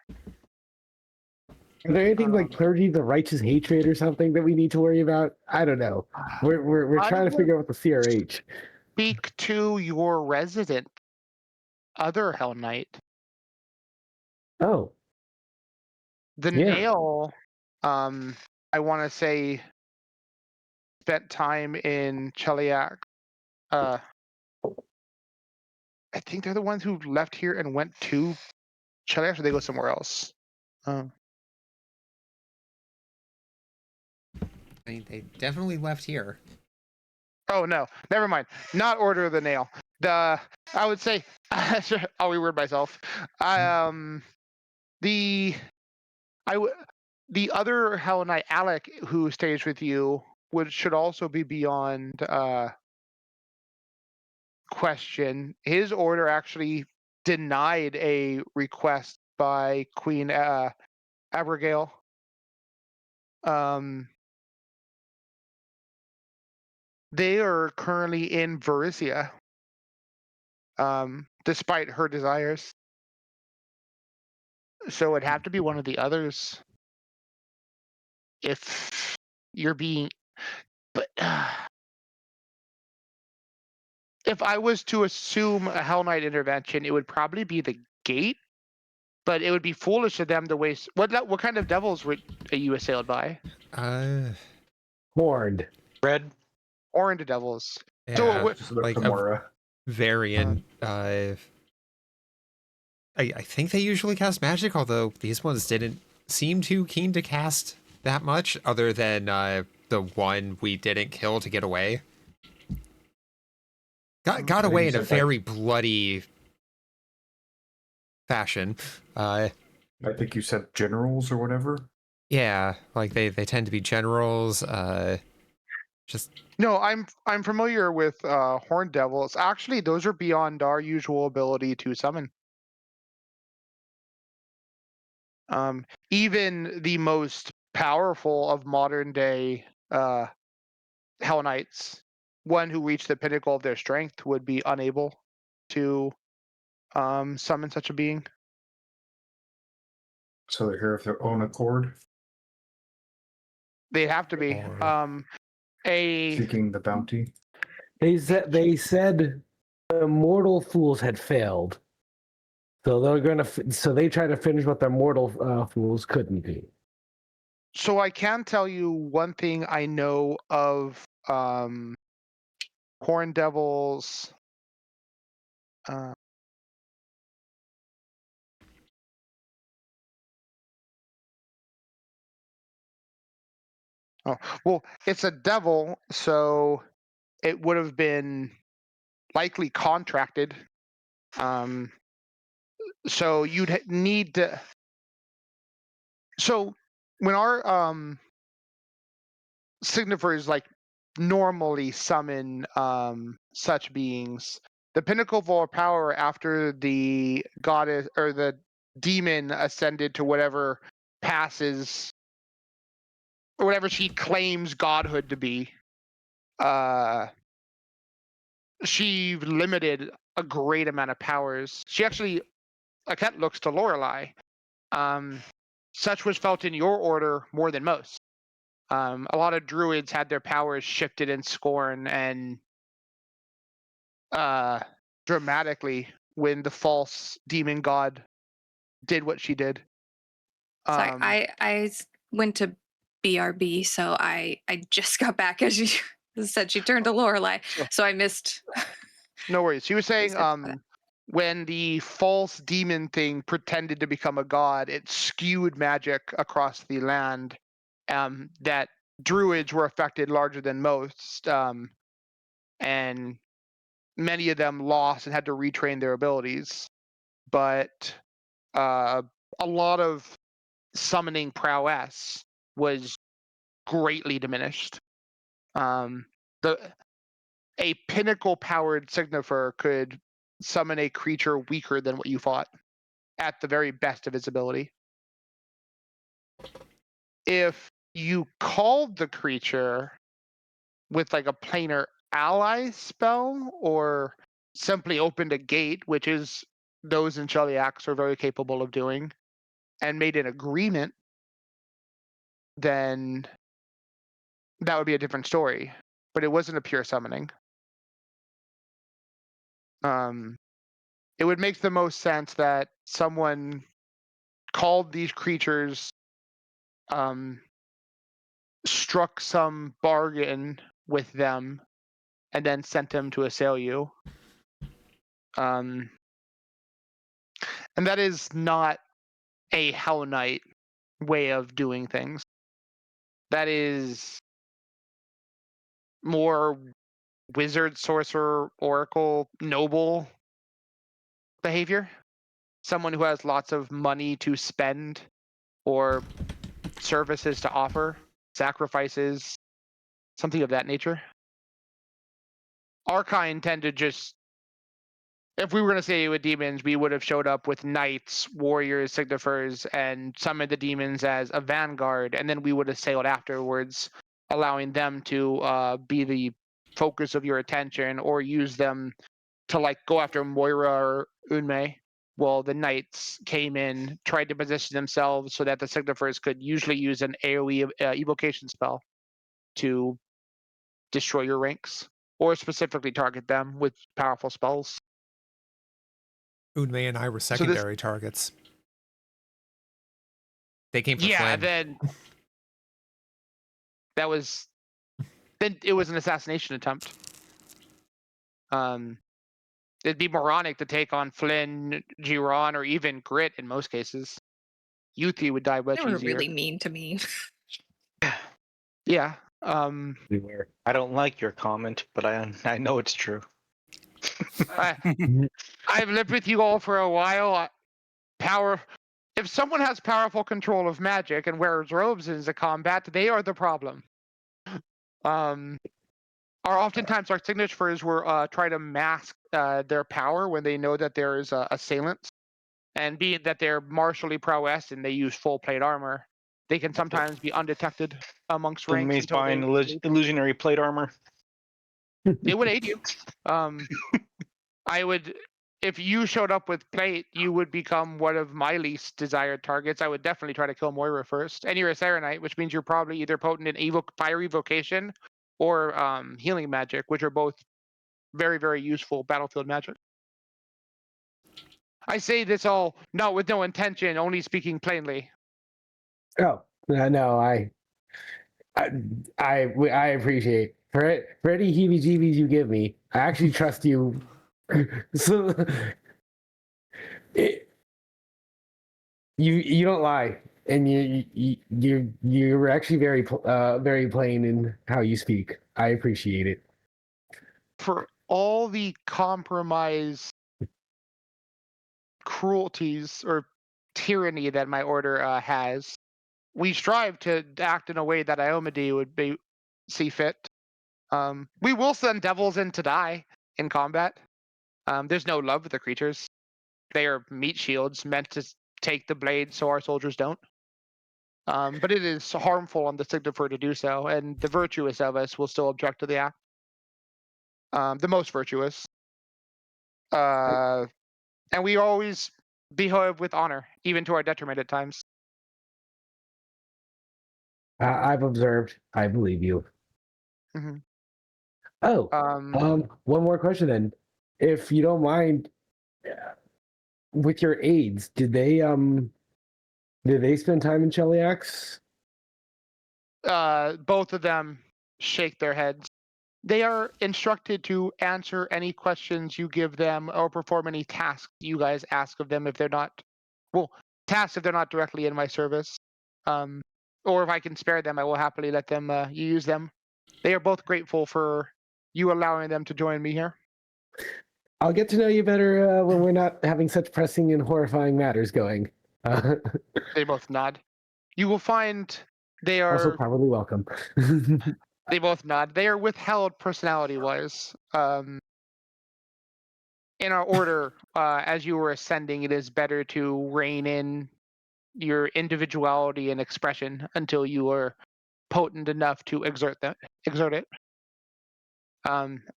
Are there anything like clergy the righteous hatred or something that we need to worry about? I don't know. We're I trying to would- figure out the CRH. Speak to your resident other Hell Knight. Oh, The Yeah. nail, I want to say, spent time in Cheliax. I think they're the ones who left here and went to Chile, or they go somewhere else. I mean, they definitely left here. Oh no, never mind. Not Order of the Nail. I would say I'll reword myself. The the other Hell Knight Alec who stays with you should also be beyond question. His order actually denied a request by Queen Abigail. They are currently in Varissia, despite her desires. So it'd have to be one of the others. If you're being, but if I was to assume a Hell Knight intervention, it would probably be the gate. But it would be foolish of them to waste. What kind of devils were you assailed by? Horned. Red. Orange devils. Yeah, So Just look like Gamora. a variant. I think they usually cast magic, although these ones didn't seem too keen to cast that much, other than the one we didn't kill to get away. Got away in a very bloody fashion. I think you said generals or whatever. Yeah, like they tend to be generals. Just no, I'm familiar with horned devils. Actually, those are beyond our usual ability to summon. Even the most powerful of modern day Hell Knights, one who reached the pinnacle of their strength, would be unable to summon such a being. So they're here of their own accord, They'd have to be. Or- seeking the bounty. They said the mortal fools had failed, so so they try to finish what their mortal fools couldn't be. So I can tell you one thing I know of horned devils. Oh well, it's a devil, so it would have been likely contracted. So you'd need to. So when our signifiers like normally summon such beings, the pinnacle of our power after the goddess or the demon ascended to whatever passes or whatever she claims godhood to be, she limited a great amount of powers. She actually, Aket looks to Lorelei. Such was felt in your order more than most. A lot of druids had their powers shifted in Scorn and dramatically when the false demon god did what she did. Sorry, I went to BRB, so I just got back as you said she turned to Lorelei, so I missed. No worries. She was saying That. when the false demon thing pretended to become a god, it skewed magic across the land. That druids were affected larger than most, and many of them lost and had to retrain their abilities. But a lot of summoning prowess was greatly diminished. A pinnacle powered signifier could summon a creature weaker than what you fought at the very best of its ability. If you called the creature with like a planar ally spell or simply opened a gate, which is those in Shellyax are very capable of doing, and made an agreement, then that would be a different story. But it wasn't a pure summoning. It would make the most sense that someone called these creatures, struck some bargain with them, and then sent them to assail you. And that is not a Hell Knight way of doing things. That is more wizard, sorcerer, oracle, noble behavior. Someone who has lots of money to spend or services to offer, sacrifices, something of that nature. Our kind tend to just, if we were going to say with demons, we would have showed up with knights, warriors, signifiers, and summoned the demons as a vanguard, and then we would have sailed afterwards, allowing them to be the focus of your attention, or use them to like go after Moira or Unmei. Well, the knights came in, tried to position themselves so that the signifiers could usually use an AoE evocation spell to destroy your ranks, or specifically target them with powerful spells. Unmei and I were So this- secondary targets. They came for Yeah, Flynn. then that was then it was an assassination attempt. It'd be moronic to take on Flynn, Giron, or even Grit in most cases. Yuthi would die much They were easier. really mean to me. Yeah. Everywhere. I don't like your comment, but I know it's true. I've lived with you all for a while. If someone has powerful control of magic and wears robes in the combat, they are the problem. Oftentimes our signatures will try to mask their power when they know that there is assailants, and being that they're martially prowess and they use full plate armor, they can sometimes be undetected amongst ranks Unmei's until buying illusionary plate armor. it would aid you. I would, if you showed up with plate, you would become one of my least desired targets. I would definitely try to kill Moira first. And you're a Serenite, which means you're probably either potent in fire evocation or healing magic, which are both very, very useful battlefield magic. I say this all not with no intention, only speaking plainly. Oh no, I appreciate for any heebie-jeebies you give me. I actually trust you. So you don't lie, and you're actually very plain in how you speak. I appreciate it. For all the compromise, cruelties, or tyranny that my order has, we strive to act in a way that Iomade would see fit. We will send devils in to die in combat. There's no love with the creatures. They are meat shields meant to take the blade so our soldiers don't. But it is harmful on the signifier to do so, and the virtuous of us will still object to the act. The most virtuous. And we always behave with honor, even to our detriment at times. I've observed. I believe you. Mm-hmm. Oh, one more question then, if you don't mind. With your aides, did they spend time in Cheliax? Both of them shake their heads. They are instructed to answer any questions you give them or perform any tasks you guys ask of them if they're not, tasks if they're not directly in my service. Or if I can spare them, I will happily let them use them. They are both grateful for you allowing them to join me here. I'll get to know you better when we're not having such pressing and horrifying matters going. They both nod. You will find they are Also probably welcome. They both nod. They are withheld personality-wise. In our order, as you were ascending, it is better to rein in your individuality and expression until you are potent enough to exert it.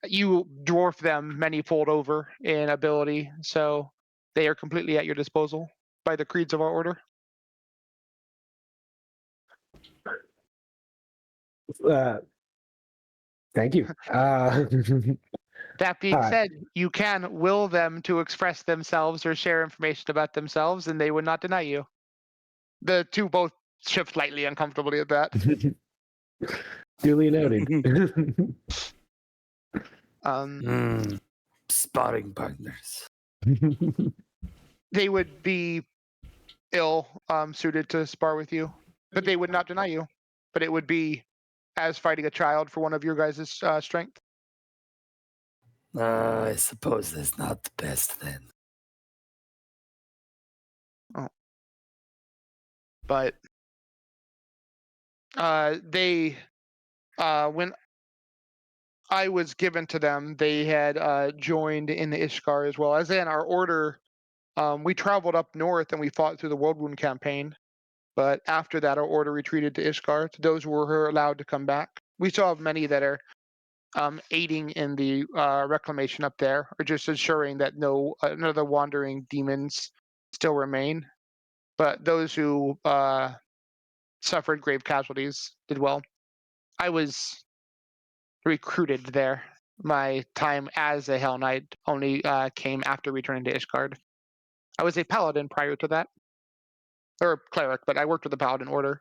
You dwarf them many-fold over in ability, so they are completely at your disposal by the creeds of our order. Thank you. That being said, you can will them to express themselves or share information about themselves, and they would not deny you. The two both shift slightly uncomfortably at that. Duly noted. sparring partners. They would be ill suited to spar with you, but they would not deny you. But it would be as fighting a child for one of your guys' strength. I suppose that's not the best then. But they when I was given to them, they had joined in the Ishkar as well. As in our order, we traveled up north and we fought through the World Wound campaign. But after that, our order retreated to Ishkar. To those who were allowed to come back, we still have many that are aiding in the reclamation up there, or just ensuring that none of the wandering demons still remain. But those who suffered grave casualties did well. I was recruited there. My time as a Hell Knight only came after returning to Ishgard. I was a paladin prior to that, or cleric, but I worked with the paladin order.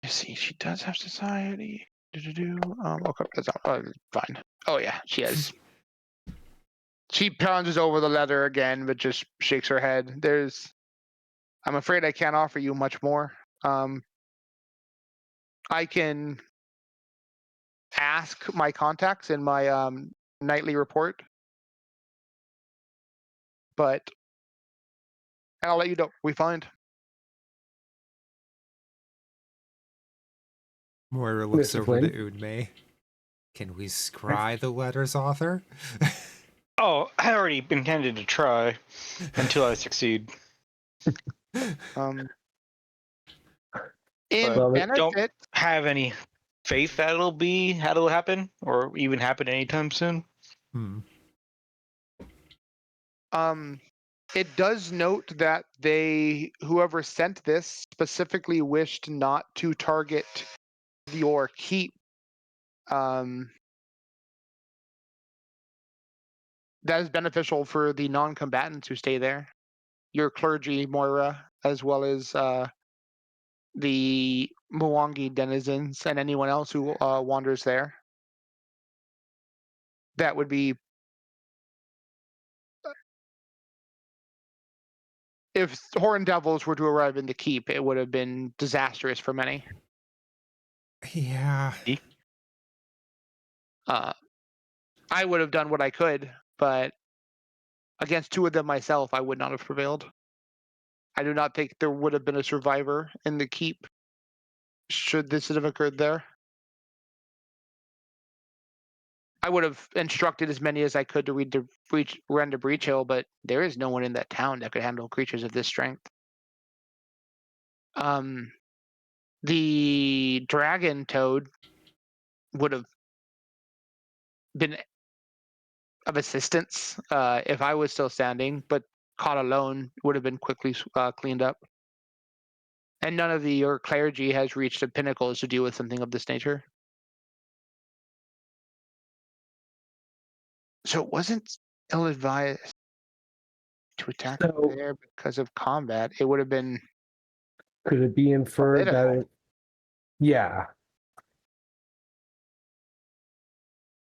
Let's see, she does have society. Okay, that's not fine. Oh yeah, she has. She pounds over the letter again, but just shakes her head. I'm afraid I can't offer you much more. I can ask my contacts in my nightly report, but I'll let you know what we find. Moira looks Mr. over to Flynn? Udme. Can we scry the letter's author? Oh, I already intended to try until I succeed. In But benefit, don't have any faith that it'll happen, or even happen anytime soon. it does note that whoever sent this specifically wished not to target your keep. That is beneficial for the non-combatants who stay there. Your clergy, Moira, as well as the Mwangi denizens and anyone else who wanders there. That would be, if Horned Devils were to arrive in the keep, it would have been disastrous for many. Yeah. I would have done what I could, but against two of them myself, I would not have prevailed. I do not think there would have been a survivor in the keep should this have occurred there. I would have instructed as many as I could to run to Breach Hill, but there is no one in that town that could handle creatures of this strength. The dragon toad would have been of assistance if I was still standing, but caught alone would have been quickly cleaned up. And none of your clergy has reached the pinnacles to deal with something of this nature. So it wasn't ill-advised to attack So- there because of combat. It would have been Could it be inferred that political. yeah.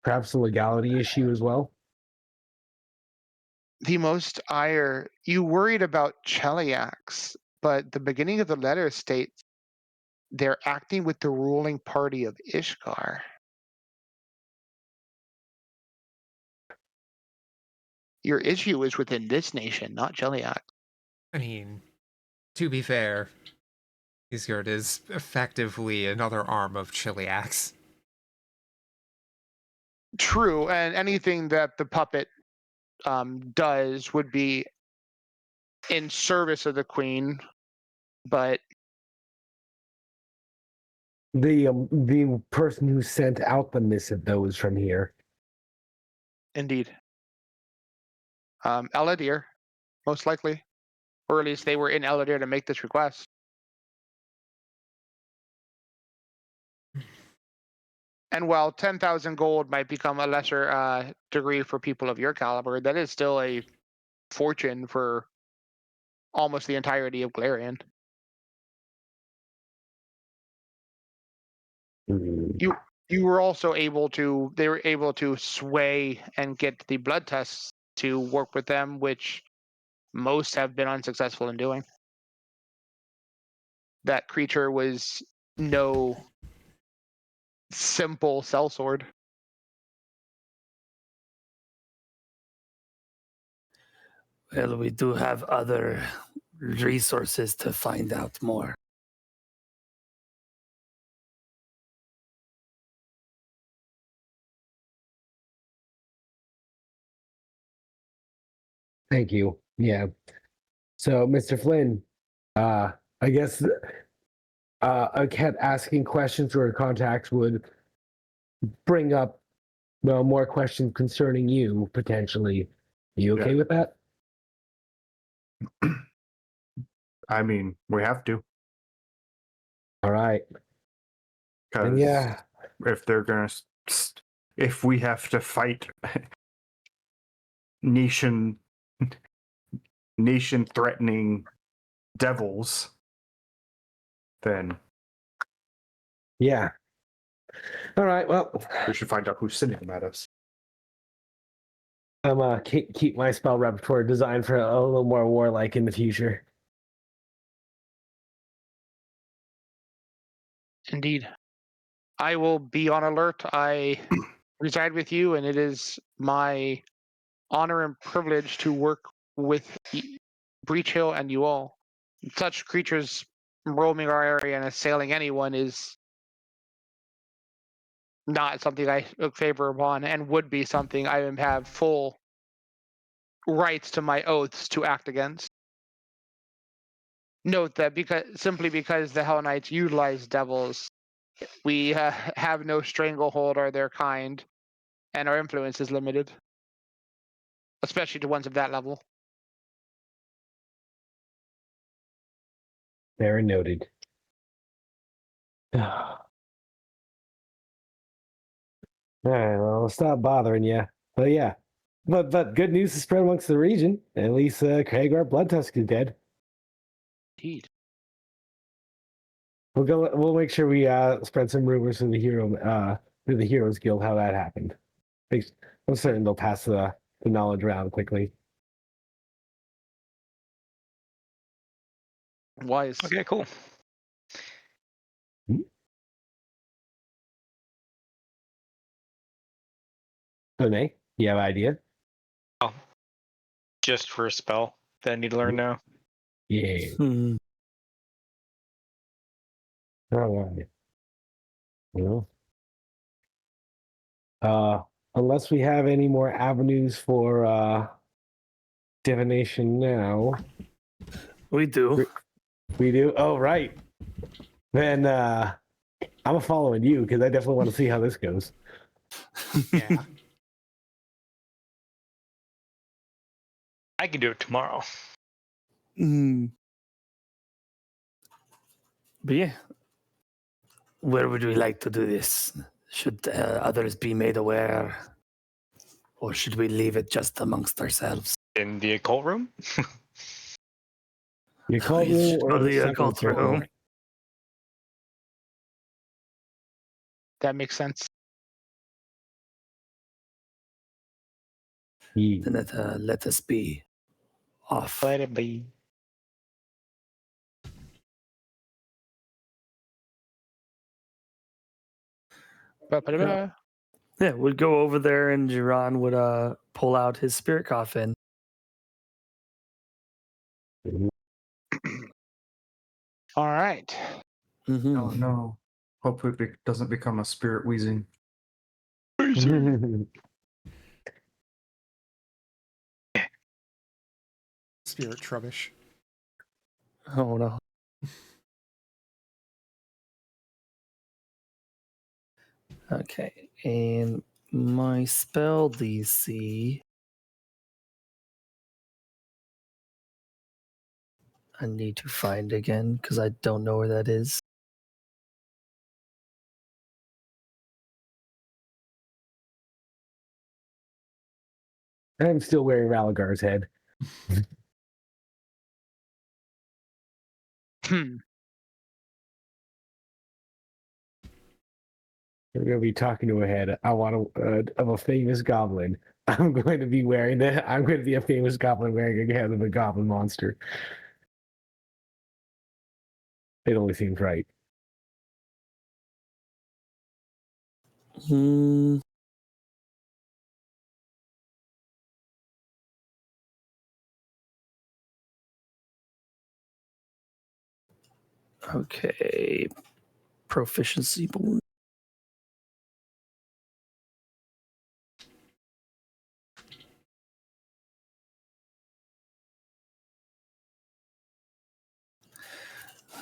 Perhaps a legality issue as well? The most ire. You worried about Cheliax, but the beginning of the letter states they're acting with the ruling party of Ishkar. Your issue is within this nation, not Cheliax. I mean, to be fair, Isgard is effectively another arm of Chiliax. True, and anything that the puppet does would be in service of the queen, but The person who sent out the missive though is from here. indeed. Eladir, most likely. Or at least they were in Eladir to make this request. And while 10,000 gold might become a lesser degree for people of your caliber, that is still a fortune for almost the entirety of Galarian. You were also able to. They were able to sway and get the blood tests to work with them, which most have been unsuccessful in doing. That creature was no simple sellsword. Well, we do have other resources to find out more. Thank you. Yeah. So, Mr. Flynn, I guess I kept asking questions or contacts would bring up more questions concerning you potentially. You okay with that? I mean, we have to. All right. And Because yeah, if they're gonna, if we have to fight nation threatening devils, then yeah. All right. Well, we should find out who's sending them at us. I'm keep my spell repertoire designed for a little more warlike in the future. Indeed. I will be on alert. I reside with you, and it is my honor and privilege to work with Breach Hill and you all. Such creatures roaming our area and assailing anyone is not something I look favor upon, and would be something I would have full rights to my oaths to act against. Note that simply because the Hell Knights utilize devils, we have no stranglehold or their kind, and our influence is limited, especially to ones of that level. Very noted. All right, well, I'll stop bothering you. But yeah, but good news to spread amongst the region. At least Craig, our blood tusk, is dead. Indeed. We'll go. We'll make sure we spread some rumors through the Heroes Guild how that happened. I'm certain they'll pass the knowledge around quickly. Wise. Okay, cool. So, Nay, you have an idea? Oh, just for a spell that I need to learn now. Yeah. All right. Well, unless we have any more avenues for divination now. We do. We do? Oh, right. Then I'm following you because I definitely want to see how this goes. Yeah. I can do it tomorrow. But yeah, where would we like to do this? Should others be made aware? Or should we leave it just amongst ourselves? In the occult room? You call We me should or go to the the second occult floor? room. That makes sense. Yeah. Then let us be off. Let it be. Ba-ba-da-ba. Yeah, we'd go over there and Jiran would pull out his spirit coffin. All right. Mm-hmm. Oh no. Hope it doesn't become a spirit wheezing. Spirit trubbish. Oh no. Okay, and my spell DC. I need to find again because I don't know where that is. I'm still wearing Ralagar's head. We're gonna be talking to a head. I want to of a famous goblin. I'm going to be wearing that. I'm going to be a famous goblin wearing a head of a goblin monster. It only seems right. Hmm. Okay. Proficiency bonus.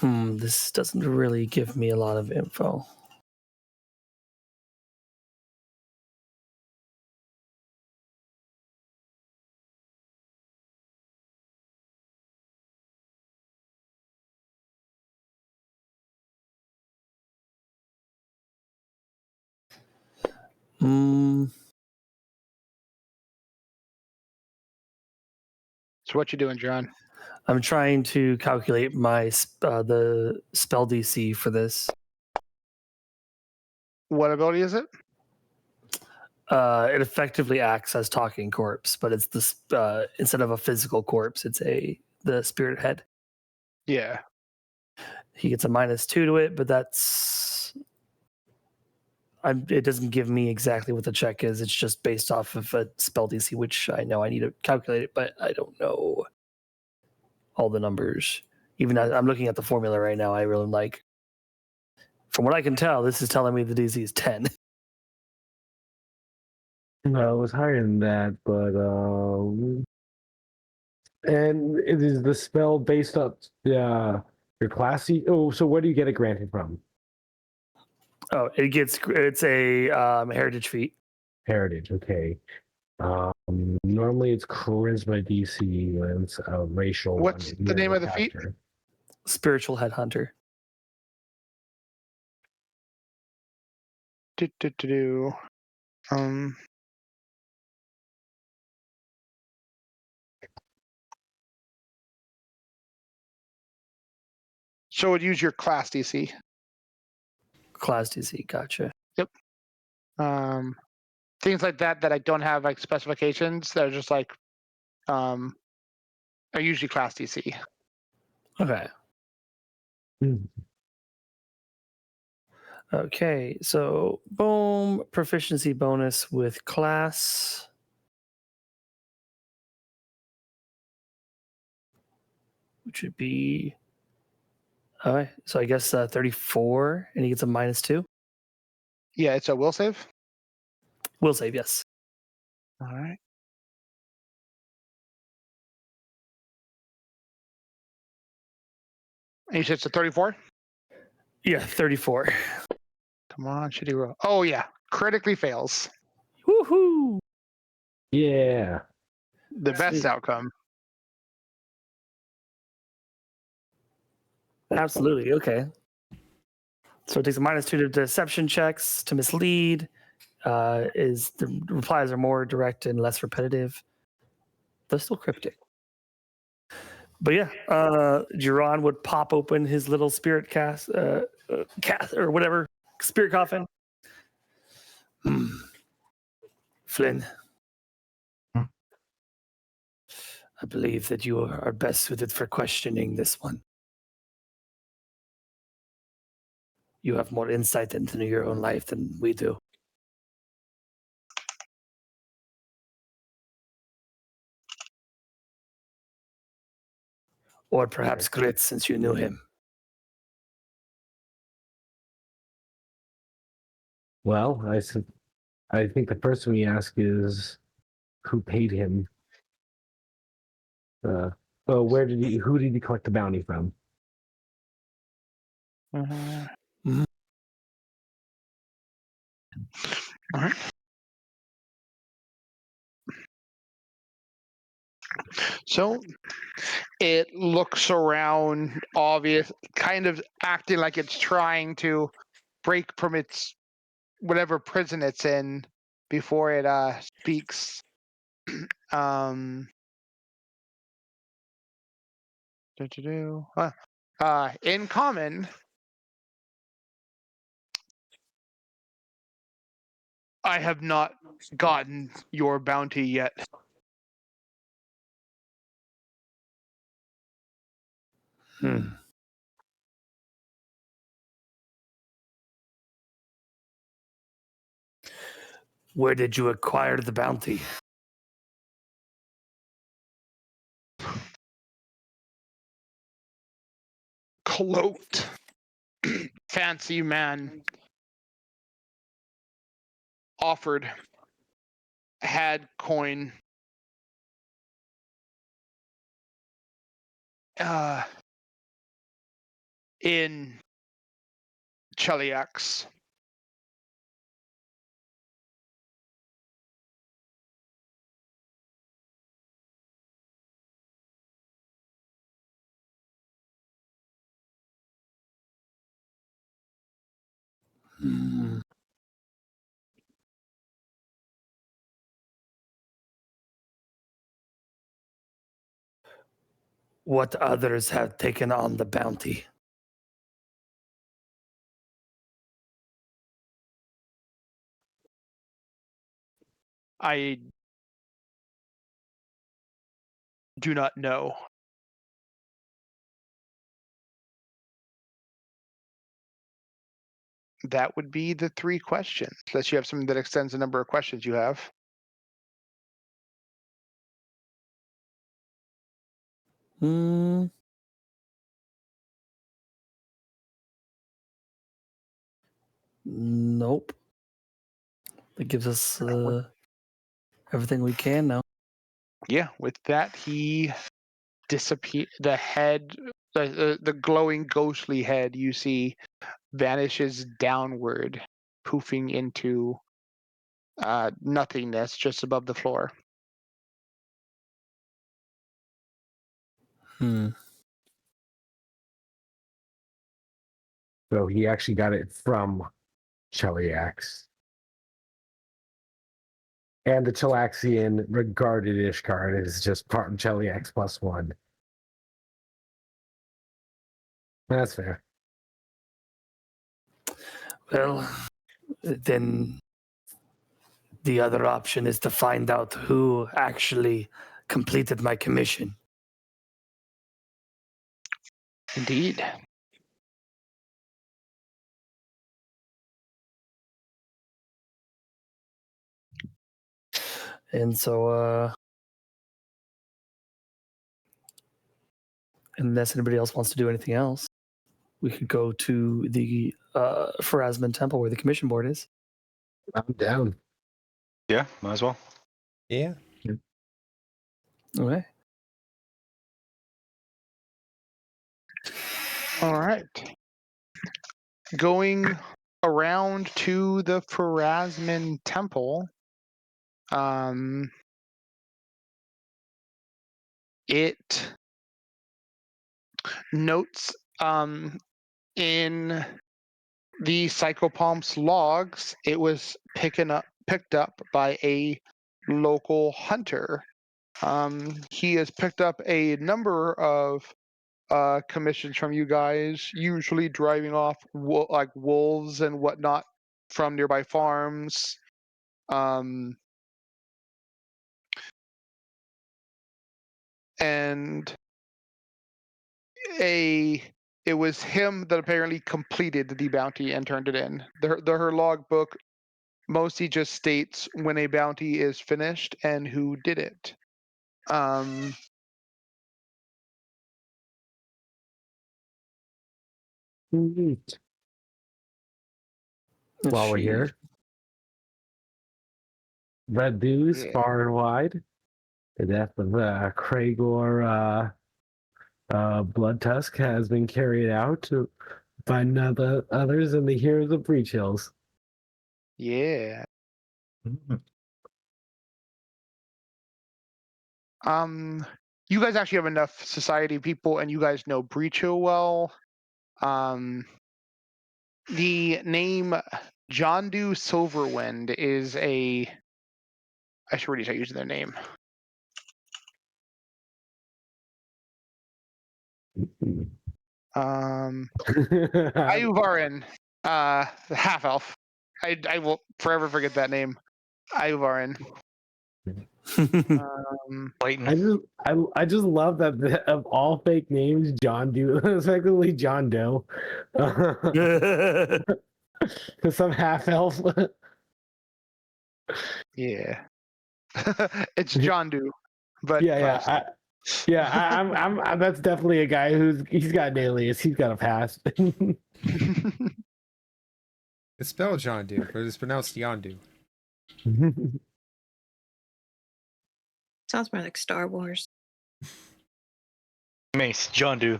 This doesn't really give me a lot of info. Hmm. So what you doing, John? I'm trying to calculate my the spell DC for this. What ability is it? It effectively acts as talking corpse, but it's this instead of a physical corpse, it's the spirit head. Yeah. He gets a -2 to it, but that's it doesn't give me exactly what the check is. It's just based off of a spell DC, which I know I need to calculate it, but I don't know all the numbers. Even as I'm looking at the formula right now, I really like. From what I can tell, this is telling me the DC is 10. No, it was higher than that, but and it is the spell based on your classy. Oh, so where do you get it granted from? Oh, it's a heritage feat. Heritage, okay. Normally it's charisma DC when it's a racial. What's the name of the feat? Spiritual headhunter. Do. So it would use your class DC. Class DC, gotcha. Yep. Things like that I don't have like specifications. They're just like are usually class DC. Okay. Okay, so boom, proficiency bonus with class. Which would be, all right, so I guess 34, and he gets a -2. Yeah, it's a will save. Will save, yes. All right. And you said it's a 34? Yeah, 34. Come on, shitty roll. Oh yeah, critically fails. Woohoo! Yeah. The best Sweet. outcome. Absolutely, okay. So it takes a -2 to deception checks, to mislead. Is the replies are more direct and less repetitive. They're still cryptic. But yeah, Jiran would pop open his little spirit cast or whatever, spirit coffin. Flynn, Hmm. I believe that you are best suited for questioning this one. You have more insight into your own life than we do. Or perhaps Grit, since you knew him. Well, I think the first thing we ask is who paid him. Who did he collect the bounty from? Mm-hmm. All right. So it looks around, obvious, kind of acting like it's trying to break from its whatever prison it's in before it speaks. In common, I have not gotten your bounty yet. Hmm. Where did you acquire the bounty? Cloaked, fancy man offered, had coin. In Cheliax. Hmm. What others have taken on the bounty? I do not know. That would be the 3 questions, unless you have something that extends the number of questions you have. Hmm. Nope. That gives us everything we can now. Yeah, with that, he disappear. The head, the glowing, ghostly head you see, vanishes downward, poofing into nothingness just above the floor. Hmm. So he actually got it from Cheliax. And the Chelaxian regarded Ishkard as just part of Cheliax +1. That's fair. Well, then the other option is to find out who actually completed my commission. Indeed. And so, unless anybody else wants to do anything else, we could go to the Pharasman Temple where the commission board is. I'm down. Yeah, might as well. Yeah. Okay. All right. Going around to the Pharasman Temple, it notes in the Psychopomp's logs, it was picked up by a local hunter. He has picked up a number of commissions from you guys, usually driving off like wolves and whatnot from nearby farms. And it was him that apparently completed the bounty and turned it in. Her logbook mostly just states when a bounty is finished and who did it. Neat. While we're here, red news far and wide. The death of Cragor Blood Tusk has been carried out by none others than the heroes of Breach Hills. Yeah. You guys actually have enough society people, and you guys know Breach Hill well. The name Jondu Silverwind is a. I should really start using their name. Ayuvarin, the half elf. I will forever forget that name. Ayuvarin. Clayton. I just love that of all fake names, John Doe is effectively John Doe. Because some half elf. Yeah. It's John Doe, but fast. I'm that's definitely a guy he's got an alias. He's got a pass. It's spelled John Doe, but it's pronounced Yondu. Sounds more like Star Wars. Mace, John Doe.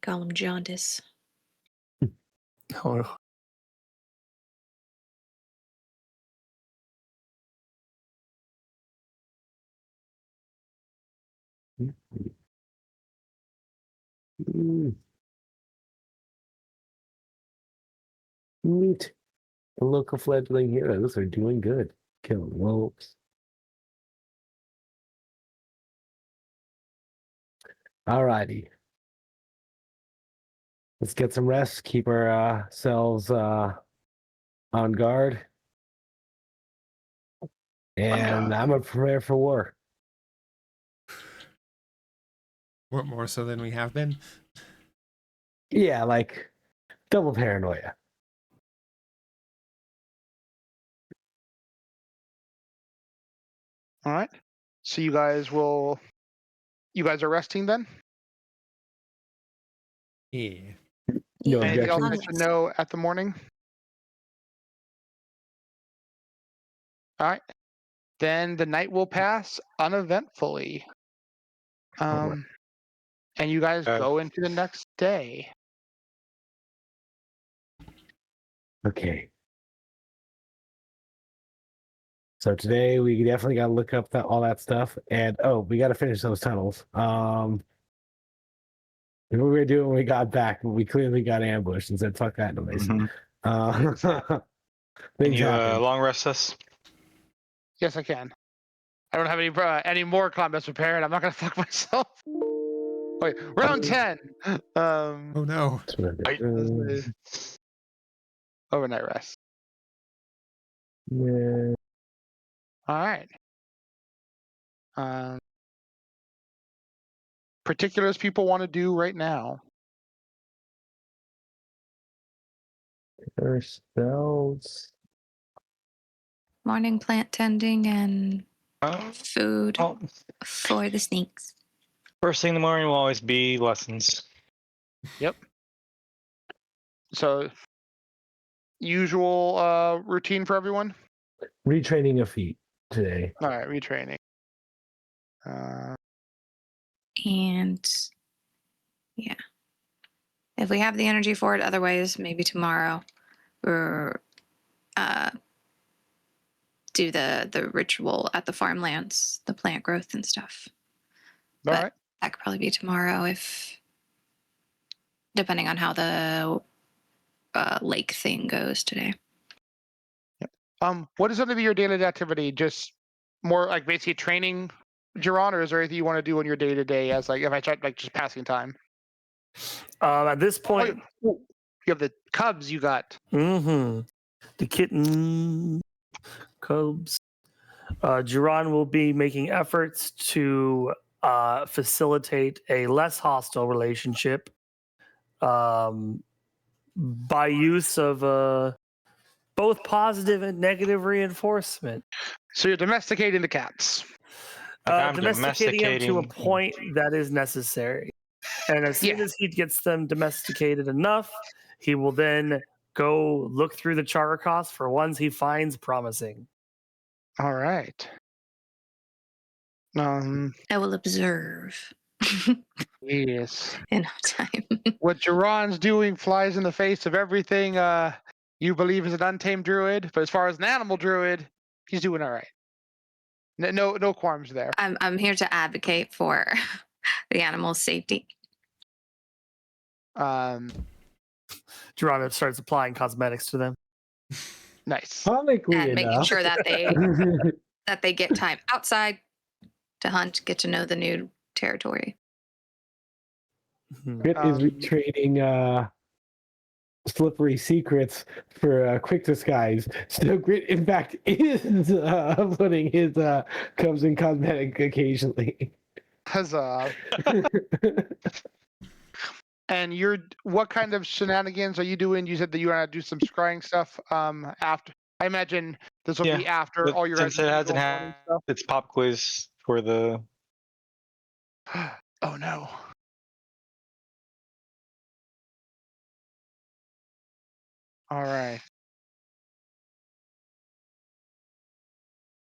Call him Jaundice. Oh, Neat. The local fledgling heroes are doing good. Killing wolves. Alrighty. Let's get some rest. Keep ourselves on guard. And I'm gonna prepare for war. What, more so than we have been? Yeah, like double paranoia. All right. So you guys are resting then? Yeah. No Anything else objection. I should know at the morning? All right. Then the night will pass uneventfully. And you guys go into the next day. Okay. So today we definitely got to look up all that stuff, and we got to finish those tunnels. What we were doing when we got back, but we clearly got ambushed and said, "Fuck that noise." Can Things you happen. long rest us? Yes, I can. I don't have any more combats prepared. I'm not gonna fuck myself. Wait, round 10. Oh no. Overnight rest. Yeah. All right. Particulars people want to do right now. Their spells. Morning plant tending and Oh, food oh, for the sneaks. first thing in the morning will always be lessons. So, usual routine for everyone. Retraining a feat today. All right, retraining. And yeah, if we have the energy for it, otherwise maybe tomorrow or do the ritual at the farmlands, the plant growth and stuff. All But right. that could probably be tomorrow, if depending on how the lake thing goes today. What is going to be your daily activity? Just more like basically training, Jiron, or is there anything you want to do on your day to day as like if I try like just passing time? At this point, You have the cubs you got. the kitten cubs. Jiron will be making efforts to facilitate a less hostile relationship by use of both positive and negative reinforcement. So you're domesticating the cats. I'm Domesticating them to a domesticating- point that is necessary. And as soon as he gets them domesticated enough, he will then go look through the Characos for ones he finds promising. All right. I will observe Yes. in no time. What Jiron's doing flies in the face of everything you believe is an untamed druid, but as far as an animal druid, he's doing all right. No qualms there. I'm here to advocate for the animal's safety. Um, Jiron starts applying cosmetics to them. nice. Comically And making enough. sure that they get time outside to hunt, get to know the new territory. Grit is retraining slippery secrets for quick disguise. So Grit, in fact, is putting his cubs in cosmetic occasionally. Huzzah. And what kind of shenanigans are you doing? You said that you want to do some scrying stuff after. I imagine this will be after all your since it hasn't morning had stuff. its pop quiz for the. Oh no. All right.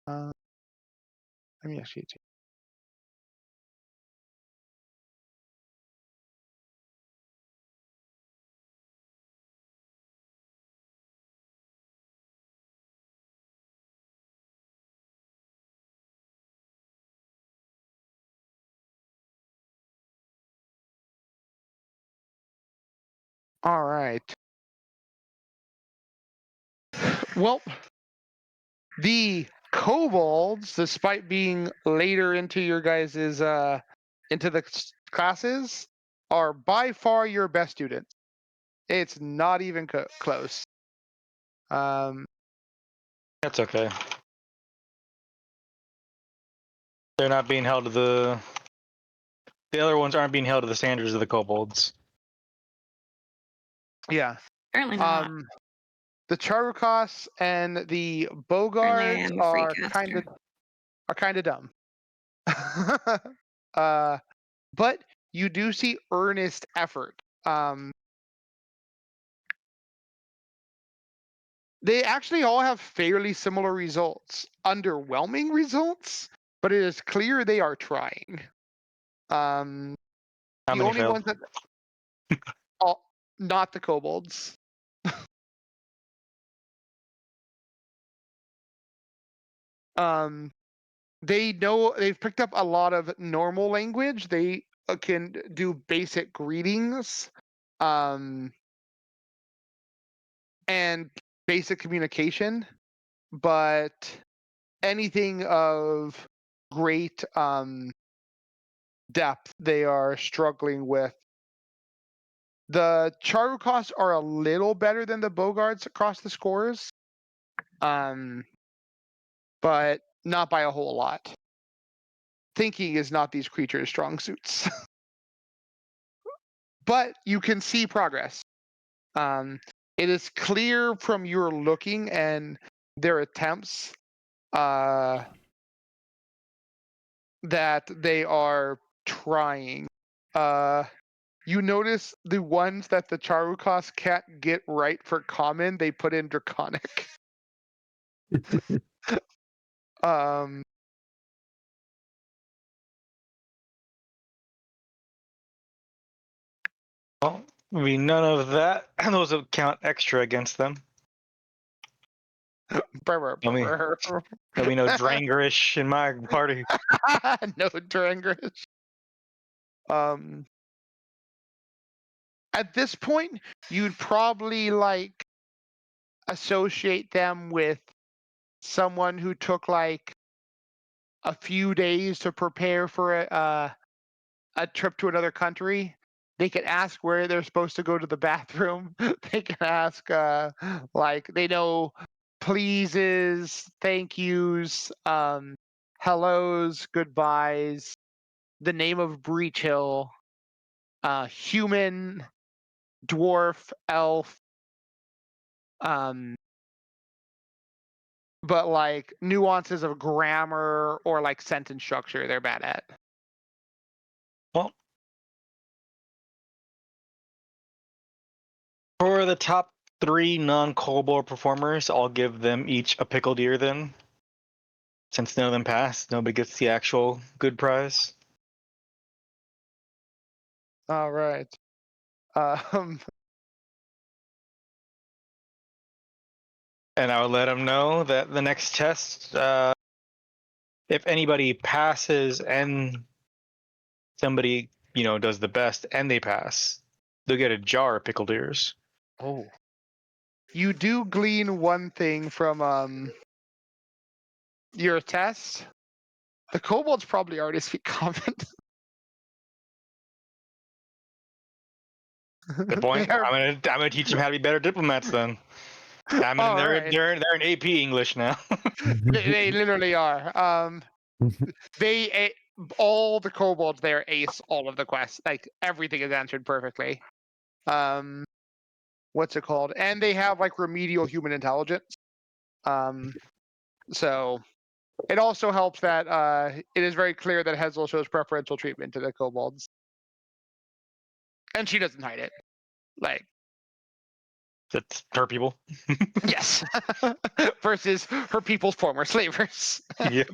Let me ask you two. All right. Well, the kobolds, despite being later into your guys's into the classes, are by far your best students. It's not even close. That's okay. They're not being held to the other ones aren't being held to the standards of the kobolds. Yeah. Apparently not. The Charukos and the Apparently I Bogards am a free are caster. kind of dumb. But you do see earnest effort. They actually all have fairly similar results, underwhelming results, but it is clear they are trying. How The many only failed? ones that, not the kobolds. They've picked up a lot of normal language. They can do basic greetings, and basic communication, but anything of great depth they are struggling with. The Charukos are a little better than the Bogarts across the scores, but not by a whole lot. Thinking is not these creatures' strong suits. But you can see progress. It is clear from your looking and their attempts that they are trying. You notice the ones that the Charukos can't get right for common, they put in Draconic. Well, none of that. Those would count extra against them. There'll be no Drangrish in my party. No Drangrish. At this point, you'd probably associate them with someone who took a few days to prepare for a trip to another country. They can ask where they're supposed to go to the bathroom. They can ask they know pleases, thank yous, hellos, goodbyes, the name of Breach Hill, human, dwarf, elf, but nuances of grammar or sentence structure they're bad at. Well, for the top 3 non-kobold performers, I'll give them each a pickled ear then. Since none of them passed, nobody gets the actual good prize. All right. And I would let them know that the next test, if anybody passes and somebody, does the best and they pass, they'll get a jar of pickled ears. Oh. You do glean one thing from your test. The kobolds probably already speak common. Good point. They are- I'm gonna teach them how to be better diplomats then. All They're right. they're in AP English now. They literally are. All the kobolds there ace all of the quests. Like everything is answered perfectly. What's it called? And they have like remedial human intelligence. So it also helps that it is very clear that Hazel shows preferential treatment to the kobolds, and she doesn't hide it. Like That's her people. yes, versus her people's former slavers. Yep.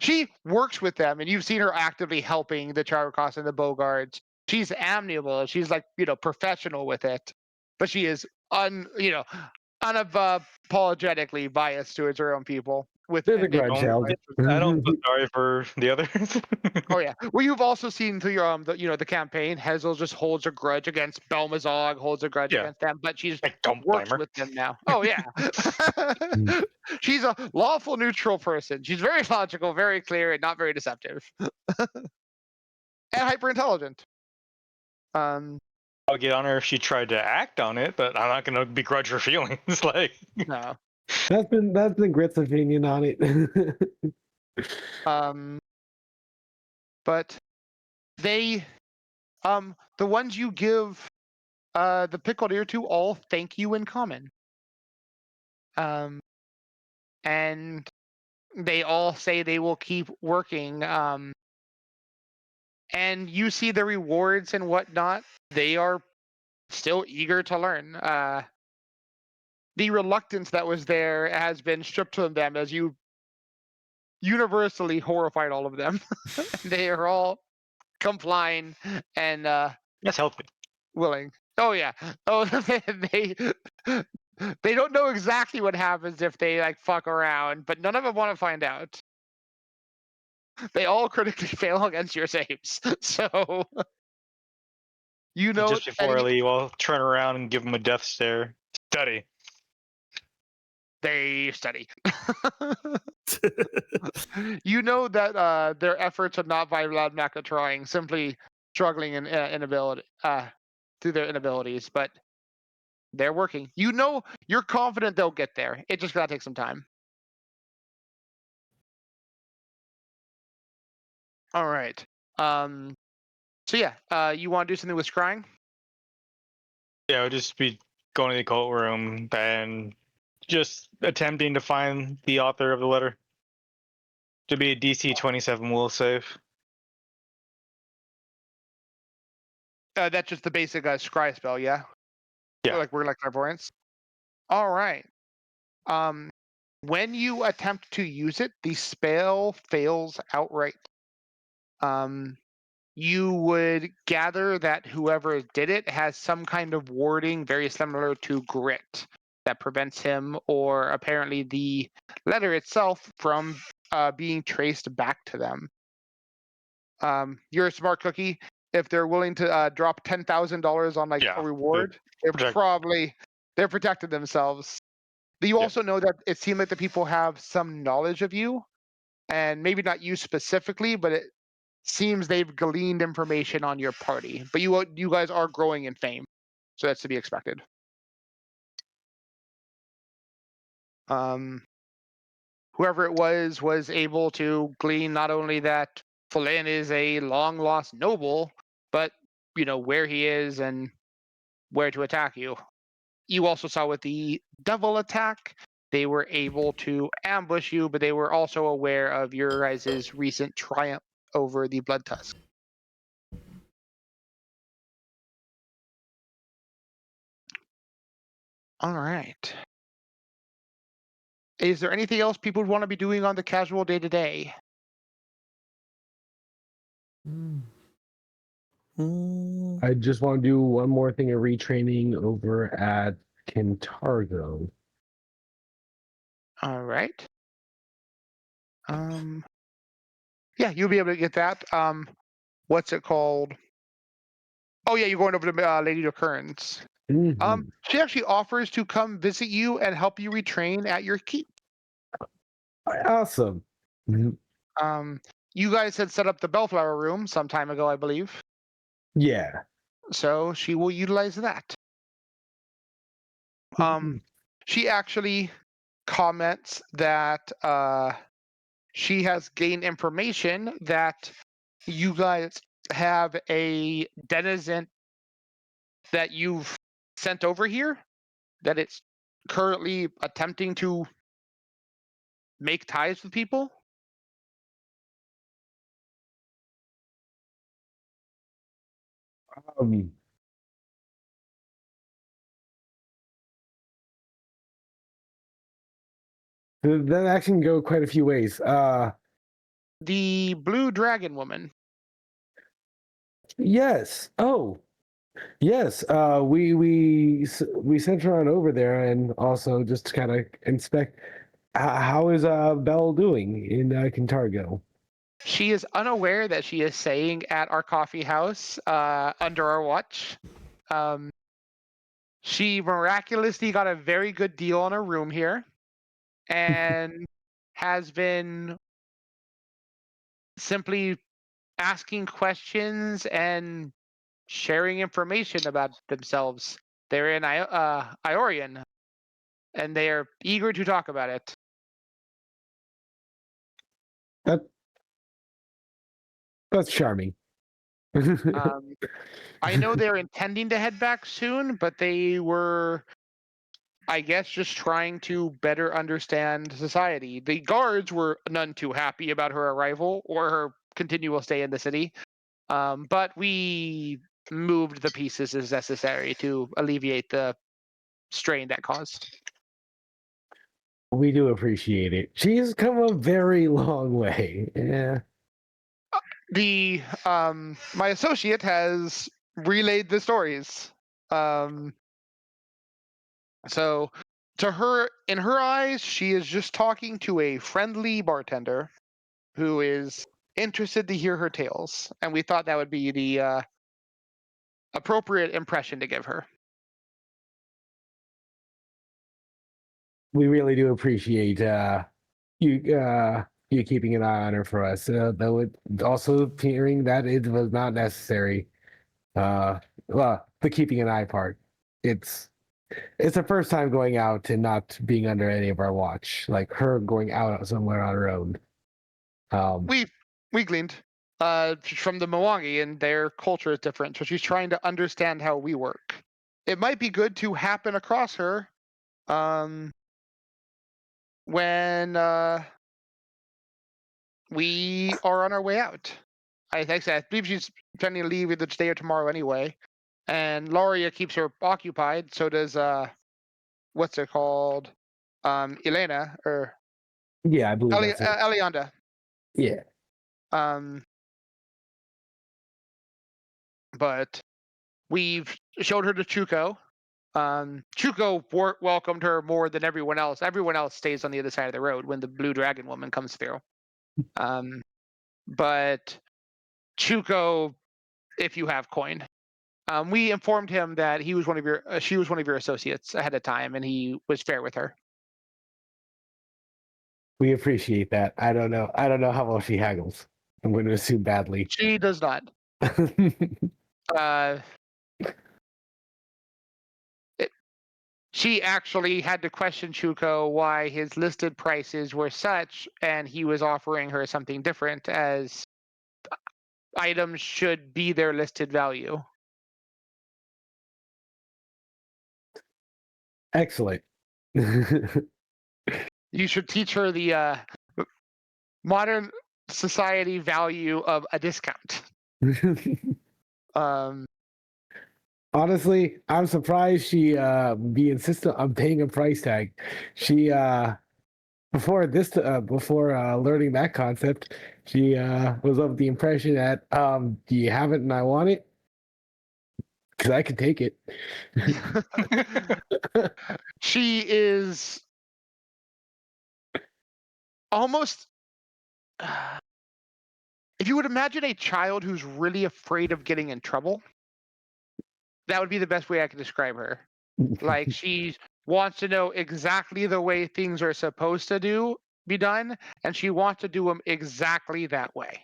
She works with them, and you've seen her actively helping the Characross and the Bogards. She's amiable. She's like professional with it, but she is unapologetically biased towards her own people. With There's a grudge held. I don't feel sorry for the others. Oh yeah. Well, you've also seen through your the campaign, Hazel just holds a grudge against Belmazog, holds a grudge Yeah. against them, but she's I don't blame works her. with them now. Oh yeah. She's a lawful neutral person. She's very logical, very clear, and not very deceptive. And hyper intelligent. I'll get on her if she tried to act on it, but I'm not gonna begrudge her feelings. Like No. That's been Grit's opinion on it. But they the ones you give the pickled ear to all thank you in common. And they all say they will keep working. And you see the rewards and whatnot. They are still eager to learn. The reluctance that was there has been stripped from them as you universally horrified all of them. They are all complying and that's healthy. willing. Oh yeah. Oh, they don't know exactly what happens if they like fuck around, but none of them want to find out. They all critically fail against your saves, so Just before I leave, I'll turn around and give them a death stare. Study. they study. You know that their efforts are not by loud Mecca trying, simply struggling in inability through their inabilities, but they're working. You know, you're confident they'll get there. It just gotta take some time. All right. So yeah, you want to do something with scrying? Yeah, I'll just be going to the cult room and just attempting to find the author of the letter. To be a DC 27 will save. That's just the basic scry spell, yeah. Yeah. Like we're like clairvoyance. All right. When you attempt to use it, the spell fails outright. You would gather that whoever did it has some kind of warding very similar to grit that prevents him, or apparently the letter itself, from being traced back to them. You're a smart cookie. If they're willing to drop $10,000 on a reward, they're protecting themselves. But you also know that it seemed like the people have some knowledge of you, and maybe not you specifically, but it seems they've gleaned information on your party. But you guys are growing in fame, so that's to be expected. Whoever it was able to glean not only that Flynn is a long lost noble, but where he is and where to attack you. You also saw with the devil attack, they were able to ambush you, but they were also aware of your guys' recent triumph over the Blood Tusk. All right. Is there anything else people would want to be doing on the casual day-to-day? I just want to do one more thing of retraining over at Kintargo. All right. Yeah, you'll be able to get that. What's it called? Oh yeah, you're going over to Lady Occurrence. She actually offers to come visit you and help you retrain at your keep. Awesome. You guys had set up the Bellflower room some time ago, I believe. Yeah. So she will utilize that. She actually comments that she has gained information that you guys have a denizen that you've sent over here, that it's currently attempting to make ties with people. Um, that action can go quite a few ways. The blue dragon woman. Yes. Oh, yes. We sent her on over there, and also just to kind of inspect. How is Belle doing in Kintargo? She is unaware that she is staying at our coffee house under our watch. She miraculously got a very good deal on a room here, and has been simply asking questions and sharing information about themselves. They're in Iorian, and they are eager to talk about it. That's charming. I know they're intending to head back soon, but they were, I guess, just trying to better understand society. The guards were none too happy about her arrival or her continual stay in the city, but we moved the pieces as necessary to alleviate the strain that caused. We do appreciate it. She's come a very long way. Yeah. The my associate has relayed the stories. So to her, in her eyes, she is just talking to a friendly bartender who is interested to hear her tales, and we thought that would be the appropriate impression to give her. We really do appreciate you keeping an eye on her for us. Though it also hearing that it was not necessary. Well, the keeping an eye part. It's the first time going out and not being under any of our watch. Like her going out somewhere on her own. We gleaned from the Mwangi, and their culture is different, so she's trying to understand how we work. It might be good to happen across her when we are on our way out. I believe she's planning to leave either today or tomorrow anyway. And Lauria keeps her occupied. So does what's it called? Elena or Yeah, I believe that's it. Elianda. Yeah. But we've showed her to Chuko. Chuko welcomed her more than everyone else. Everyone else stays on the other side of the road when the blue dragon woman comes through. But Chuko, if you have coin, we informed him that she was one of your associates ahead of time, and he was fair with her. We appreciate that. I don't know how well she haggles. I'm going to assume badly. She does not. She actually had to question Chuko why his listed prices were such, and he was offering her something different, as items should be their listed value. Excellent. You should teach her the modern society value of a discount. Honestly, I'm surprised she be insistent on paying a price tag. She before learning that concept, she was of the impression that do you have it and I want it? Because I can take it. She is almost if you would imagine a child who's really afraid of getting in trouble, that would be the best way I could describe her. Like, she wants to know exactly the way things are supposed to do, be done, and she wants to do them exactly that way.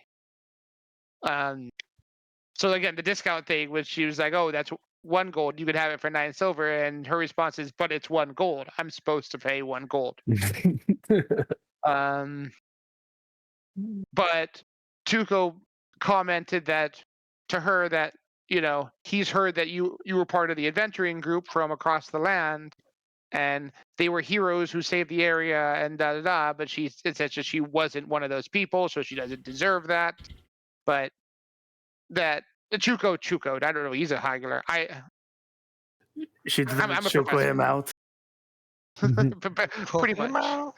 So again, the discount thing, which she was like, "Oh, that's 1 gold. You could have it for 9 silver," and her response is, "But it's 1 gold. I'm supposed to pay 1 gold." But Tuco commented that to her that he's heard that you were part of the adventuring group from across the land, and they were heroes who saved the area and da da da. But it says that she wasn't one of those people, so she doesn't deserve that. But that Chuko, I don't know. He's a haggler. She did I'm a choke professor. him out. Pretty much.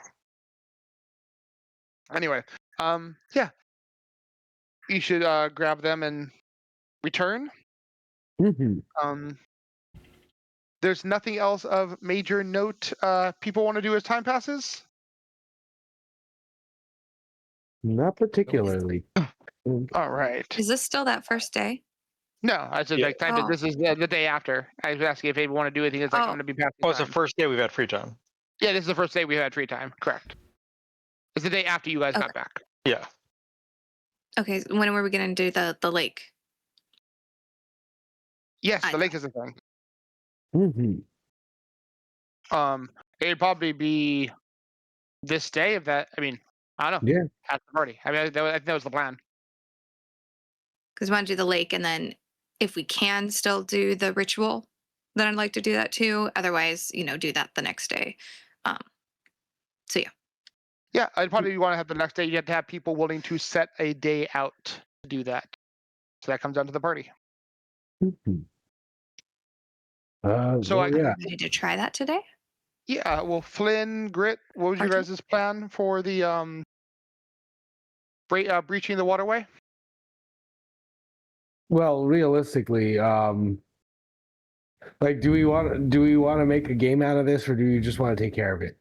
Anyway, yeah, you should grab them and return. There's nothing else of major note people want to do as time passes? Not particularly. All right. Is this still that first day? No, I said Yeah. like time. This is the day after. I was asking if people want to do anything. It's like I'm going to be passing. Oh, it's the time. first day we've had free time. Yeah, this is the first day we had free time. Correct. It's the day after you guys got back. Yeah. Okay, when were we going to do the lake? Yes, the lake is a thing. It'd probably be this day if that. I mean, I don't know. Yeah. At the party. I mean, I think that was the plan. Because we want to do the lake, and then if we can still do the ritual, then I'd like to do that too. Otherwise, do that the next day. So yeah. Yeah, I'd probably want to have the next day. You have to have people willing to set a day out to do that. So that comes down to the party. So are you ready to try that today? Yeah. Well, Flynn, Grit, what was your guys' plan for the breaching the waterway? Well, realistically, like, do we want to make a game out of this, or do you just want to take care of it?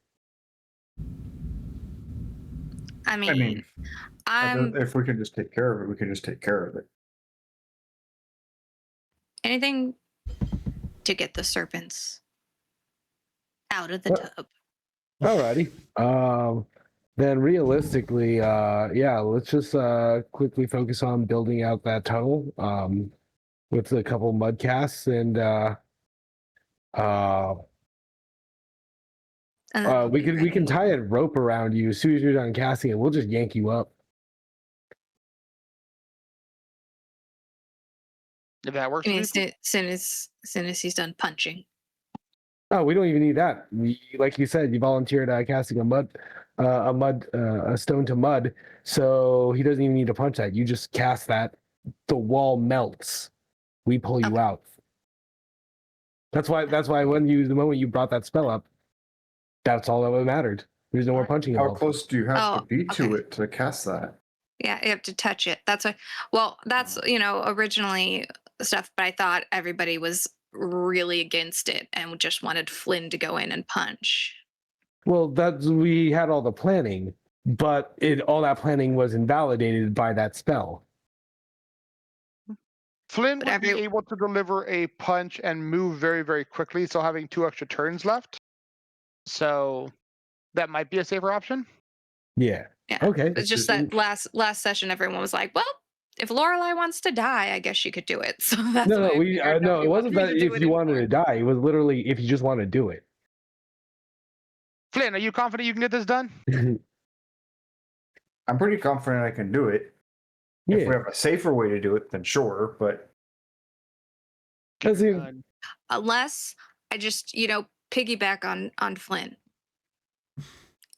I mean, if we can just take care of it, we can just take care of it. Anything to get the serpents out of the tub. Alrighty. Then realistically, yeah, let's just quickly focus on building out that tunnel with a couple mud casts and we can tie a rope around you as soon as you're done casting it. We'll just yank you up. If that works. I mean, as soon as he's done punching. Oh, we don't even need that. Like you said, you volunteered casting a stone to mud, so he doesn't even need to punch that. You just cast that, the wall melts. We pull you out. That's why the moment you brought that spell up, that's all that mattered. There's no more punching involved. How close do you have to be to it to cast that? Yeah, you have to touch it. That's why. Well, that's originally stuff, but I thought everybody was really against it and just wanted Flynn to go in and punch. Well, we had all the planning, but all that planning was invalidated by that spell. Flynn would be able to deliver a punch and move very, very quickly, so having 2 extra turns left. So that might be a safer option. Yeah. Yeah. Okay. It's just that last session, everyone was like, "Well, if Lorelai wants to die, I guess she could do it." So that's no. It wasn't that if you wanted to die. It was literally if you just want to do it. Flynn, are you confident you can get this done? I'm pretty confident I can do it. Yeah. If we have a safer way to do it, then sure. But unless I just piggyback on Flynn,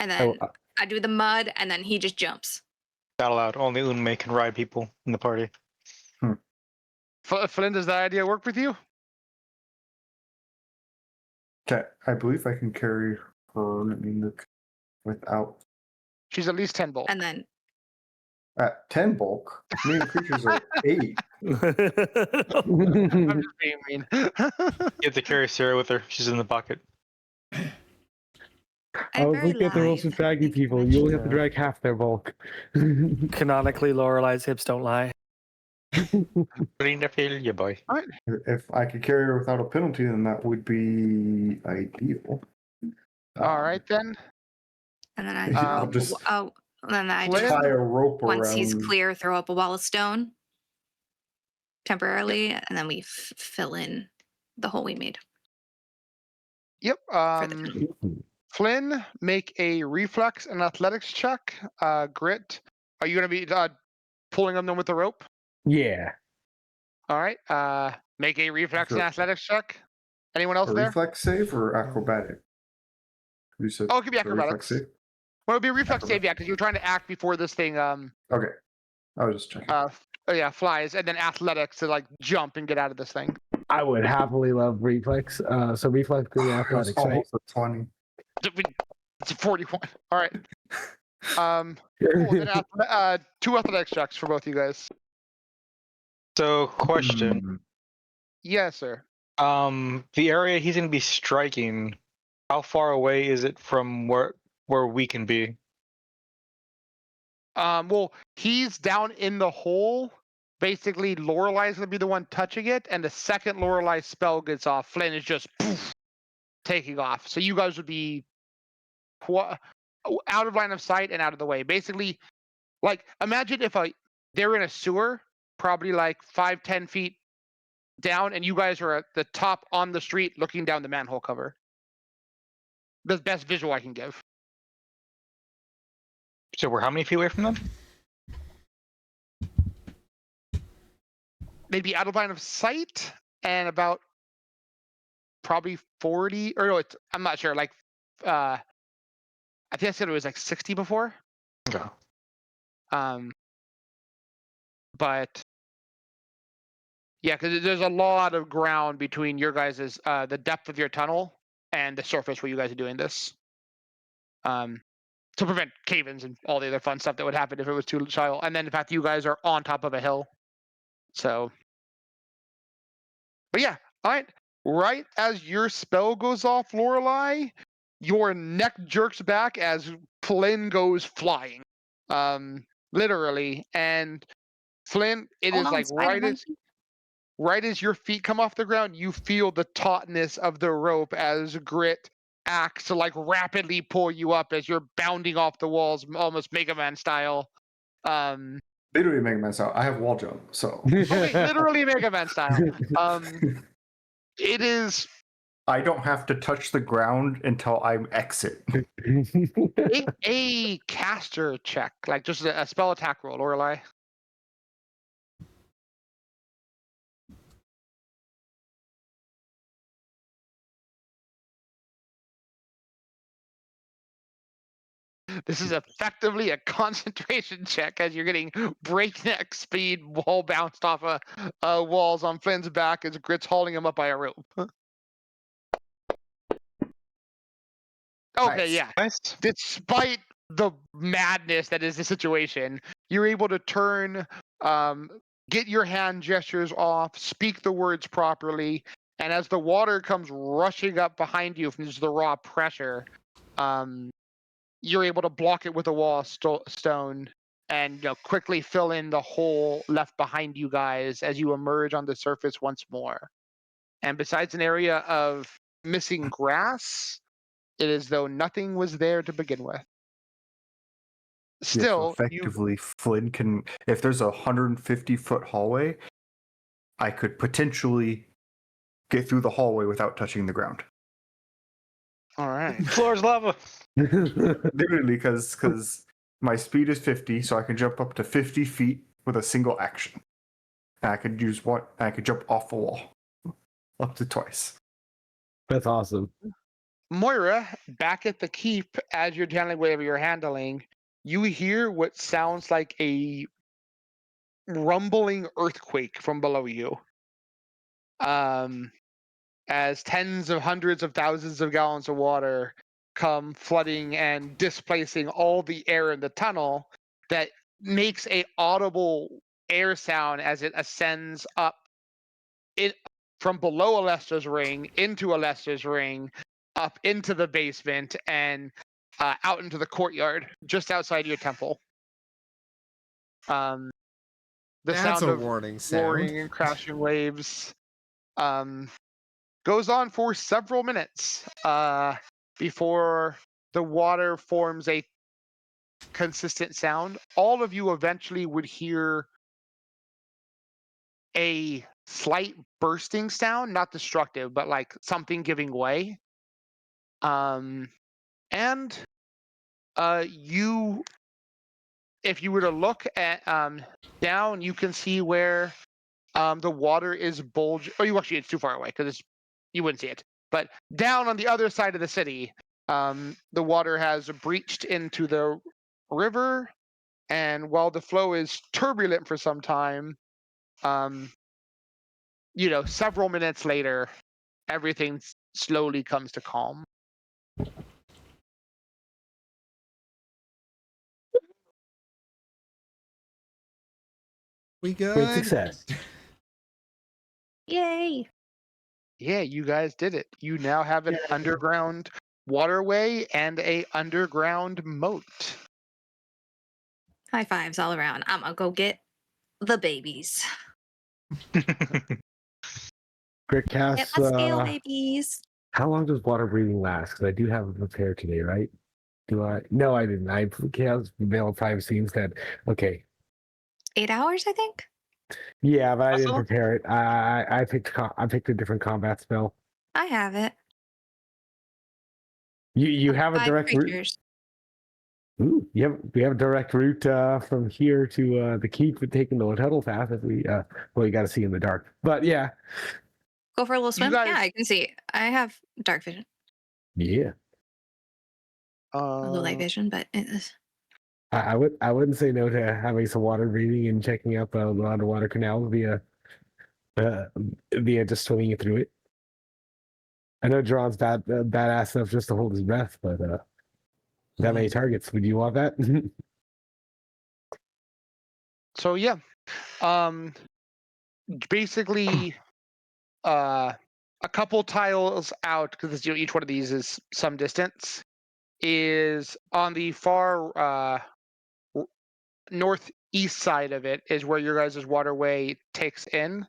and then I do the mud, and then he just jumps. Not allowed. Only Unmei can ride people in the party. Flynn, does that idea work with you? Okay, I believe I can carry her. Let me look. Without. She's at least 10 bulk. And then at 10 bulk, main creatures are 8. I'm just being mean. You have to carry Sarah with her. She's in the pocket. I was looking at the rules for dragging people. You only have to drag half their bulk. Canonically, Lorelai's hips don't lie. Bring the fill, you boy. If I could carry her without a penalty, then that would be ideal. All right, then. And then I Yeah, throw I'll up. just Then I Flynn? just tie a rope once he's around. clear, throw up a wall of stone temporarily, and then we fill in the hole we made Yep. for the tunnel. Flynn, make a reflex and athletics check. Grit, are you going to be pulling on them with the rope? Yeah. All right. Make a reflex and Sure. athletics check. Anyone else A there? reflex save or acrobatic? You said Oh, it could be a reflex acrobatics. save? Well, it'll be a reflex save, Acrobatics. yeah, because you're trying to act before this thing Okay. I was just checking. flies, and then athletics to like jump and get out of this thing. I would happily love reflex. So reflex and It was athletics, right? almost a 20. It's a 41. All right. Cool. Then 2 athletics checks for both you guys. So, question. Hmm. Yes, sir. The area he's going to be striking, how far away is it from where we can be? Well, he's down in the hole. Basically, Lorelai's gonna be the one touching it, and the second Lorelai spell gets off, Flynn is just poof, taking off. So you guys would be out of line of sight and out of the way. Basically, like imagine if they're in a sewer, probably like 5-10 feet down, and you guys are at the top on the street looking down the manhole cover. The best visual I can give. So we're how many feet away from them? Maybe out of line of sight and about probably 40 or no, I'm not sure. Like, I think I said it was like 60 before. Okay. But yeah, because there's a lot of ground between your guys's the depth of your tunnel and the surface where you guys are doing this. To prevent cave-ins and all the other fun stuff that would happen if it was too shallow. And then the fact that you guys are on top of a hill. So, but yeah, all right. Right as your spell goes off, Lorelai, your neck jerks back as Flynn goes flying. Literally. And Flynn, it Oh is no, like right as your feet come off the ground, you feel the tautness of the rope as Grit acts to like rapidly pull you up as you're bounding off the walls, almost Mega Man style. Literally Mega Man style. I have wall jump, so. Okay, literally Mega Man style. It is I don't have to touch the ground until I exit. a caster check, like just a spell attack roll, Lorelai. This is effectively a concentration check as you're getting breakneck speed wall bounced off walls on Flynn's back as Grit's holding him up by a rope. Okay, Nice. yeah. Nice. Despite the madness that is the situation, you're able to turn, get your hand gestures off, speak the words properly, and as the water comes rushing up behind you from just the raw pressure, you're able to block it with a wall of stone and quickly fill in the hole left behind you guys as you emerge on the surface once more. And besides an area of missing grass, it is though nothing was there to begin with. Still, so effectively, Flynn can, if there's a 150-foot hallway, I could potentially get through the hallway without touching the ground. all right. Floor's lava. Literally, because my speed is 50, so I can jump up to 50 feet with a single action. And I could use one. I could jump off the wall up to twice. That's awesome. Moira, back at the keep, as you're handling whatever you're handling, you hear what sounds like a rumbling earthquake from below you. As tens of hundreds of thousands of gallons of water come flooding and displacing all the air in the tunnel, that makes a audible air sound as it ascends up from below Alestra's ring into Alestra's ring, up into the basement, and out into the courtyard just outside your temple. The That's sound a of warning sound. roaring and crashing waves goes on for several minutes before the water forms a consistent sound, all of you eventually would hear a slight bursting sound, not destructive, but like something giving way. And you, if you were to look at down, you can see where the water is bulging. Oh, you actually, it's too far away because you wouldn't see it. But down on the other side of the city, the water has breached into the river, and while the flow is turbulent for some time, several minutes later, everything slowly comes to calm. We good? Great success. Yay! Yeah, you guys did it. You now have an underground waterway and a underground moat. High fives all around. I'm gonna go get the babies. Great Get cast. my scale babies. How long does water breathing last? Because I do have it prepared today, right? Do I? No, I didn't. I cast Veil of Privacy instead. Okay. 8 hours, I think. Yeah, but I didn't Russell? prepare it. I picked a different combat spell. I have it. You have a 5 direct route. creatures. Ooh, we have a direct route from here to the keep with taking the tunnel path. If we well, you got to see in the dark. But yeah, Go for a little swim. guys- Yeah, I can see. I have dark vision. yeah. Although light vision, but it is. I wouldn't say no to having some water breathing and checking out the water canals via just swimming it through it. I know Jeron's badass enough just to hold his breath, but that many targets. Would you want that? So yeah, basically, a couple tiles out, because each one of these is some distance, is on the far northeast side of it is where your guys' waterway takes in.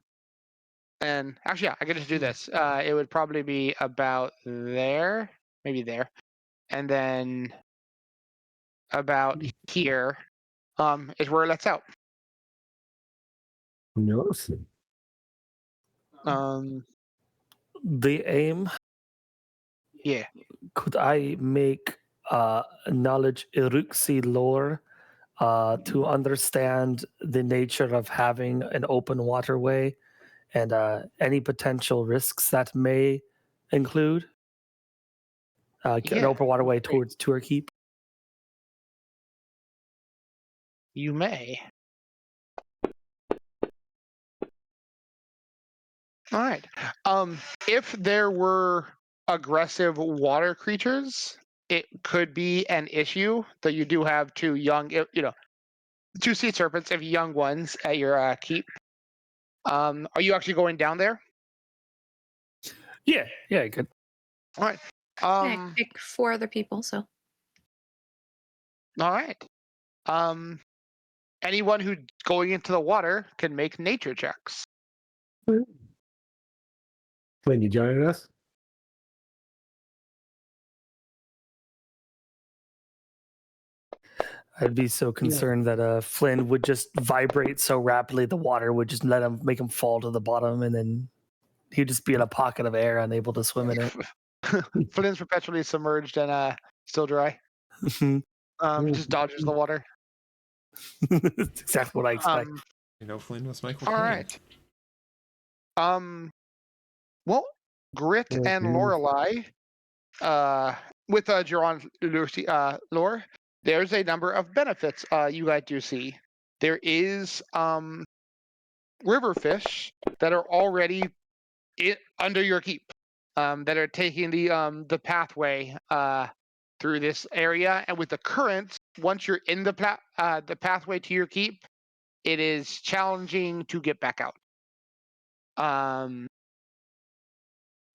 And actually, yeah, I could just do this. It would probably be about there, maybe there, and then about here is where it lets out. No. The aim. Yeah. Could I make knowledge Iruxi lore to understand the nature of having an open waterway and any potential risks that may include an Yeah. open waterway towards Tour Keep? You may. All right. If there were aggressive water creatures, it could be an issue. Though you do have two sea serpents, if young ones, at your keep. Are you actually going down there? Yeah, I could. All right. I pick 4 other people, so. All right. Anyone who's going into the water can make nature checks. Flynn, you joining us? I'd be so concerned that Flynn would just vibrate so rapidly the water would just make him fall to the bottom, and then he'd just be in a pocket of air, unable to swim in it. Flynn's perpetually submerged and still dry. He just dodges the water. That's exactly what I expect. Flynn was Michael. All Caine. right. Well, Grit and Lorelei, with Jeron Lucy lore, there's a number of benefits you guys do see. There is river fish that are already under your keep, that are taking the pathway through this area, and with the currents, once you're in the pathway to your keep, it is challenging to get back out.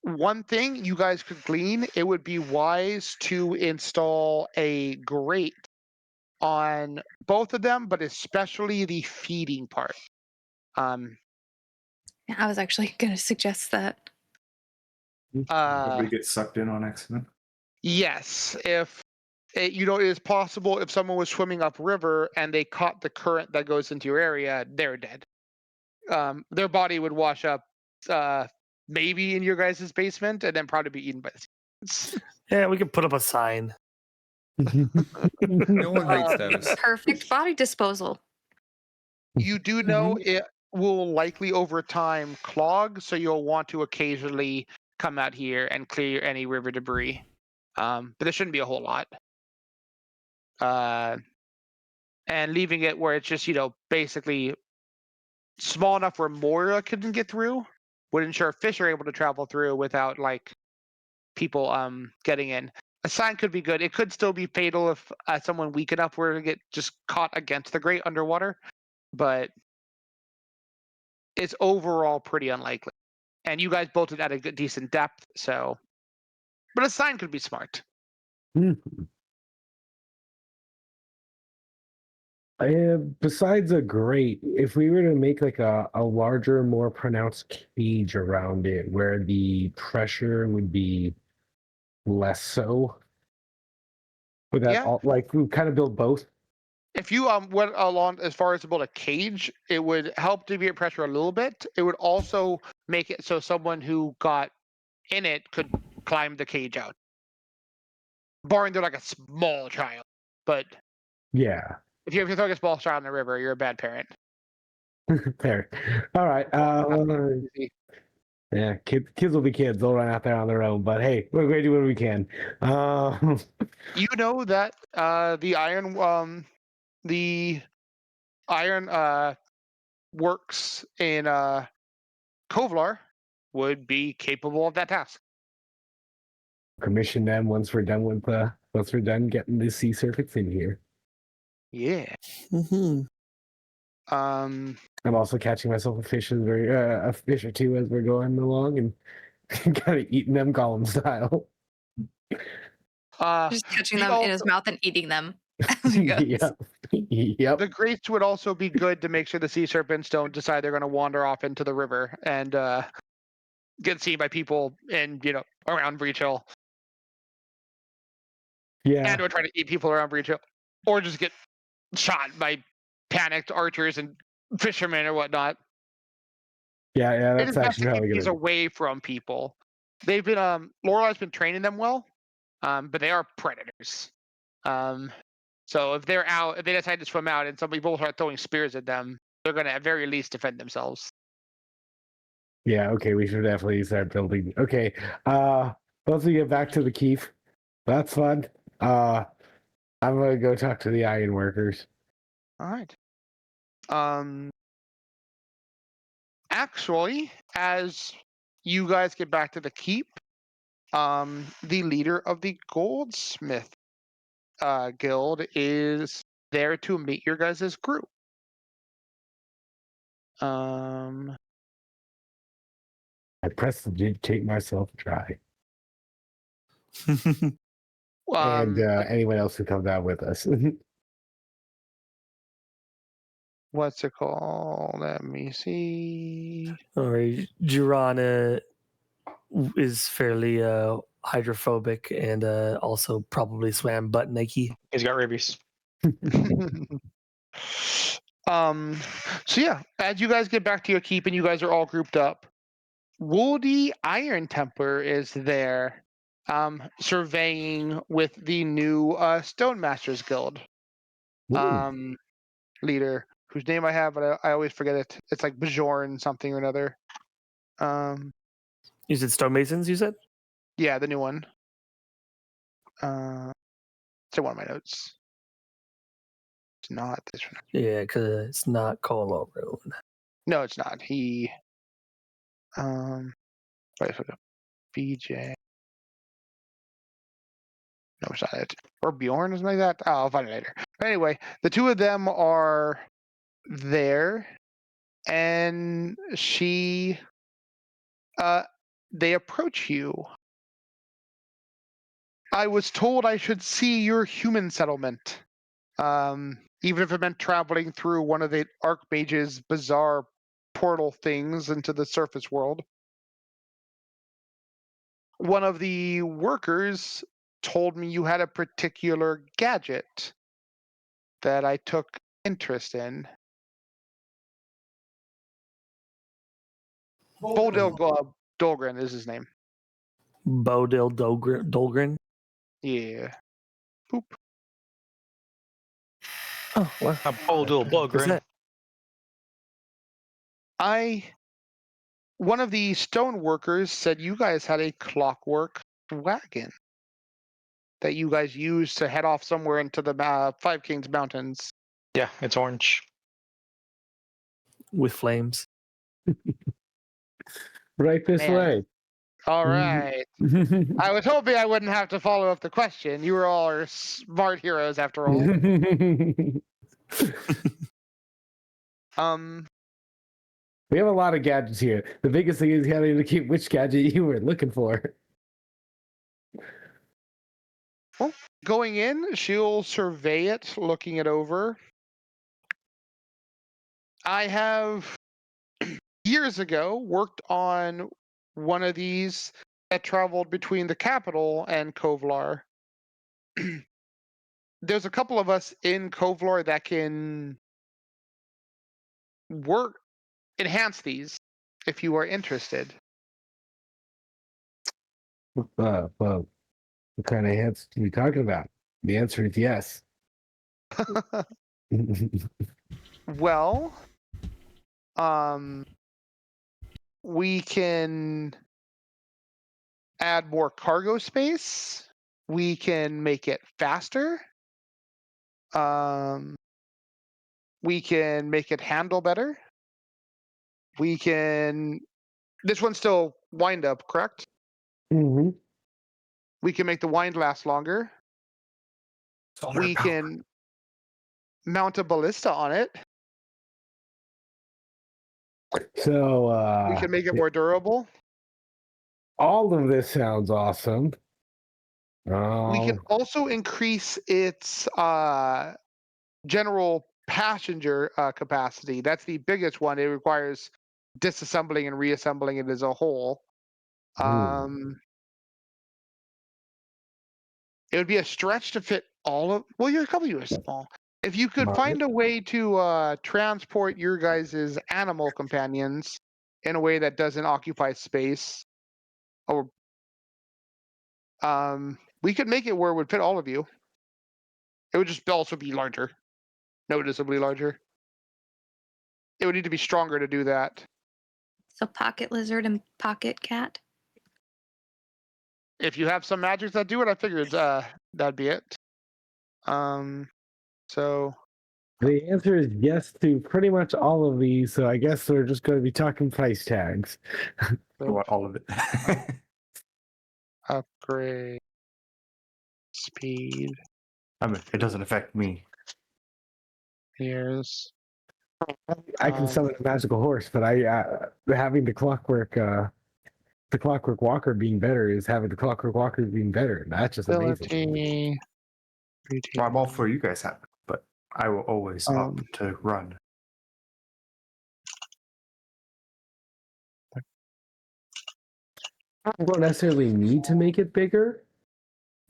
One thing you guys could glean, it would be wise to install a grate on both of them, but especially the feeding part. Yeah, I was actually going to suggest that. Probably get sucked in on accident. Yes, if it is possible if someone was swimming upriver and they caught the current that goes into your area, they're dead. Their body would wash up, maybe in your guys' basement, and then probably be eaten by the sea. Yeah, we could put up a sign. No one reads those. Perfect body disposal. You do know it will likely over time clog, so you'll want to occasionally come out here and clear any river debris. But there shouldn't be a whole lot. And leaving it where it's just, basically small enough where Moira couldn't get through would ensure fish are able to travel through without like people getting in. A sign could be good. It could still be fatal if someone weak enough were to get just caught against the grate underwater, but it's overall pretty unlikely. And you guys bolted at a good, decent depth, so. But a sign could be smart. Besides a grate, if we were to make like a larger, more pronounced cage around it where the pressure would be less so, would that Yeah. like we kind of build both? If you went along as far as to build a cage, it would help deviate pressure a little bit. It would also make it so someone who got in it could climb the cage out. Barring they're like a small child. But Yeah. if you're throwing a small child in the river, you're a bad parent. Fair. All right. Yeah, kids will be kids. They'll run out there on their own. But hey, we're going to do what we can. You know that the iron works in Kovlar would be capable of that task. Commission them once we're done getting the sea surface in here. Yeah. I'm also catching myself a fish or two as we're going along and kind of eating them golem style. Just catching them in his mouth and eating them. as he goes. Yep. The grates would also be good to make sure the sea serpents don't decide they're going to wander off into the river and get seen by people in around Breach Hill. Yeah. And or try to eat people around Breach Hill, or just get shot by panicked archers and fishermen or whatnot. Yeah, It that's is best actually to probably keep these good. away from people. They've been Lorelai's been training them well, but they are predators. So if they're out, if they decide to swim out and some people start throwing spears at them, they're going to at very least defend themselves. Yeah, okay, we should definitely start building. Okay. Once we get back to the keep, that's fun. I'm gonna go talk to the iron workers. All right. Actually, as you guys get back to the keep, the leader of the goldsmith guild is there to meet your guys' group. I pressed the take myself dry. And anyone else who comes out with us. What's it called? Let me see. All right, Jurana is fairly hydrophobic and also probably swam butt naked. He's got rabies. So yeah, as you guys get back to your keep and you guys are all grouped up, Woody Iron Templar is there, surveying with the new Stonemasters Guild leader, whose name I have, but I always forget it. It's like Bjorn something or another. You said stonemasons, you said? Yeah, the new one. It's in one of my notes. It's not this one. Yeah, because it's not Colo Rune. No, it's not. He wait, BJ. No, it's not it. Or Bjorn or something like that. Oh, I'll find it later. But anyway, the two of them are there, and they approach you. I was told I should see your human settlement. Even if it meant traveling through one of the Archmage's bizarre portal things into the surface world. One of the workers told me you had a particular gadget that I took interest in. Bodil Dolgren is his name. Bodil Dolgren. Yeah. Poop. Oh, well. A bold little What's bugger. that? One of the stone workers said you guys had a clockwork wagon that you guys used to head off somewhere into the Five Kings Mountains. Yeah, it's orange. With flames. Right this Man. way. All right. I was hoping I wouldn't have to follow up the question. You were all our smart heroes after all. We have a lot of gadgets here. The biggest thing is having to keep which gadget you were looking for. Well, going in, she'll survey it, looking it over. I have years ago worked on one of these that traveled between the capital and Kovlar. There's a couple of us in Kovlar that can enhance these if you are interested. Well, what kind of hits are you talking about? The answer is yes. Well, we can add more cargo space. We can make it faster. We can make it handle better. We can. This one's still wind up, correct? Mm-hmm. We can make the wind last longer. Solar We power. can mount a ballista on it. So We can make it more durable. all of this sounds awesome. We can also increase its general passenger capacity. That's the biggest one. It requires disassembling and reassembling it as a whole. It would be a stretch to fit all of. Well, a couple of you are small. If you could find a way to transport your guys' animal companions in a way that doesn't occupy space, or we could make it where it would fit all of you. It would just also be larger, noticeably larger. It would need to be stronger to do that. So pocket lizard and pocket cat. If you have some magics that do it, I figured that'd be it. So the answer is yes to pretty much all of these. So I guess we're just going to be talking price tags. I want all of it. upgrade speed. I mean, it doesn't affect me. Here's I can summon a magical horse, but having the clockwork walker being better is having the clockwork walker being better. That's just amazing. ability. Well, I'm all for you guys having it, but I will always opt to run. I don't necessarily need to make it bigger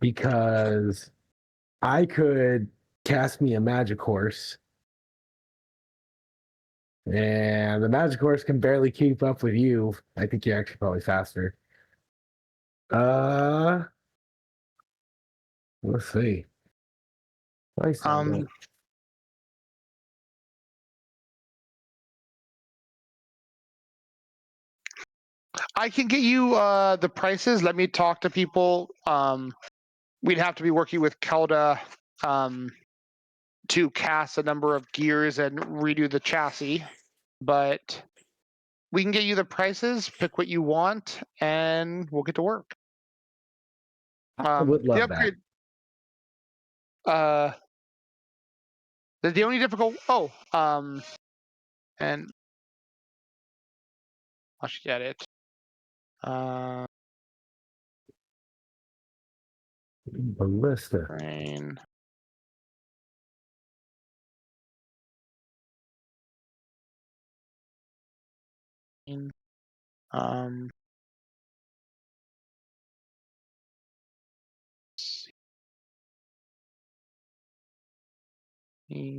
because I could cast me a magic horse, and the magic horse can barely keep up with you. I think you're actually probably faster. Let's see. I can get you the prices. Let me talk to people. We'd have to be working with Kelda to cast a number of gears and redo the chassis, but we can get you the prices. Pick what you want, and we'll get to work. I would love the upgrade, that. The only difficult. And I should get it. Ballista. Brain. Yes.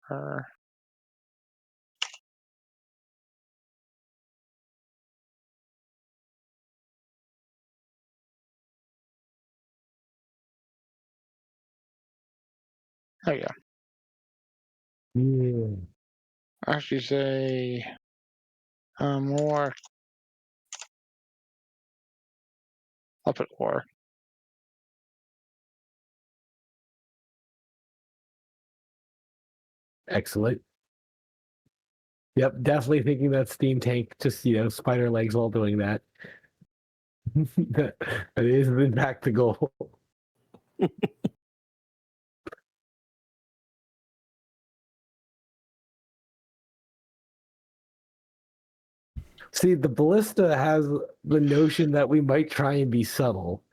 Her. There you go. Yeah. Actually, say more. I'll put war. Excellent. Yep, definitely thinking that steam tank just spider legs while doing that. That is in fact the goal. See, the ballista has the notion that we might try and be subtle,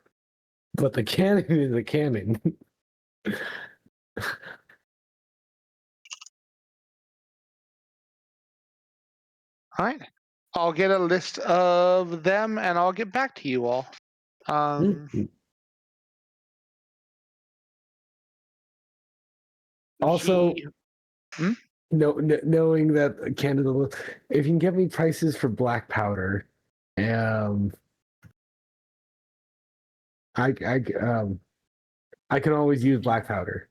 but the cannon is a cannon. All right. I'll get a list of them and I'll get back to you all. Also, Hmm? knowing that Canada, if you can get me prices for black powder, I can always use black powder.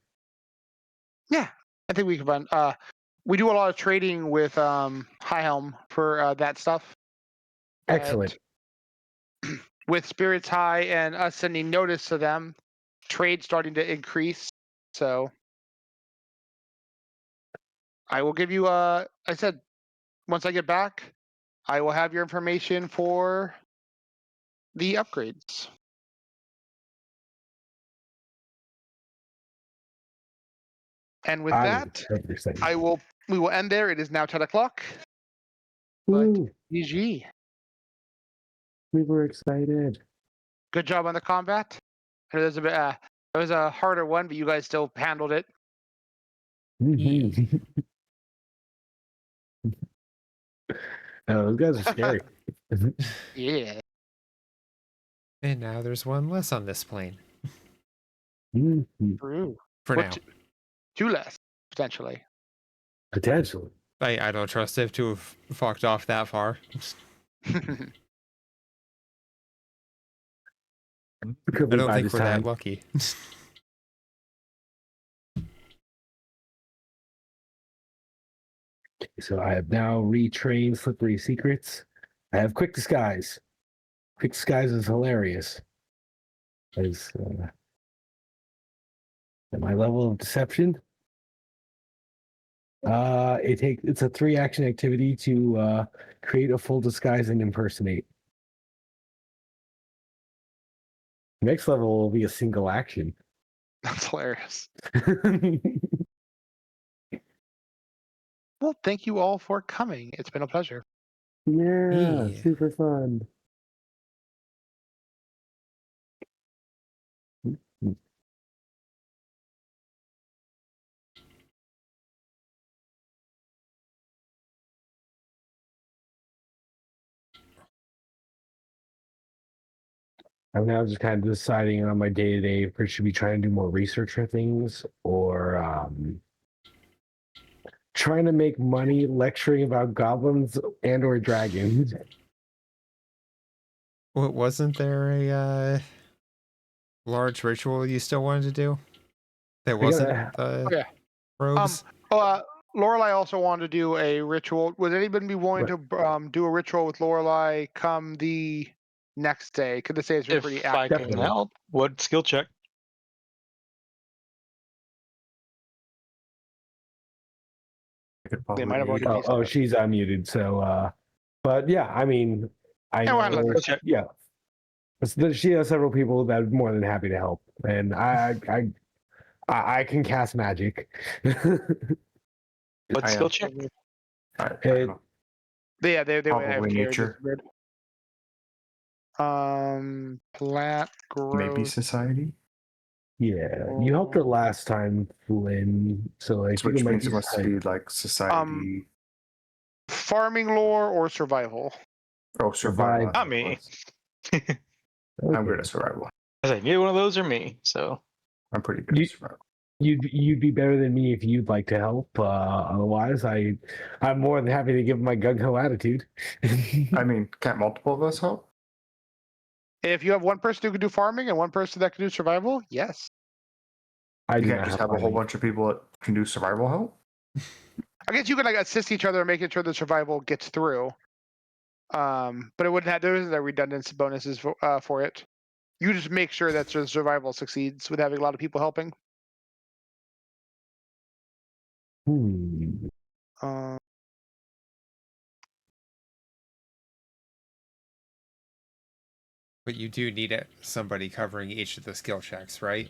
Yeah, I think we can find. We do a lot of trading with High Helm for that stuff. Excellent. With Spirits High and us sending notice to them, trade starting to increase. So I will give you I said once I get back, I will have your information for the upgrades. And with that, we will end there. It is now 10 o'clock. But GG. We were excited. Good job on the combat. I know there's a bit, it was a harder one, but you guys still handled it. Those guys are scary. Yeah. And now there's one less on this plane. True. For Well, now. Two less, potentially. Potentially. I don't trust Civ to have fucked off that far. Could I be don't by think this we're time. that lucky. So I have now retrained Slippery Secrets. I have Quick Disguise. Quick Disguise is hilarious. As at my level of deception, it's a 3-action activity to create a full disguise and impersonate. Next level will be a single action. That's hilarious. Well, thank you all for coming. It's been a pleasure. Yeah, super fun. I'm now just kind of deciding on my day-to-day if I should be trying to do more research for things or trying to make money lecturing about goblins and or dragons. What, wasn't there a large ritual you still wanted to do? That wasn't the robes? Lorelai also wanted to do a ritual. Would anybody be willing to do a ritual with Lorelai come the next day? Because this day has been If pretty I active. can help, what skill check? They might have already pieced Oh, it. she's unmuted. So, but yeah, I mean, I Yeah, know, well, yeah. She has several people that are more than happy to help, and I can cast magic. What skill check? It, Yeah, they Probably nature. Plant growth. Maybe society. yeah, you helped her last time, Flynn. So I think Which it might means be it must be like society. Farming lore or survival. Oh, survival. Survive. Not me. I'm good at survival. I was like, neither one of those are me. So I'm pretty good You- at survival. You'd be better than me if you'd like to help. Otherwise, I'm more than happy to give my gung ho attitude. I mean, can't multiple of us help? If you have one person who can do farming and one person that can do survival, yes. I You do can't not just have a whole farming. bunch of people that can do survival help? I guess you can like assist each other in making sure the survival gets through. But it wouldn't have there isn't a redundancy bonuses for it. You just make sure that the survival succeeds with having a lot of people helping. Hmm. Uh, But you do need somebody covering each of the skill checks, right?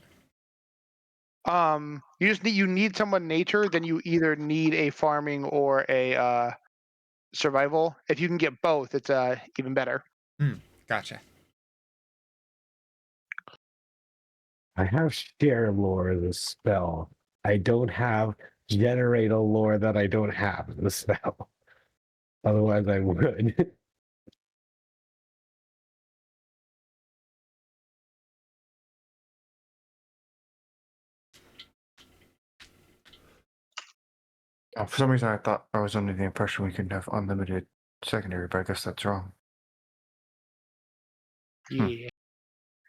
you need someone nature, then you either need a farming or a survival. If you can get both, it's even better. Gotcha. I have share lore as a spell. I don't have generate a lore that I don't have as a spell. Otherwise, I would. For some reason, I thought I was under the impression we could have unlimited secondary, but I guess that's wrong. Yeah.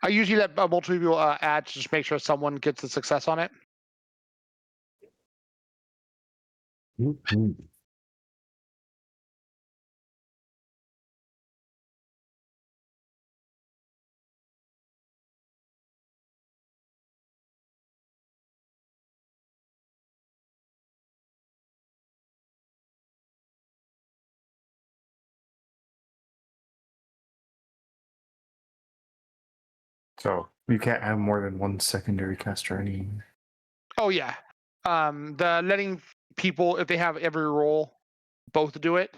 I usually let multiple people add to just make sure someone gets a success on it. Mhm. So you can't have more than one secondary caster any. Oh yeah. The letting people, if they have every role, both do it.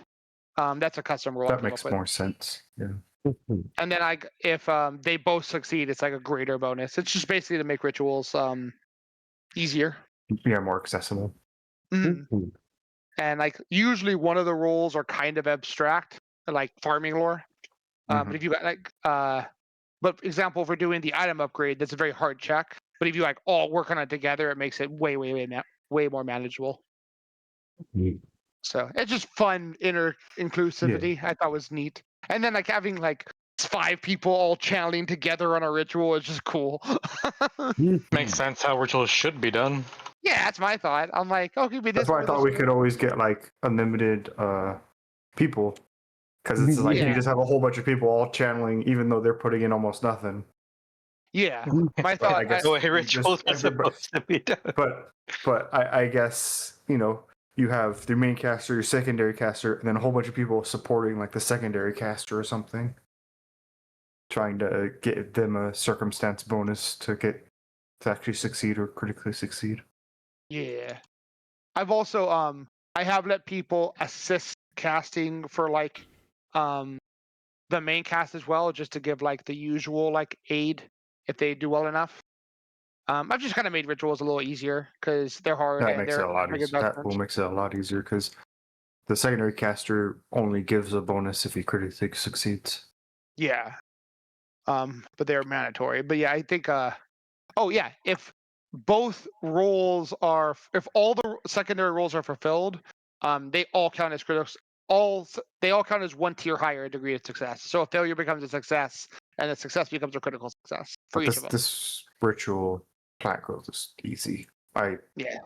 That's a custom rule I That came up makes with. more sense. Yeah. Mhm. And then if they both succeed, it's like a greater bonus. It's just basically to make rituals easier. Yeah, more accessible. Mhm. Mhm. And like usually one of the roles are kind of abstract, like farming lore. Mhm. But if you got like but for example, if we're doing the item upgrade, that's a very hard check. But if you like all work on it together, it makes it way more manageable. Mhm. So it's just fun inner inclusivity. I thought was neat. And then like having like 5 people all channeling together on a ritual is just cool. makes sense how rituals should be done. Yeah, that's my thought. I'm like, okay, be this. That's why I for thought this we one. could always get like unlimited people, because it's like Yeah. you just have a whole bunch of people all channeling, even though they're putting in almost nothing. Yeah, my But thought. I guess The way you rituals just are everybody. supposed to be done. But I guess you have the main caster, your secondary caster, and then a whole bunch of people supporting like the secondary caster or something, trying to get them a circumstance bonus to actually succeed or critically succeed. Yeah, I've also I have let people assist casting for like the main cast as well, just to give like the usual like aid if they do well enough. I've just kind of made rituals a little easier because they're hard That and makes it they're a lot big easier. That will investments. makes it a lot easier because the secondary caster only gives a bonus if he critically succeeds. Yeah. But they're mandatory. But yeah, I think oh yeah, if both roles are if all the secondary roles are fulfilled, they all count as critical they all count as one tier higher degree of success. So a failure becomes a success and a success becomes a critical success for But each of them. this ritual plant growth is easy. Yeah.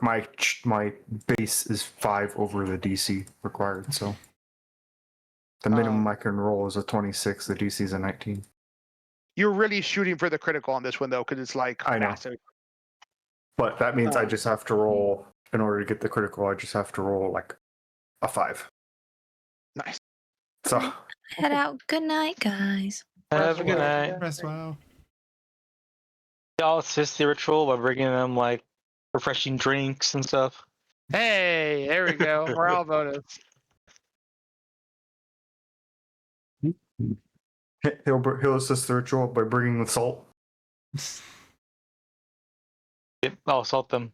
My base is 5 over the DC required, so the minimum I can roll is a 26. The DC is a 19. You're really shooting for the critical on this one though, because it's like I know. massive. But that means I Um, just have to roll in order to get the critical. I just have to roll like a 5. Nice. So Head out. Good night, guys. Have a good well. night. Rest well. I'll assist the ritual by bringing them like refreshing drinks and stuff. Hey, there we go. Morale bonus. he'll assist the ritual by bringing the salt. Yep, I'll assault them.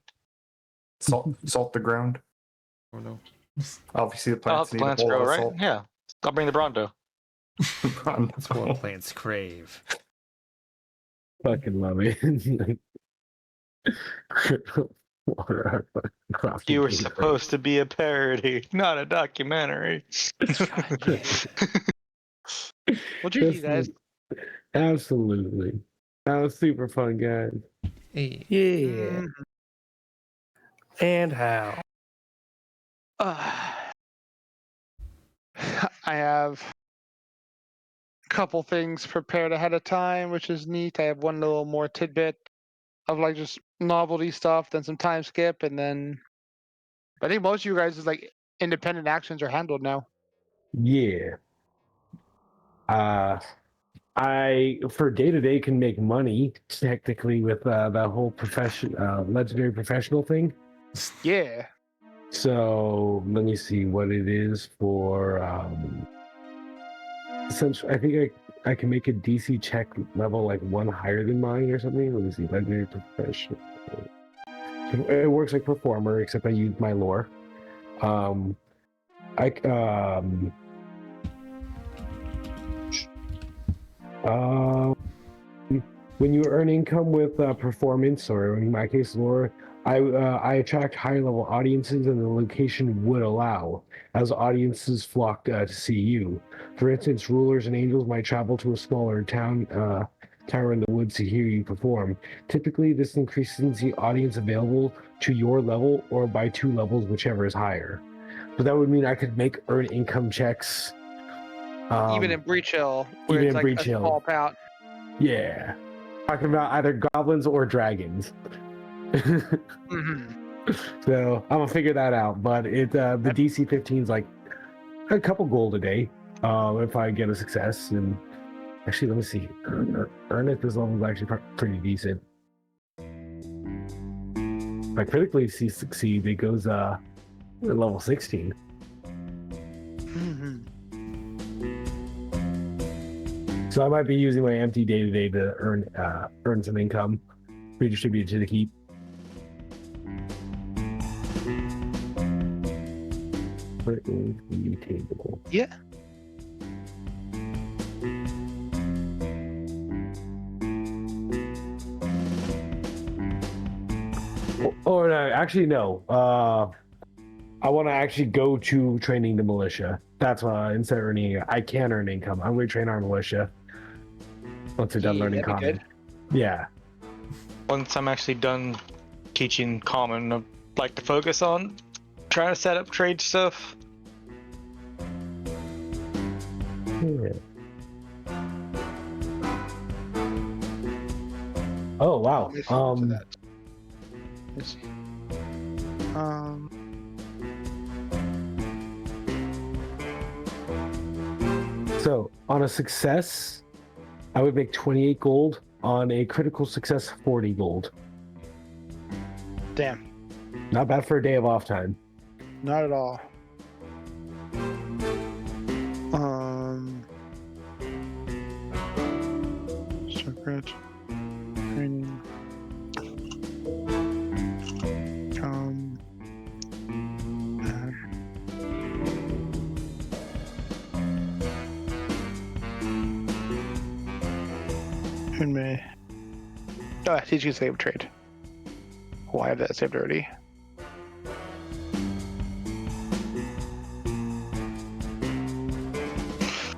Salt the ground. Oh no. Obviously, the I'll plants help the need a plants whole lot grow, of right? salt. Yeah. I'll bring the Bronto. That's what plants crave. Fucking love it. You were supposed to be a parody, not a documentary. Well, geez, you guys. Absolutely. That was super fun, guys. Hey. Yeah. And how? I have a couple things prepared ahead of time, which is neat. I have one little more tidbit of like just novelty stuff, then some time skip, and then I think most of you guys' like independent actions are handled now. Yeah. I for day to day can make money technically with that whole legendary professional thing. Yeah. So let me see what it is for. Essentially, I think I can make a DC check level like one higher than mine or something. Let me see, legendary professional. It works like performer, except I use my lore. When you earn income with performance, or in my case, lore, I attract higher level audiences than the location would allow, as audiences flock to see you. For instance, rulers and angels might travel to a smaller town in the woods to hear you perform. Typically, this increases the audience available to your level, or by 2 levels, whichever is higher. So that would mean I could earn income checks. Even in Breach Hill, where even it's in like Breach a Hill. small pout. Yeah. Talking about either goblins or dragons. Mm-hmm. So I'm gonna figure that out. But the DC 15 is like a couple gold a day. If I get a success. And actually, let me see. Earn at this level is actually pretty decent. If I critically succeed, it goes to level 16. Mm-hmm. So I might be using my empty day to day to earn some income, redistributed to the keep. Where is the table? Yeah. Or no, actually no. I want to actually go to training the militia. That's why instead of earning, I can earn income. I'm going to train our militia once they're done learning that'd be common. Yeah. Once I'm actually done teaching common, I'd like to focus on trying to set up trade stuff. Yeah. Oh wow. Let me see that. Let's see. So on a success, I would make 28 gold. On a critical success, 40 gold. Damn. Not bad for a day of off time. Not at all. Secret training. In May. Oh, teaching save trade. Oh, I have that saved already.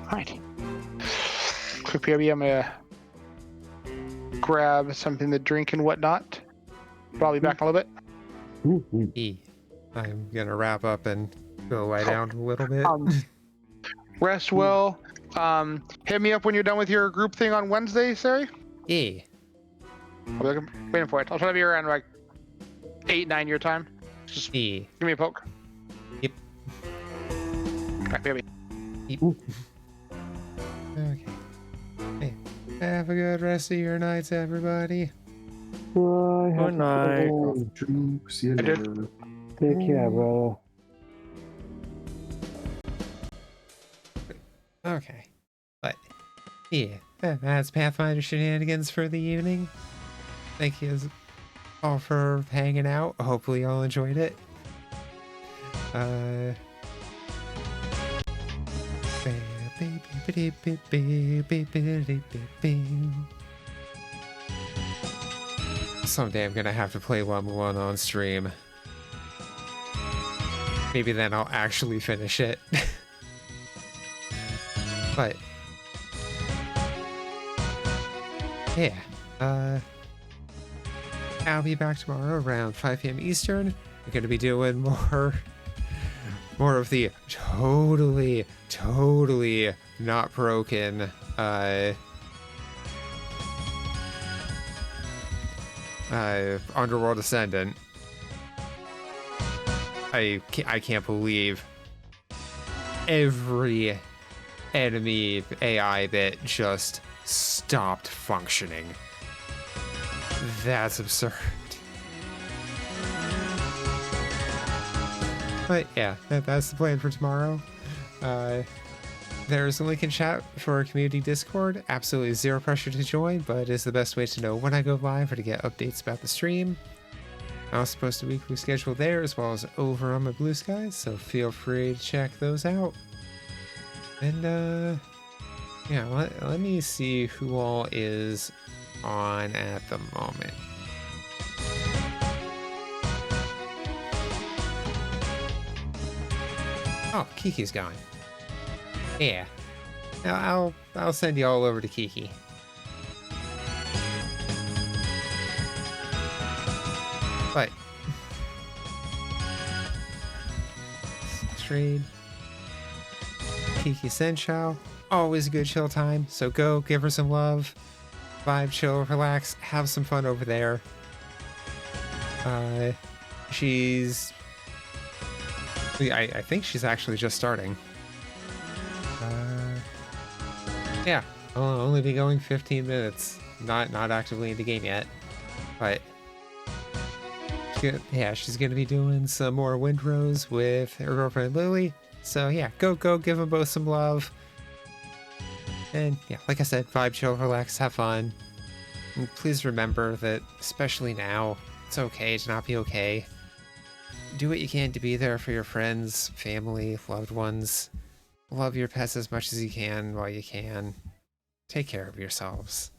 Alright. Quick PRB, I'm gonna grab something to drink and whatnot. Probably back in a little bit. I'm gonna wrap up and go lie down a little bit. Rest well. Hit me up when you're done with your group thing on Wednesday, Sari. Yeah. I'll be waiting for it. I'll try to be around like 8, 9 your time. Just Yeah. give me a poke. Yep. Alright, baby. Okay. Hey, have a good rest of your nights, everybody. Good night. See you later. Take care, bro. Okay. But, yeah, that's Pathfinder shenanigans for the evening. Thank you all for hanging out. Hopefully y'all enjoyed it. Baby. Someday I'm gonna have to play Level 1 on stream. Maybe then I'll actually finish it. But yeah, I'll be back tomorrow around 5 p.m. Eastern. We're gonna be doing more of the totally not broken Underworld Ascendant. I can't believe every enemy AI that just stopped functioning. That's absurd. But yeah, that's the plan for tomorrow. There's a link in chat for our community Discord. Absolutely zero pressure to join, but it's the best way to know when I go live or to get updates about the stream. I also post a weekly schedule there as well as over on my Blue Skies, so feel free to check those out. And yeah, let me see who all is on at the moment. Oh, Kiki's gone. Yeah. Now I'll send you all over to Kiki. But trade Kiki Senshao. Always a good chill time. So go give her some love. Vibe, chill, relax, have some fun over there. She's I think she's actually just starting. Yeah, I'll only be going 15 minutes. Not actively in the game yet, but yeah, she's gonna be doing some more Windrose with her girlfriend Lily. So yeah, go give them both some love. And yeah, like I said, vibe, chill, relax, have fun. And please remember that, especially now, it's okay to not be okay. Do what you can to be there for your friends, family, loved ones. Love your pets as much as you can while you can. Take care of yourselves.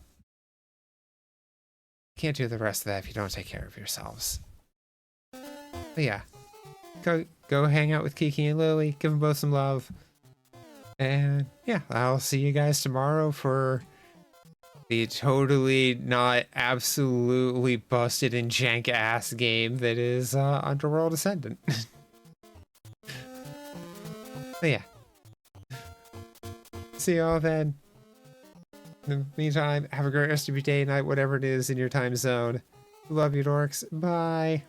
Can't do the rest of that if you don't take care of yourselves. But yeah, go hang out with Kiki and Lily, give them both some love. And yeah, I'll see you guys tomorrow for the totally not absolutely busted and jank ass game that is Underworld Ascendant. But yeah. See y'all then. In the meantime, have a great rest of your day, night, whatever it is in your time zone. Love you, dorks. Bye.